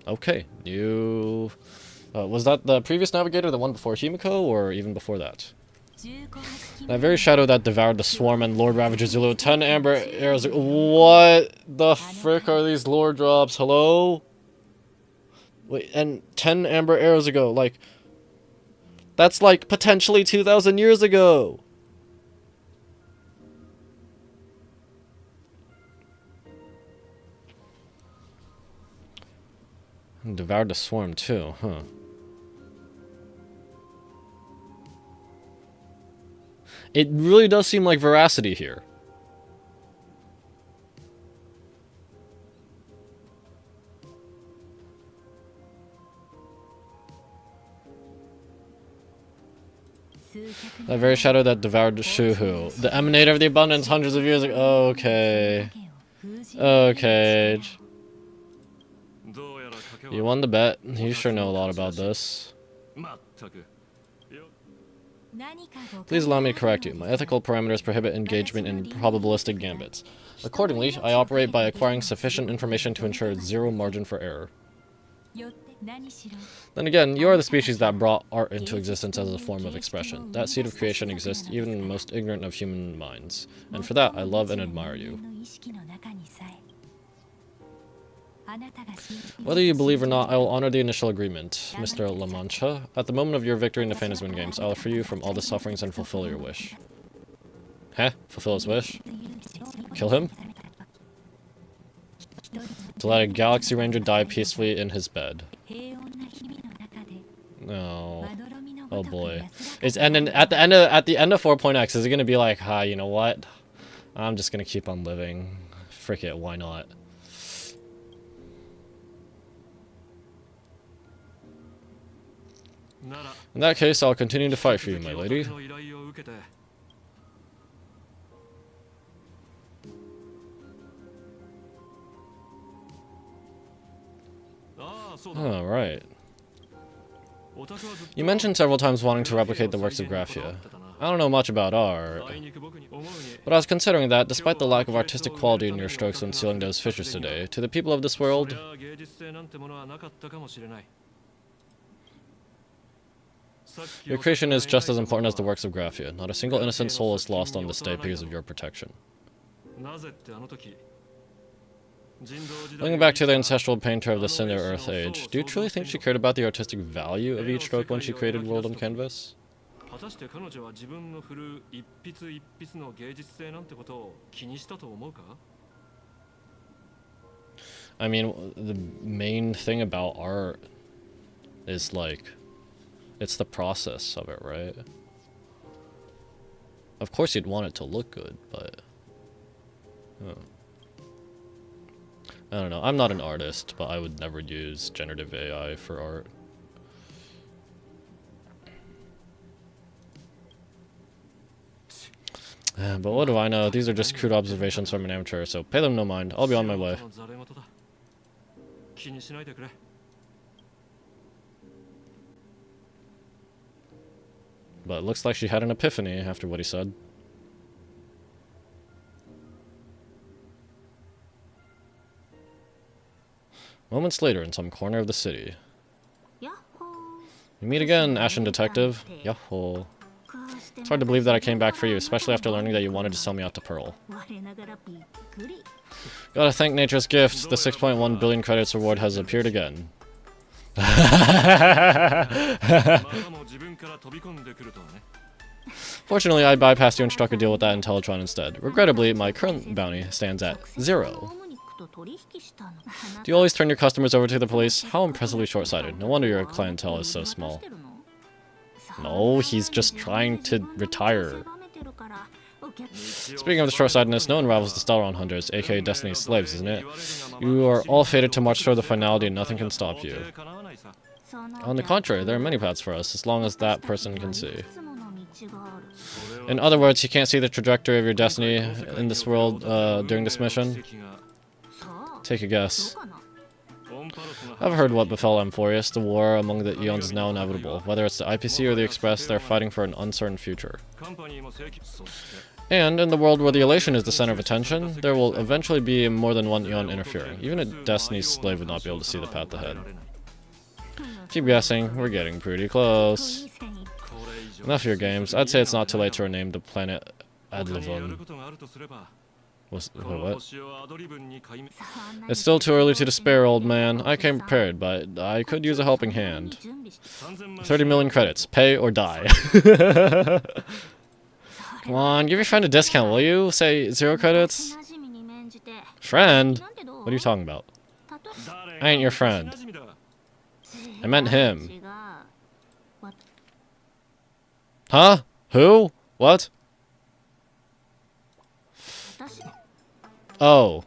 Speaker 1: Okay, you... was that the previous Navigator, the one before Himiko, or even before that? That very shadow that devoured the swarm and Lord Ravager Zulu. 10 amber arrows. What the frick are these lore drops? Hello? Wait, and 10 amber arrows ago. Like, that's like potentially 2,000 years ago. And devoured the swarm too, huh? It really does seem like veracity here. That very shadow that devoured Shuhu. The emanator of the abundance hundreds of years ago. Okay. Okay. You won the bet. You sure know a lot about this. Please allow me to correct you. My ethical parameters prohibit engagement in probabilistic gambits. Accordingly, I operate by acquiring sufficient information to ensure zero margin for error. Then again, you are the species that brought art into existence as a form of expression. That seed of creation exists even in the most ignorant of human minds. And for that, I love and admire you. Whether you believe or not, I will honor the initial agreement, Mr. La Mancha. At the moment of your victory in the Fantasman games, I will free you from all the sufferings and fulfill your wish. Huh? Fulfill his wish? Kill him? To let a Galaxy Ranger die peacefully in his bed. No. Oh boy. And then at the end of 4.x, is it gonna be like, you know what? I'm just gonna keep on living. Frick it, why not? In that case, I'll continue to fight for you, my lady. Alright. You mentioned several times wanting to replicate the works of Graphia. I don't know much about art, but I was considering that, despite the lack of artistic quality in your strokes when sealing those fissures today, to the people of this world, your creation is just as important as the works of Graphia. Not a single innocent soul is lost on this day because of your protection. Looking back to the ancestral painter of the Cinder Earth Age, do you truly think she cared about the artistic value of each stroke when she created World on Canvas? I mean, the main thing about art is, like, it's the process of it, right? Of course you'd want it to look good, but... I don't know. I'm not an artist, but I would never use generative AI for art. But what do I know? These are just crude observations from an amateur, so pay them no mind. I'll be on my way. But it looks like she had an epiphany after what he said. Moments later, in some corner of the city. We meet again, Ashen Detective. Yahoo. It's hard to believe that I came back for you, especially after learning that you wanted to sell me out to Pearl. Gotta thank nature's gift, the 6.1 billion credits reward has appeared again. Fortunately, I bypassed you and struck a deal with that Intellitron instead. Regrettably, my current bounty stands at 0. Do you always turn your customers over to the police? How impressively short-sighted. No wonder your clientele is so small. No, he's just trying to retire. Speaking of the short-sightedness, no one rivals the Stellaron Hunters, aka Destiny's slaves, isn't it? You are all fated to march toward the finality and nothing can stop you. On the contrary, there are many paths for us, as long as that person can see. In other words, you can't see the trajectory of your destiny in this world during this mission? Take a guess. I've heard what befell Amphorius. The war among the Eons is now inevitable. Whether it's the IPC or the Express, they're fighting for an uncertain future. And in the world where the Elation is the center of attention, there will eventually be more than one Eon interfering. Even a Destiny's slave would not be able to see the path ahead. Keep guessing, we're getting pretty close. Enough of your games. I'd say it's not too late to rename the planet Adlevon. What? It's still too early to despair, old man. I came prepared, but I could use a helping hand. 30 million credits. Pay or die. Come on, give your friend a discount, will you? Say 0 credits? Friend? What are you talking about? I ain't your friend. I meant him. Huh? Who? What? Oh.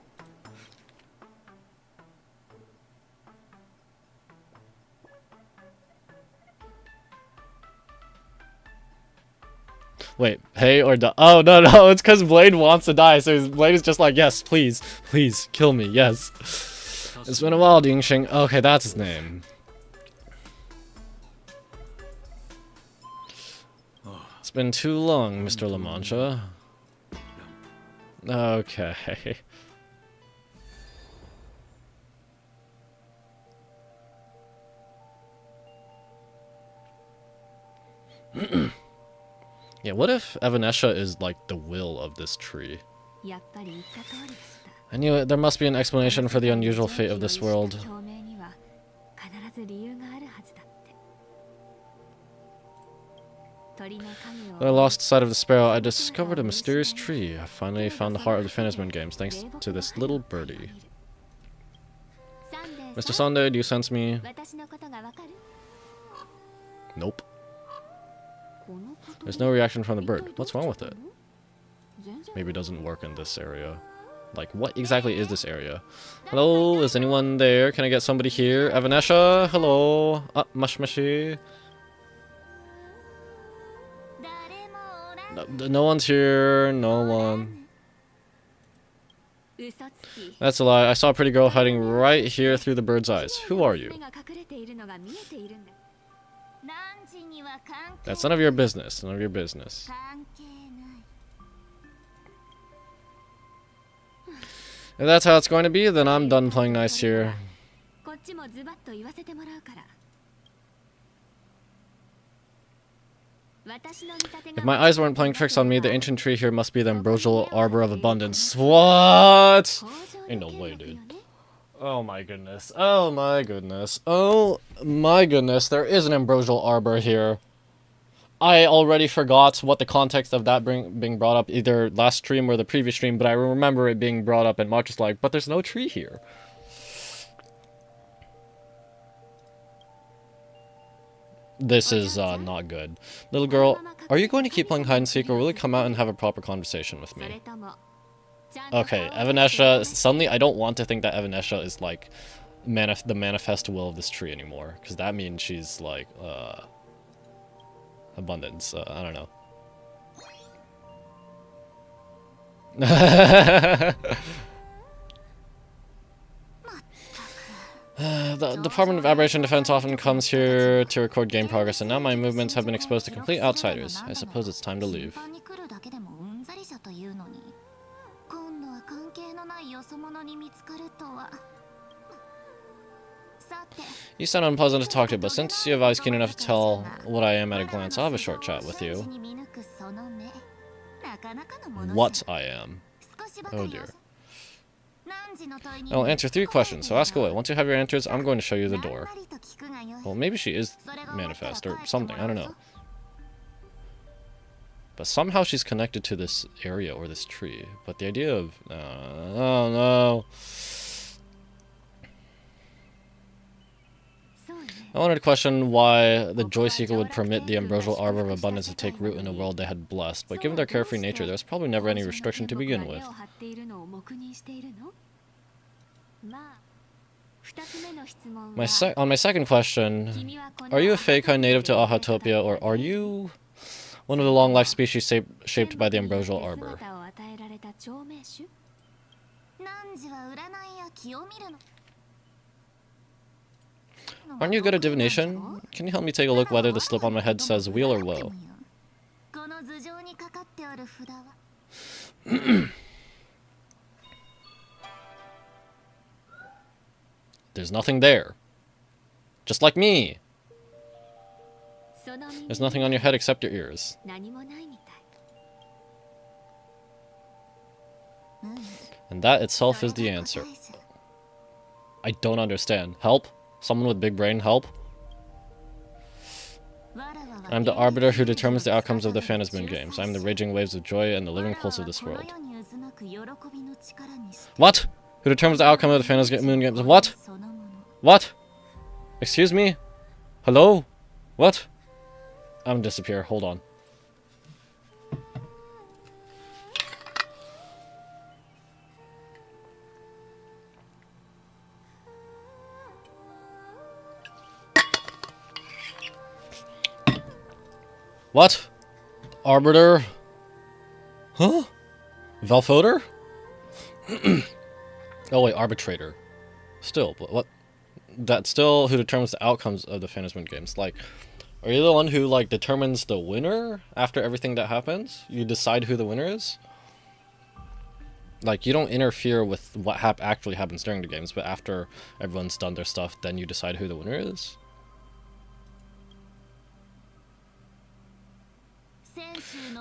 Speaker 1: Wait, pay or die? Oh, no, no, it's because Blade wants to die, so Blade is just like, yes, please, please, kill me, yes. It's been a while, Dingxing. Okay, that's his name. It's been too long, Mr. La Mancha. Okay. Yeah, what if Evanescia is like the will of this tree? I knew it. There must be an explanation for the unusual fate of this world. When I lost sight of the sparrow, I discovered a mysterious tree. I finally found the heart of the Fantasman games, thanks to this little birdie. Mr. Sunday, do you sense me? Nope. There's no reaction from the bird. What's wrong with it? Maybe it doesn't work in this area. Like, what exactly is this area? Hello? Is anyone there? Can I get somebody here? Evanescia? Hello? Mush mushy. No one's here. No one. That's a lie. I saw a pretty girl hiding right here through the bird's eyes. Who are you? That's none of your business. None of your business. If that's how it's going to be, then I'm done playing nice here. If my eyes weren't playing tricks on me, the ancient tree here must be the ambrosial arbor of abundance. What? Ain't no way, dude. Oh my goodness. Oh my goodness. Oh my goodness. There is an ambrosial arbor here. I already forgot what the context of that being brought up, either last stream or the previous stream, but I remember it being brought up and March is like, but there's no tree here. This is not good. Little girl, are you going to keep playing hide and seek or will you come out and have a proper conversation with me? Okay, Evanescia, suddenly I don't want to think that Evanescia is like the manifest will of this tree anymore, because that means she's like, abundance, I don't know. The Department of Aberration Defense often comes here to record game progress, and now my movements have been exposed to complete outsiders. I suppose it's time to leave. You sound unpleasant to talk to, but since you have eyes keen enough to tell what I am at a glance, I'll have a short chat with you. What I am. Oh dear. I'll answer 3 questions, so ask away. Once you have your answers, I'm going to show you the door. Well, maybe she is manifest, or something, I don't know. But somehow she's connected to this area, or this tree. But the idea of... oh no... I wanted to question why the Joyseeker would permit the ambrosial arbor of abundance to take root in a world they had blessed, but given their carefree nature, there's probably never any restriction to begin with. On my second question, are you a Feikai native to Ahatopia, or are you one of the long-life species shaped by the ambrosial arbor? Aren't you good at divination? Can you help me take a look whether the slip on my head says wheel or woe? There's nothing there. Just like me. There's nothing on your head except your ears. And that itself is the answer. I don't understand. Help? Someone with big brain, help? I'm the arbiter who determines the outcomes of the Fantasman games. I'm the raging waves of joy and the living pulse of this world. What? Who determines the outcome of the Fantasman games? What? What? Excuse me? Hello? What? I'm gonna disappear. Hold on. What? Arbiter? Huh? Valfoder? Oh wait, arbitrator. Still, but what? That's still who determines the outcomes of the management games. Like, are you the one who like determines the winner after everything that happens? You decide who the winner is? Like, you don't interfere with what actually happens during the games, but after everyone's done their stuff, then you decide who the winner is?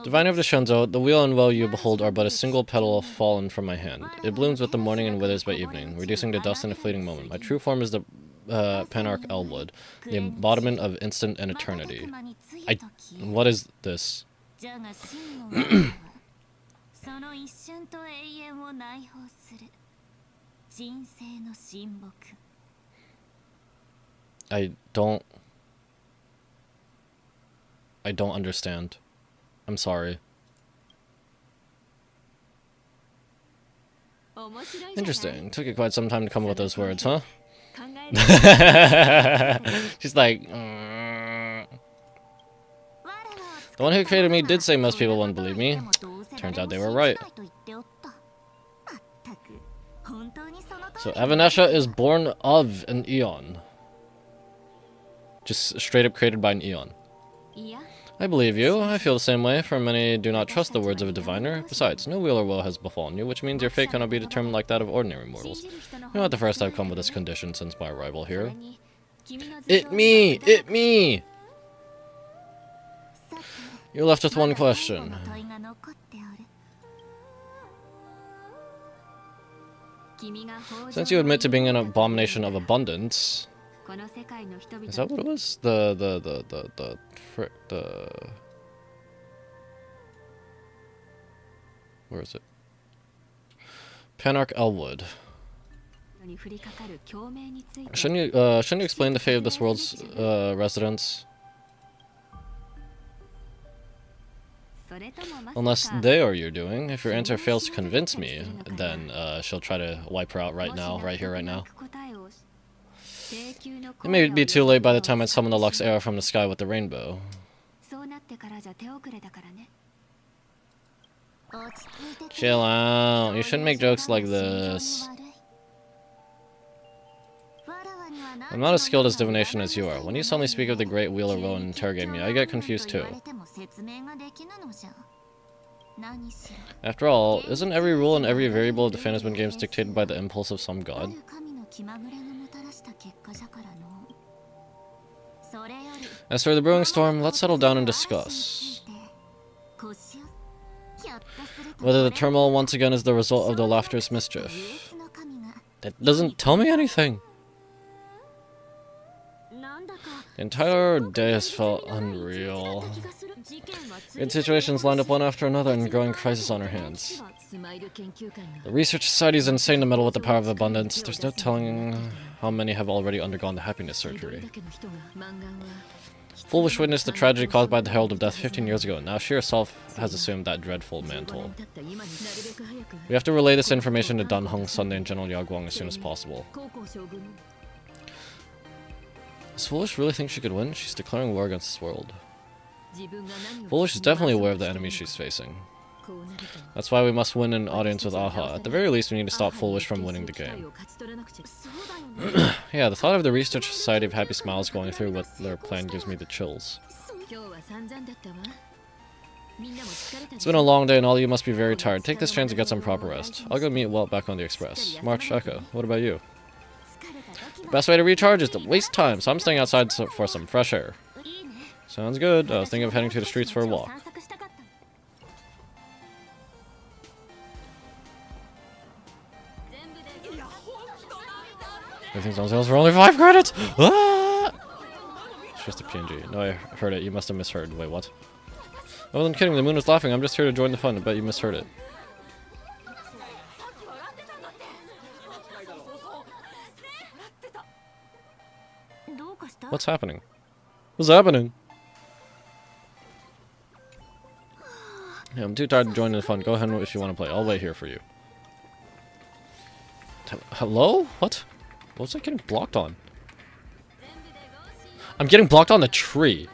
Speaker 1: Divine of the Shunzo, the wheel and woe you behold are but a single petal fallen from my hand. It blooms with the morning and withers by evening, reducing to dust in a fleeting moment. My true form is the Panarch Elwood, the embodiment of instant and eternity. What is this? I don't understand. I'm sorry. Interesting. Took you quite some time to come up with those words, huh? She's like, The one who created me did say most people wouldn't believe me. Turns out they were right. So EVANESCIA is born of an eon. Just straight up created by an eon. I believe you. I feel the same way, for many do not trust the words of a diviner. Besides, no weal or woe has befallen you, which means your fate cannot be determined like that of ordinary mortals. You're not the first I've come with this condition since my arrival here. It me! It me! You're left with one question. Since you admit to being an abomination of abundance... Is that what it was? Where is it? Panarch Elwood. Shouldn't you explain the fate of this world's residents? Unless they are you're doing. If your answer fails to convince me, then she'll try to wipe her out right now, right here, right now. It may be too late by the time I summon the Lux arrow from the sky with the rainbow. Chill out. You shouldn't make jokes like this. I'm not as skilled as divination as you are. When you suddenly speak of the Great Wheel or Woe and interrogate me, I get confused too. After all, isn't every rule and every variable of the Phantasm games dictated by the impulse of some god? As for the brewing storm, let's settle down and discuss. Whether the turmoil once again is the result of the laughter's mischief. That doesn't tell me anything. The entire day has felt unreal. Great situations lined up one after another and growing crisis on our hands. The research society is insane to meddle with the power of abundance. There's no telling how many have already undergone the happiness surgery. Foolish witnessed the tragedy caused by the Herald of Death 15 years ago, and now she herself has assumed that dreadful mantle. We have to relay this information to Dan Heng, Sunday, and General Yagwang as soon as possible. Does Foolish really think she could win? She's declaring war against this world. Foolish is definitely aware of the enemy she's facing. That's why we must win an audience with Aha. At the very least, we need to stop Foolish from winning the game. Yeah, the thought of the Research Society of Happy Smiles going through with their plan gives me the chills. It's been a long day and all of you must be very tired. Take this chance to get some proper rest. I'll go meet Welt back on the express. March, Echo, what about you? The best way to recharge is to waste time, so I'm staying outside for some fresh air. Sounds good. I was thinking of heading to the streets for a walk. Everything's on sale for only 5 credits! Ah! It's just a PNG. No, I heard it. You must have misheard. Wait, what? I wasn't kidding. The moon was laughing. I'm just here to join the fun. I bet you misheard it. What's happening? What's happening? Yeah, I'm too tired to join in the fun. Go ahead if you want to play. I'll wait here for you. Hello? What? What was I getting blocked on? I'm getting blocked on the tree.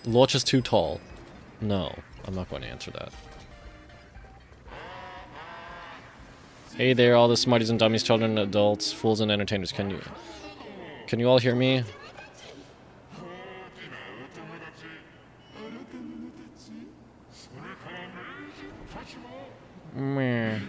Speaker 1: Loch is too tall. No, I'm not going to answer that. Hey there, all the smarties and dummies, children and adults, fools and entertainers. Can you all hear me? Meh.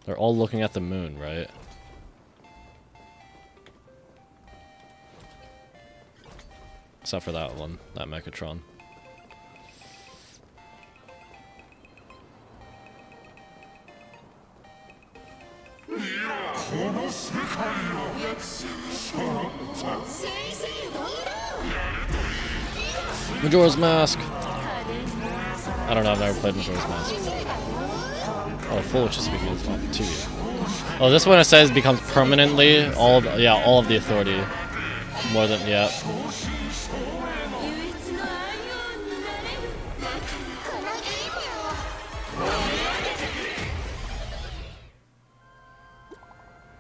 Speaker 1: They're all looking at the moon, right? Except for that one, that Mechatron. Majora's Mask! I don't know, I've never played Majora's Mask. Oh, full which is speaking is on TV. Oh, this one it says becomes permanently all of the authority. More than, yeah.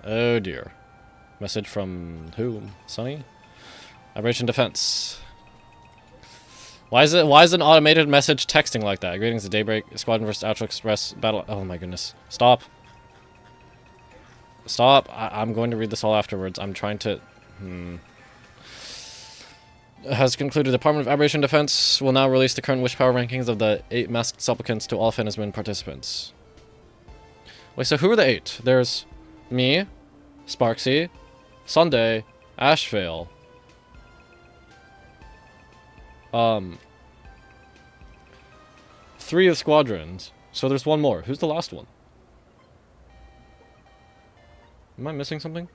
Speaker 1: Oh dear. Message from who? Sunny? Aberration Defense. Why is an automated message texting like that? Greetings to Daybreak, Squadron vs. Outro Express Battle. Oh my goodness. Stop. Stop. I'm going to read this all afterwards. I'm trying to... Has concluded the Department of Aberration Defense will now release the current wish power rankings of the 8 masked supplicants to all Phantasmin participants. Wait, so who are the 8? There's me, Sparksy, Sunday, ASHVEIL. 3 of Squadrons. So there's one more. Who's the last one? Am I missing something?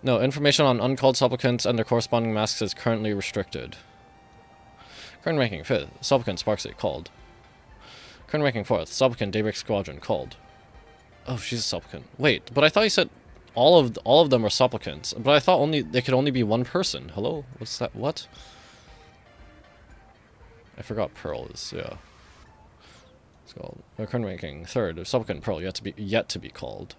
Speaker 1: No, information on uncalled supplicants and their corresponding masks is currently restricted. Current ranking 5th, supplicant Sparksy, called. Current ranking 4th, supplicant Daybreak Squadron, called. Oh, she's a supplicant. Wait, but I thought you said all of them are supplicants. But I thought they could only be one person. Hello? What's that? What? I forgot Pearl is, yeah. It's called. Current ranking 3rd, supplicant Pearl, yet to be called.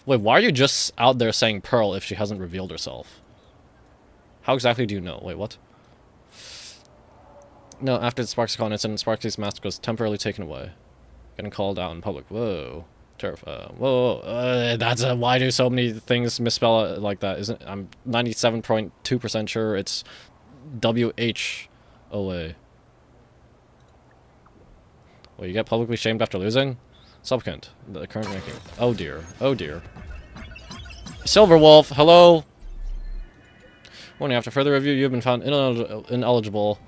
Speaker 1: Wait, why are you just out there saying Pearl if she hasn't revealed herself? How exactly do you know? Wait, what? No, after the SparksyCon incident, Sparksy's mask was temporarily taken away. Getting called out in public. Whoa. Terrifying. Whoa. That's a... Why do so many things misspell it like that? I'm 97.2% sure it's WHOA. Well, you get publicly shamed after losing? Supplicant. The current ranking. Oh dear. Oh dear. Silver Wolf, hello! Warning, after further review, you have been found ineligible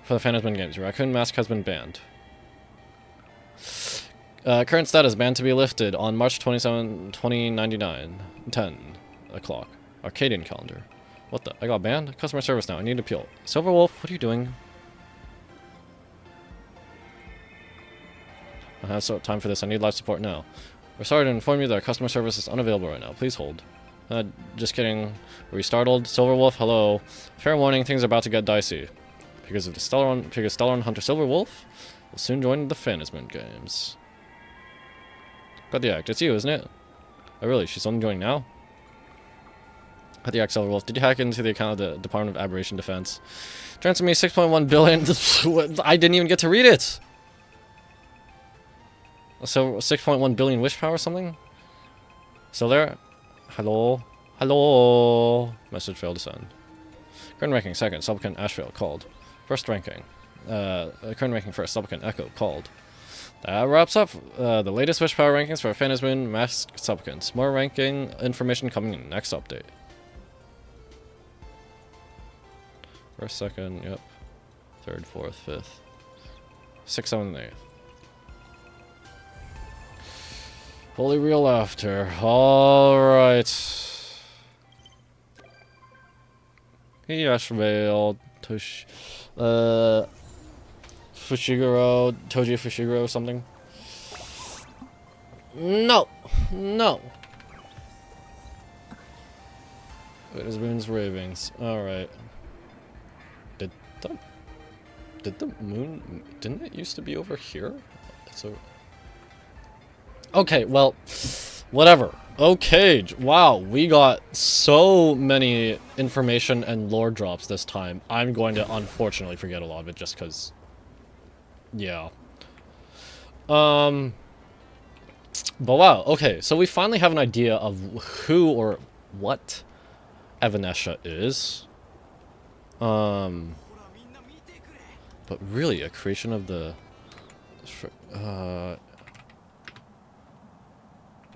Speaker 1: for the Phantasmin games. Your raccoon mask has been banned. Current status, banned to be lifted on March 27, 2099. 10 o'clock. Arcadian calendar. What the? I got banned? Customer service now. I need appeal. Silver Wolf, what are you doing? I have time for this. I need live support now. We're sorry to inform you that our customer service is unavailable right now. Please hold. Just kidding. Were you startled? Silver Wolf, hello. Fair warning, things are about to get dicey. Because of the Stellar Hunter Silver Wolf will soon join the Phantasmin games. Got the act. It's you, isn't it? Oh really? She's only joining now? Got the act, Silver Wolf. Did you hack into the account of the Department of Aberration Defense? Transfer me 6.1 billion. I didn't even get to read it! So 6.1 billion wish power or something? Still there? Hello? Hello? Message failed to send. Current ranking 2nd, supplicant ASHVEIL, called. First ranking. Current ranking 1st, supplicant Echo, called. That wraps up the latest wish power rankings for Phantasmin masked supplicants. More ranking information coming in the next update. 1st, 2nd, yep. 3rd, 4th, 5th. 6th, 7th, and 8th. Holy real laughter. Alright. Hey, ASHVEIL. Fushiguro. Toji Fushiguro or something. No. No. It is Rune's Ravings. Alright. Did that? Did the moon... Didn't it used to be over here? It's over... Okay, well, whatever. Okay, wow, we got so many information and lore drops this time. I'm going to unfortunately forget a lot of it just because... Yeah. But wow, okay, so we finally have an idea of who or what EVANESCIA is. But really, a creation of the...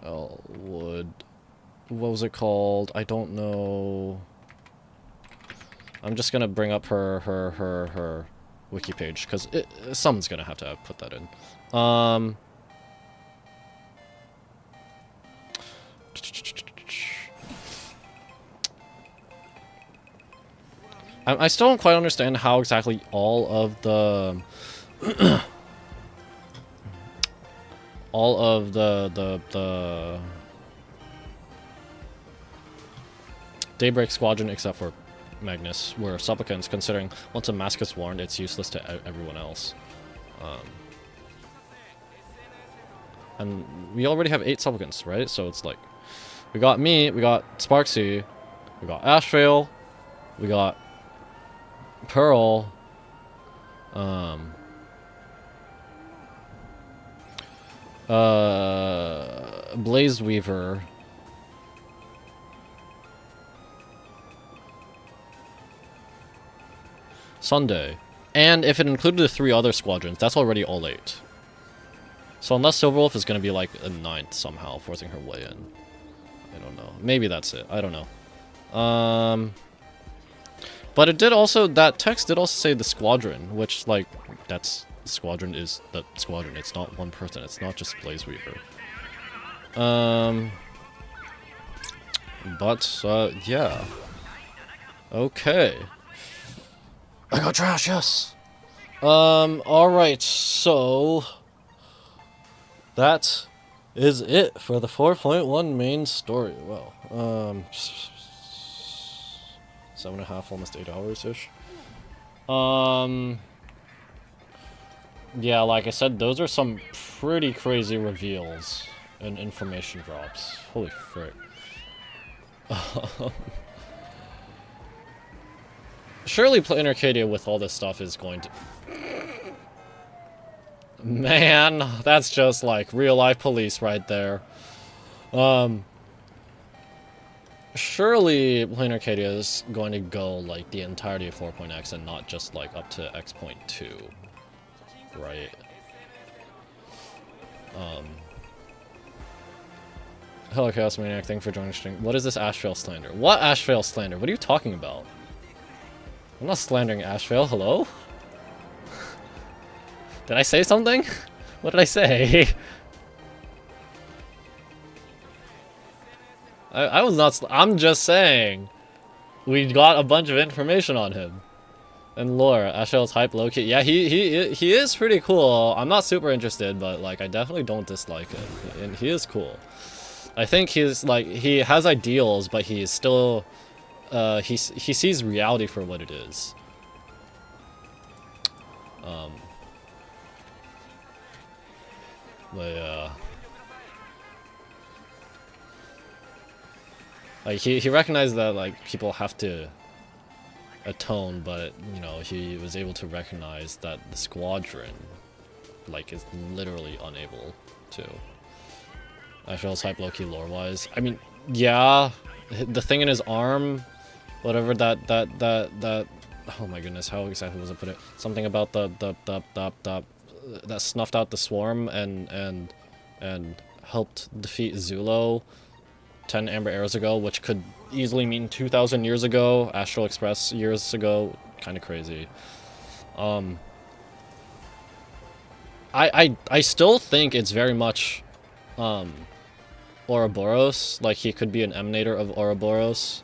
Speaker 1: Elwood... What was it called? I don't know. I'm just gonna bring up her wiki page, because someone's gonna have to put that in. I still don't quite understand how exactly all of the the Daybreak Squadron, except for Magnus, were supplicants, considering once a mask is worn, it's useless to everyone else. And we already have 8 supplicants, right? So it's like, we got me, we got Sparksy, we got ASHVEIL, we got Pearl, Blaze Weaver, Sunday, and if it included the 3 other squadrons, that's already all 8. So unless Silverwolf is going to be like a 9th somehow, forcing her way in. I don't know. Maybe that's it. I don't know. But it did also, that text did also say the squadron, which, like, that's, squadron is the squadron. It's not one person. It's not just Blaze Weaver. Yeah. Okay. I got trash, yes! Alright, so... That is it for the 4.1 main story. Well, 7.5, almost 8 hours-ish. Yeah, like I said, those are some pretty crazy reveals and information drops. Holy frick. Surely playing Arcadia with all this stuff is going to... Man, that's just like real-life police right there. Surely playing Arcadia is going to go like the entirety of 4.x and not just like up to x.2, right? Hello, Chaos Maniac, thank you for joining the stream. What is this ASHVEIL slander? What ASHVEIL slander? What are you talking about? I'm not slandering ASHVEIL, hello? Did I say something? What did I say? I was not. I'm just saying. We got a bunch of information on him. And lore. ASHVEIL's hype low-key. Yeah, he is pretty cool. I'm not super interested, but like I definitely don't dislike him. And he is cool. I think he's like he has ideals, but he is still he sees reality for what it is. But yeah. Like he recognized that like people have to atone, but you know, he was able to recognize that the squadron like is literally unable to. ASHVEIL's hype low-key lore-wise. I mean, yeah, the thing in his arm, whatever that oh my goodness, how exactly was it put it? Something about the that snuffed out the swarm and helped defeat Zulo 10 Amber Arrows ago, which could easily mean 2,000 years ago, Astral Express years ago, kind of crazy. I still think it's very much Ouroboros, like he could be an emanator of Ouroboros,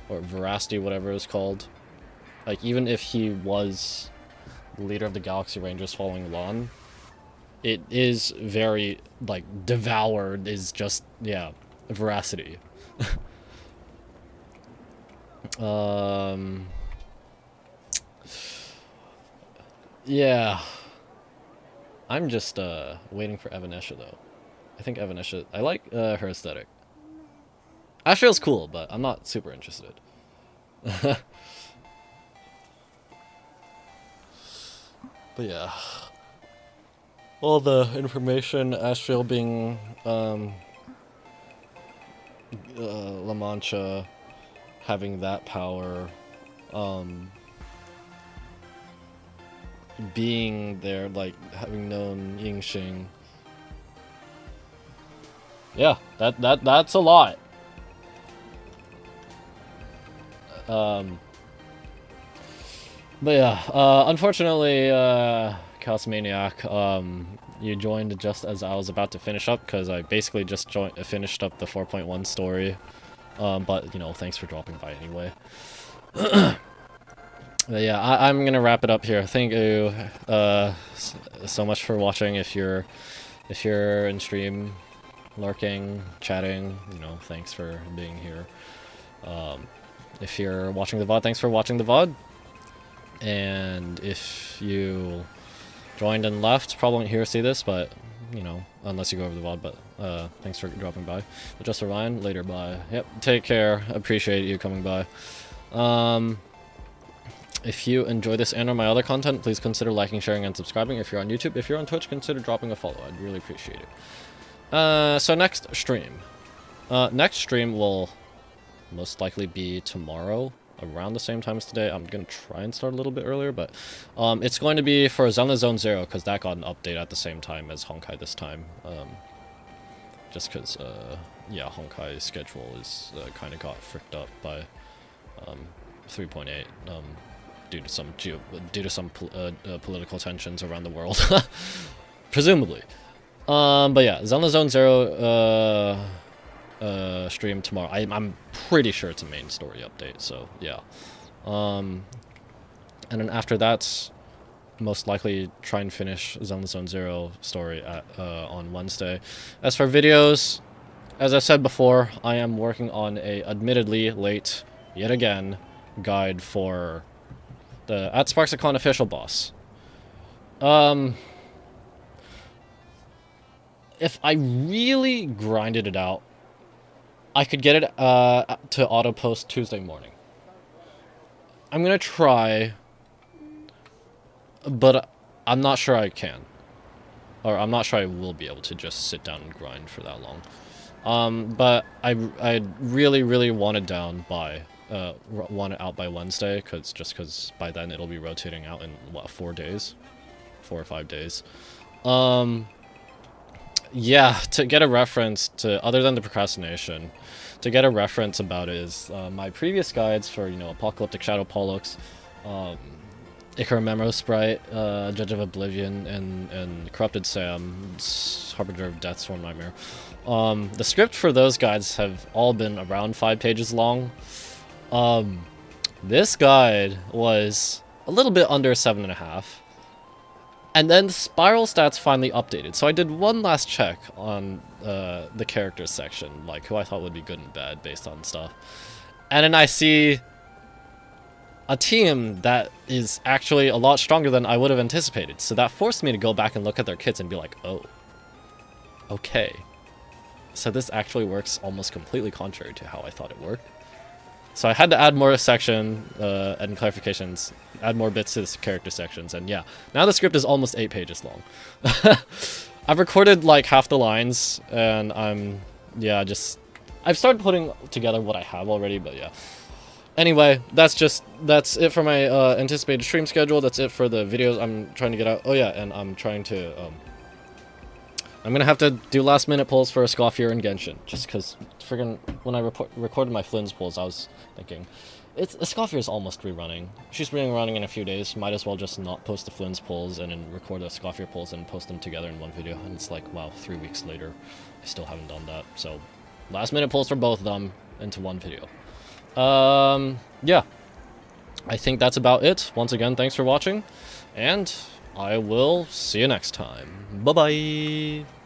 Speaker 1: or Veracity, whatever it's called. Like even if he was the leader of the Galaxy Rangers following Lon, it is very, like, devoured is just, yeah, Veracity. Yeah. I'm just waiting for Evanescia though. I think Evanescia. I like her aesthetic. ASHVEIL's cool, but I'm not super interested. But yeah, all the information, ASHVEIL being La Mancha, having that power, being there, like having known Yingxing. Yeah, that's a lot. But yeah, unfortunately, Chaos Maniac, you joined just as I was about to finish up, because I basically just finished up the 4.1 story. But, you know, thanks for dropping by anyway. But yeah, I'm gonna wrap it up here. Thank you so much for watching. If you're in stream, lurking, chatting, you know, thanks for being here. If you're watching the VOD, thanks for watching the VOD. And if you joined and left, probably won't hear or see this, but, you know, unless you go over the VOD, but thanks for dropping by. But just Ryan, later, bye. Yep, take care. Appreciate you coming by. If you enjoy this and or my other content, please consider liking, sharing, and subscribing. If you're on YouTube, if you're on Twitch, consider dropping a follow. I'd really appreciate it. So next stream. Next stream will most likely be tomorrow, around the same time as today. I'm gonna try and start a little bit earlier, but it's going to be for Zenless Zone Zero, because that got an update at the same time as Honkai this time. Just because, yeah, Honkai's schedule is kind of got fricked up by 3.8 due to some political tensions around the world, presumably. But yeah, Zenless Zone Zero stream tomorrow. I'm pretty sure it's a main story update, so yeah. And then after that, most likely try and finish Zenless Zone Zero story on Wednesday. As for videos, as I said before, I am working on a admittedly late, yet again, guide for the @SparksicCon official boss. If I really grinded it out, I could get it to auto post Tuesday morning. I'm gonna try, but I'm not sure I can. Or I'm not sure I will be able to just sit down and grind for that long. But I really want it down by want it out by Wednesday, because by then it'll be rotating out in what, 4 days, 4 or 5 days. Yeah, to get a reference to, other than the procrastination, to get a reference about it is my previous guides for, you know, Apocalyptic Shadow Pollux, Ikara Memo Sprite, Judge of Oblivion, and Corrupted Sam, Harbinger of Death, Sworn Nightmare. The script for those guides have all been around 5 pages long. This guide was a little bit under 7.5. And then Spiral Stats finally updated, so I did one last check on the characters section, like who I thought would be good and bad based on stuff. And then I see a team that is actually a lot stronger than I would have anticipated, so that forced me to go back and look at their kits and be like, oh, okay. So this actually works almost completely contrary to how I thought it worked. So I had to add more section and clarifications, add more bits to the character sections, and yeah, now the script is almost 8 pages long. I've recorded like half the lines, and I've started putting together what I have already, but yeah. Anyway, that's it for my anticipated stream schedule. That's it for the videos I'm trying to get out. Oh yeah, and I'm trying to I'm gonna have to do last minute pulls for a Scoffier and Genshin, just because friggin' when I recorded my Flynn's pulls, I was thinking, a Scoffier is almost rerunning. She's rerunning in a few days. Might as well just not post the Flynn's pulls and then record the Scoffier pulls and post them together in one video. And it's like, wow, 3 weeks later, I still haven't done that. So, last minute pulls for both of them into one video. Yeah, I think that's about it. Once again, thanks for watching, and I will see you next time. Bye-bye!